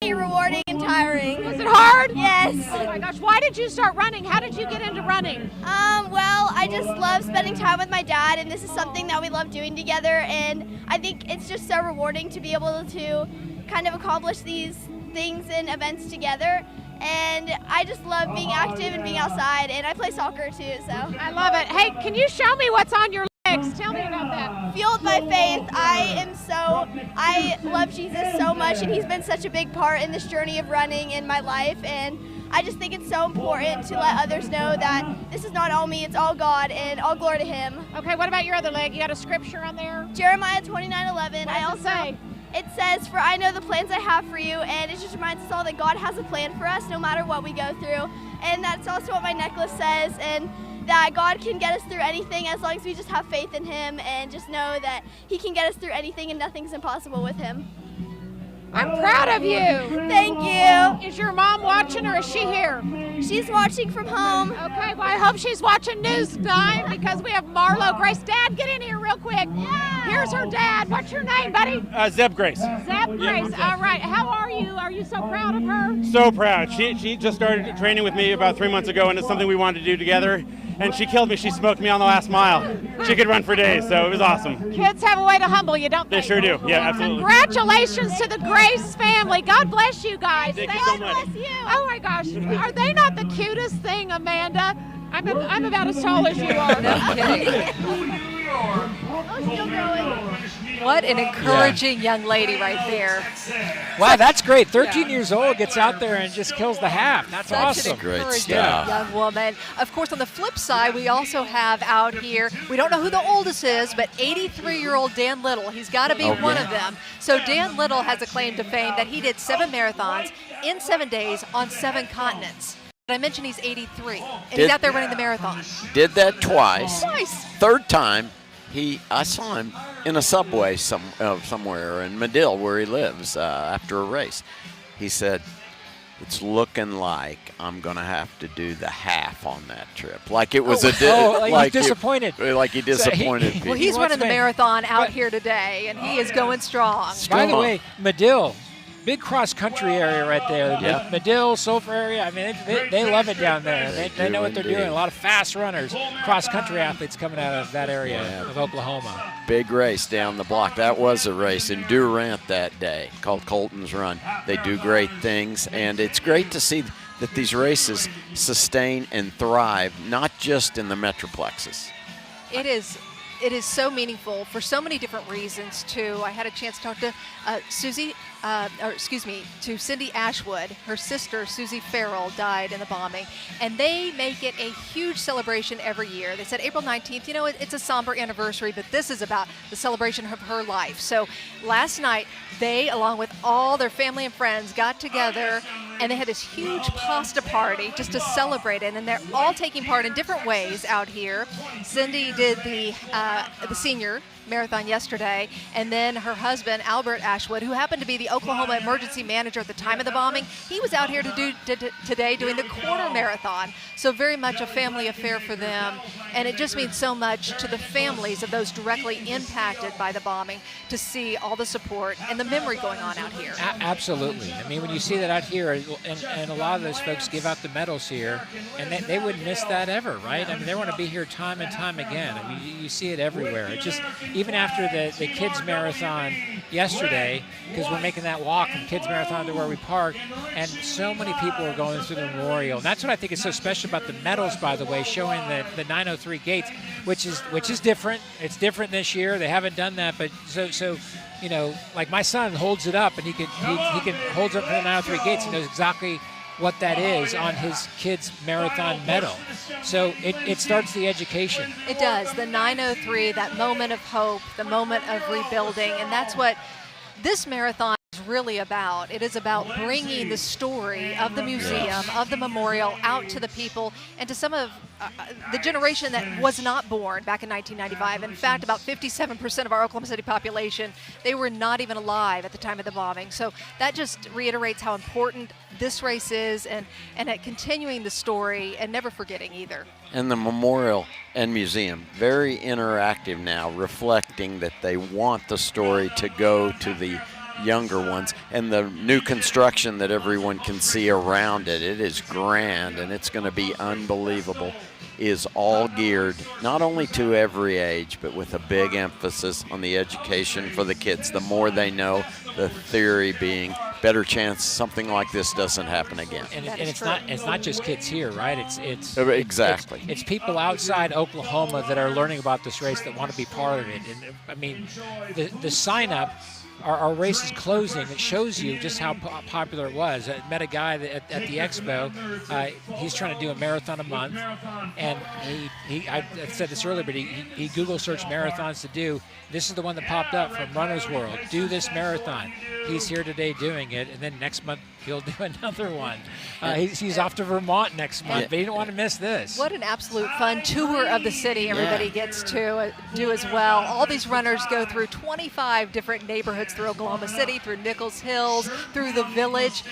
pretty rewarding and tiring. Was it hard? Yes. Oh my gosh, why did you start running? How did you get into running? Well, I just love spending time with my dad, and this is something that we love doing together, and I think it's just so rewarding to be able to kind of accomplish these things and events together, And I just love being active and being outside, and I play soccer too, so. I love it. Hey, can you show me what's on your legs? Tell me about that. Fueled by faith, I love Jesus so much, and he's been such a big part in this journey of running in my life, and I just think it's so important to let others know that this is not all me, it's all God, and all glory to him. Okay, what about your other leg? You got a scripture on there? Jeremiah 29:11. What does it say? It says, "For I know the plans I have for you," and it just reminds us all that God has a plan for us no matter what we go through. And that's also what my necklace says, and that God can get us through anything as long as we just have faith in him and just know that he can get us through anything and nothing's impossible with him. I'm proud of you. Thank you. Is your mom watching or is she here? She's watching from home. Okay, well, I hope she's watching News Time because we have Marlo Grace. Dad, get in here real quick. Yeah. Here's her dad. What's your name, buddy? Zeb Grace. Zeb Grace. All right. How are you? Are you so proud of her? So proud. She just started training with me about 3 months ago, and it's something we wanted to do together. And she killed me. She smoked me on the last mile. She could run for days, so it was awesome. Kids have a way to humble you, don't they? They sure do. Yeah, absolutely. Congratulations to the Grace family. God bless you guys. Thank you so much. God bless you. Oh my gosh. Are they not the cutest thing, Amanda? I'm about as tall as you are. No kidding. What an encouraging young lady right there. Wow, that's great. 13 years old, gets out there and just kills the half. That's Such awesome. an encouraging young woman. Of course, on the flip side, we also have out here, we don't know who the oldest is, but 83-year-old Dan Little. He's got to be one of them. So Dan Little has a claim to fame that he did 7 marathons in 7 days on 7 continents. But I mentioned he's 83, and he's out there running the marathon. Did that twice. Twice. Third time, I saw him in a subway somewhere in Medill where he lives after a race. He said, "It's looking like I'm going to have to do the half on that trip." Like it was like he's disappointed. Like he disappointed people. Well, he's running the marathon out here today, and he is going strong. By the way, Medill, big cross-country area right there. Yeah. Medill, Sulphur area, I mean, they love it down there. They know what they're doing. A lot of fast runners, cross-country athletes coming out of that area of Oklahoma. Big race down the block. That was a race in Durant that day called Colton's Run. They do great things, and it's great to see that these races sustain and thrive, not just in the Metroplexes. It is so meaningful for so many different reasons, too. I had a chance to talk to to Cindy Ashwood. Her sister, Susie Farrell, died in the bombing, and they make it a huge celebration every year. They said April 19th, you know, it's a somber anniversary, but this is about the celebration of her life. So last night, they, along with all their family and friends, got together, and they had this huge pasta party just to celebrate it, and they're all taking part in different ways out here. Cindy did the senior marathon yesterday, and then her husband, Albert Ashwood, who happened to be the Oklahoma emergency manager at the time of the bombing, he was out here today doing the quarter marathon. So very much a family affair for them, and it just means so much to the families of those directly impacted by the bombing to see all the support and the memory going on out here. Absolutely. I mean, when you see that out here, and a lot of those folks give out the medals here, and they wouldn't miss that ever, right? I mean, they want to be here time and time again. I mean, you see it everywhere. It just, even after the kids marathon yesterday, because we're making that walk from kids marathon to where we park, and so many people are going through the memorial. And that's what I think is so special about the medals, by the way, showing the 903 gates, which is different. It's different this year. They haven't done that, but so you know, like my son holds it up, and he can holds up the 903 gates. He knows exactly what that is on his kids marathon medal. So it starts the education. It does. The 903, that moment of hope, the moment of rebuilding, and that's what this marathon is really about. It is about bringing the story of the museum, of the memorial, out to the people and to some of the generation that was not born back in 1995. In fact, about 57% of our Oklahoma City population, they were not even alive at the time of the bombing. So that just reiterates how important this race is, and at continuing the story and never forgetting either. And the memorial and museum, very interactive now, reflecting that they want the story to go to the younger ones, and the new construction that everyone can see around it. It is grand, and it's going to be unbelievable. Is all geared not only to every age, but with a big emphasis on the education for the kids. The more they know, the theory being better chance something like this doesn't happen again. And it's not just kids here, right? It's exactly. It's people outside Oklahoma that are learning about this race that want to be part of it. And I mean, the sign up. Our race is closing. It shows you just how popular it was. I met a guy at the expo. He's trying to do a marathon a month, and I said this earlier, but he Google searched marathons to do. This is the one that popped up from Runner's World. Do this marathon. He's here today doing it, and then next month he'll do another one. He's off to Vermont next month, but he didn't want to miss this. What an absolute fun tour of the city everybody gets to do as well. All these runners go through 25 different neighborhoods through Oklahoma City, through Nichols Hills, through the Village,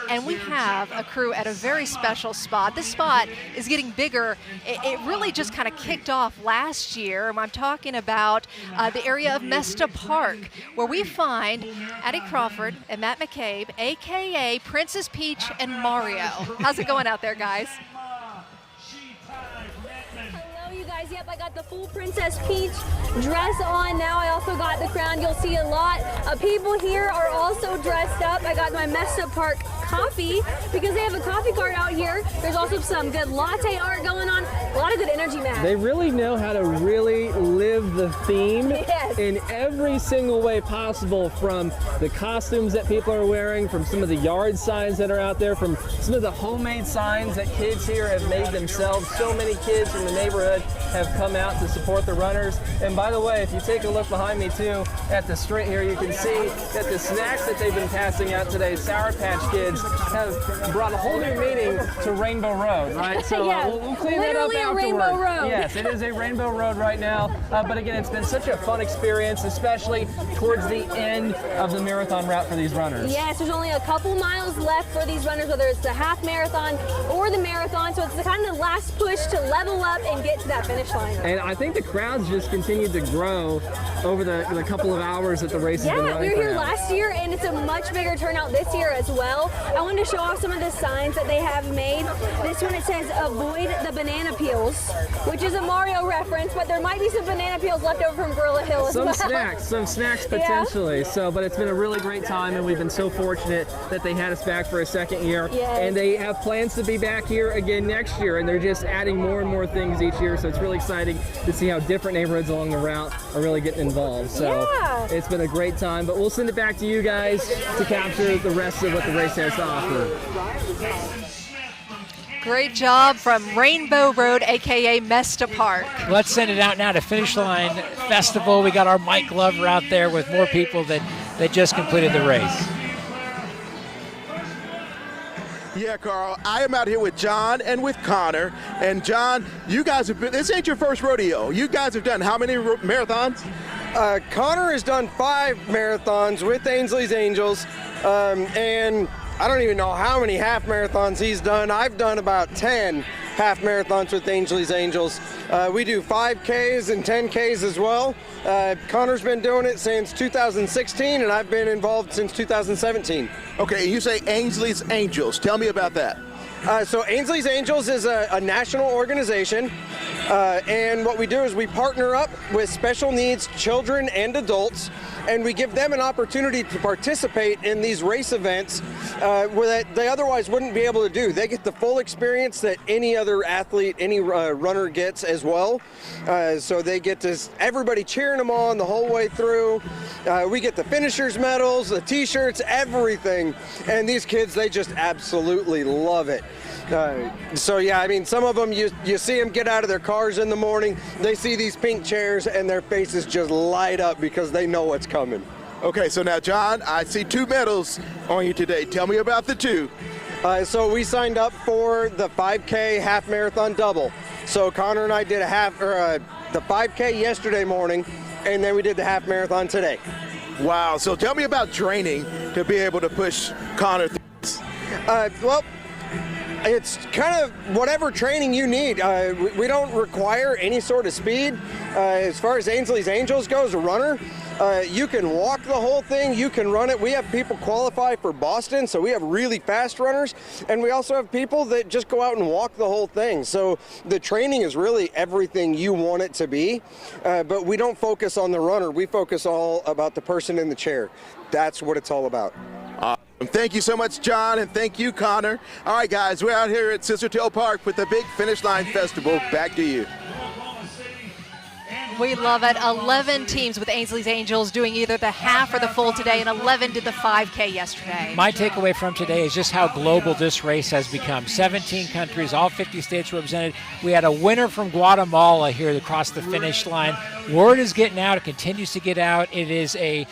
and we have a crew at a very special spot. This spot is getting bigger. It really just kind of kicked off last year. I'm talking about the area of Mesta Park, where we find Addie Crawford and Matt McCabe, a.k.a. Princess Peach and Mario. How's it going out there, guys? Hello, you guys. Yep, I got the full Princess Peach dress on. Now I also got the crown. You'll see a lot of people here are also dressed up. I got my Mesta Park coffee because they have a coffee cart out here. There's also some good latte art going on. A lot of good energy, Matt. They really know how to really live the theme in every single way possible, from the costumes that people are wearing, from some of the yard signs that are out there, from some of the homemade signs that kids here have made themselves. So many kids from the neighborhood have come out to support the runners. And by the way, if you take a look behind me too, at the straight here, you can see that the snacks that they've been passing out today, Sour Patch Kids, have brought a whole new meaning to Rainbow Road, right? So we'll clean that up afterward. Rainbow Road. Yes, it is a Rainbow Road right now. But again, it's been such a fun experience, especially towards the end of the marathon route for these runners. Yes, there's only a couple miles left for these runners, whether it's the half marathon or the marathon. So it's the kind of the last push to level up and get to that finish line. And I think the crowds just continued to grow over the couple of hours that the race has been running. Yeah, we were here last year, and it's a much bigger turnout this year as well. I wanted to show off some of the signs that they have made. This one, it says avoid the banana peels, which is a Mario reference, but there might be some banana peels left over from Gorilla Hill as well. Some snacks potentially. Yeah. So, but it's been a really great time, and we've been so fortunate that they had us back for a second year. Yes. And they have plans to be back here again next year, and they're just adding more and more things each year. So it's really exciting to see how different neighborhoods along the route are really getting involved. So it's been a great time, but we'll send it back to you guys to capture the rest of what the race has to offer. Great job from Rainbow Road, a.k.a. Mesta Park. Let's send it out now to Finish Line Festival. We got our Mike Glover out there with more people that just completed the race. Yeah, Carl, I am out here with John and with Connor. And John, you guys have been, this ain't your first rodeo. You guys have done how many marathons? Connor has done 5 marathons with Ainsley's Angels, and I don't even know how many half marathons he's done. I've done about 10 half marathons with Ainsley's Angels. We do 5Ks and 10Ks as well. Connor's been doing it since 2016, and I've been involved since 2017. Okay, you say Ainsley's Angels. Tell me about that. So Ainsley's Angels is a national organization, and what we do is we partner up with special needs children and adults, and we give them an opportunity to participate in these race events where they otherwise wouldn't be able to do. They get the full experience that any other athlete, any runner gets as well. So they get to, everybody cheering them on the whole way through. We get the finishers medals, the t-shirts, everything. And these kids, they just absolutely love it. So yeah, I mean, some of them, you see them get out of their cars in the morning, they see these pink chairs and their faces just light up because they know what's coming. Okay, so now John, I see 2 medals on you today. Tell me about the 2. So we signed up for the 5K half marathon double. So Connor and I did the 5K yesterday morning, and then we did the half marathon today. Wow, so tell me about training to be able to push Connor through this. Well, it's kind of whatever training you need. We don't require any sort of speed. As far as Ainsley's Angels goes, a runner, you can walk the whole thing, you can run it. We have people qualify for Boston, so we have really fast runners, and we also have people that just go out and walk the whole thing. So the training is really everything you want it to be, but we don't focus on the runner. We focus all about the person in the chair. That's what it's all about. Thank you so much, John, and thank you, Connor. All right, guys, we're out here at Scissortail Park with the big Finish Line Festival. Back to you. We love it. 11 teams with Ainsley's Angels doing either the half or the full today, and 11 did the 5K yesterday. My takeaway from today is just how global this race has become. 17 countries, all 50 states represented. We had a winner from Guatemala here across the finish line. Word is getting out. It continues to get out. It is a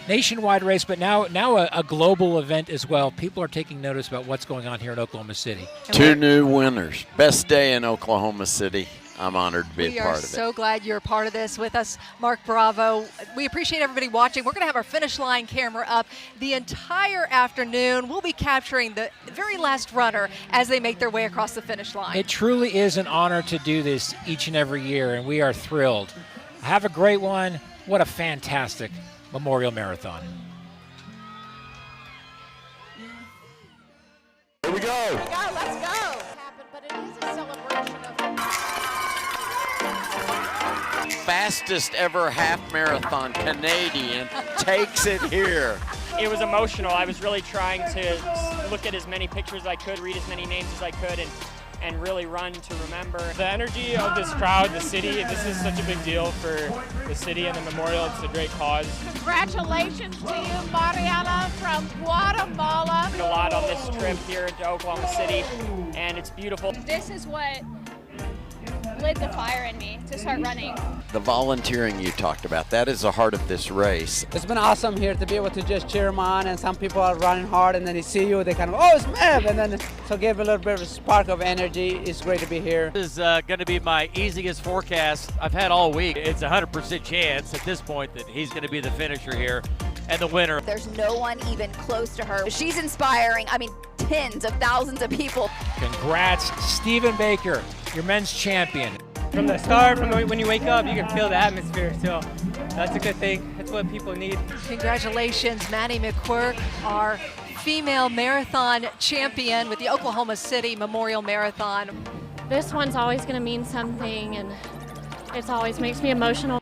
nationwide race, but now a global event as well. People are taking notice about what's going on here in Oklahoma City. 2 new winners. Best day in Oklahoma City. I'm honored to be a part of it. We are so glad you're a part of this with us, Mark Bravo. We appreciate everybody watching. We're going to have our finish line camera up the entire afternoon. We'll be capturing the very last runner as they make their way across the finish line. It truly is an honor to do this each and every year, and we are thrilled. Have a great one. What a fantastic Memorial Marathon. Here we go. Let's go. But it is a celebration of Fastest ever half marathon Canadian takes it here. It was emotional. I was really trying to look at as many pictures as I could, read as many names as I could, and really run to remember. The energy of this crowd, the city, this is such a big deal for the city and the memorial. It's a great cause. Congratulations to you, Mariana from Guatemala. A lot on this trip here to Oklahoma City, and it's beautiful. This is what lit the fire in me to start running. The volunteering you talked about, that is the heart of this race. It's been awesome here to be able to just cheer them on, and some people are running hard and then they see you, they kind of, oh, it's Mev, and then so give a little bit of a spark of energy. It's great to be here. This is going to be my easiest forecast I've had all week. It's a 100% chance at this point that he's going to be the finisher here and the winner. There's no one even close to her. She's inspiring, I mean, tens of thousands of people. Congrats, Stephen Baker, your men's champion. From the start, from when you wake up, you can feel the atmosphere, so that's a good thing. That's what people need. Congratulations, Maddie McQuirk, our female marathon champion with the Oklahoma City Memorial Marathon. This one's always going to mean something, and it always makes me emotional.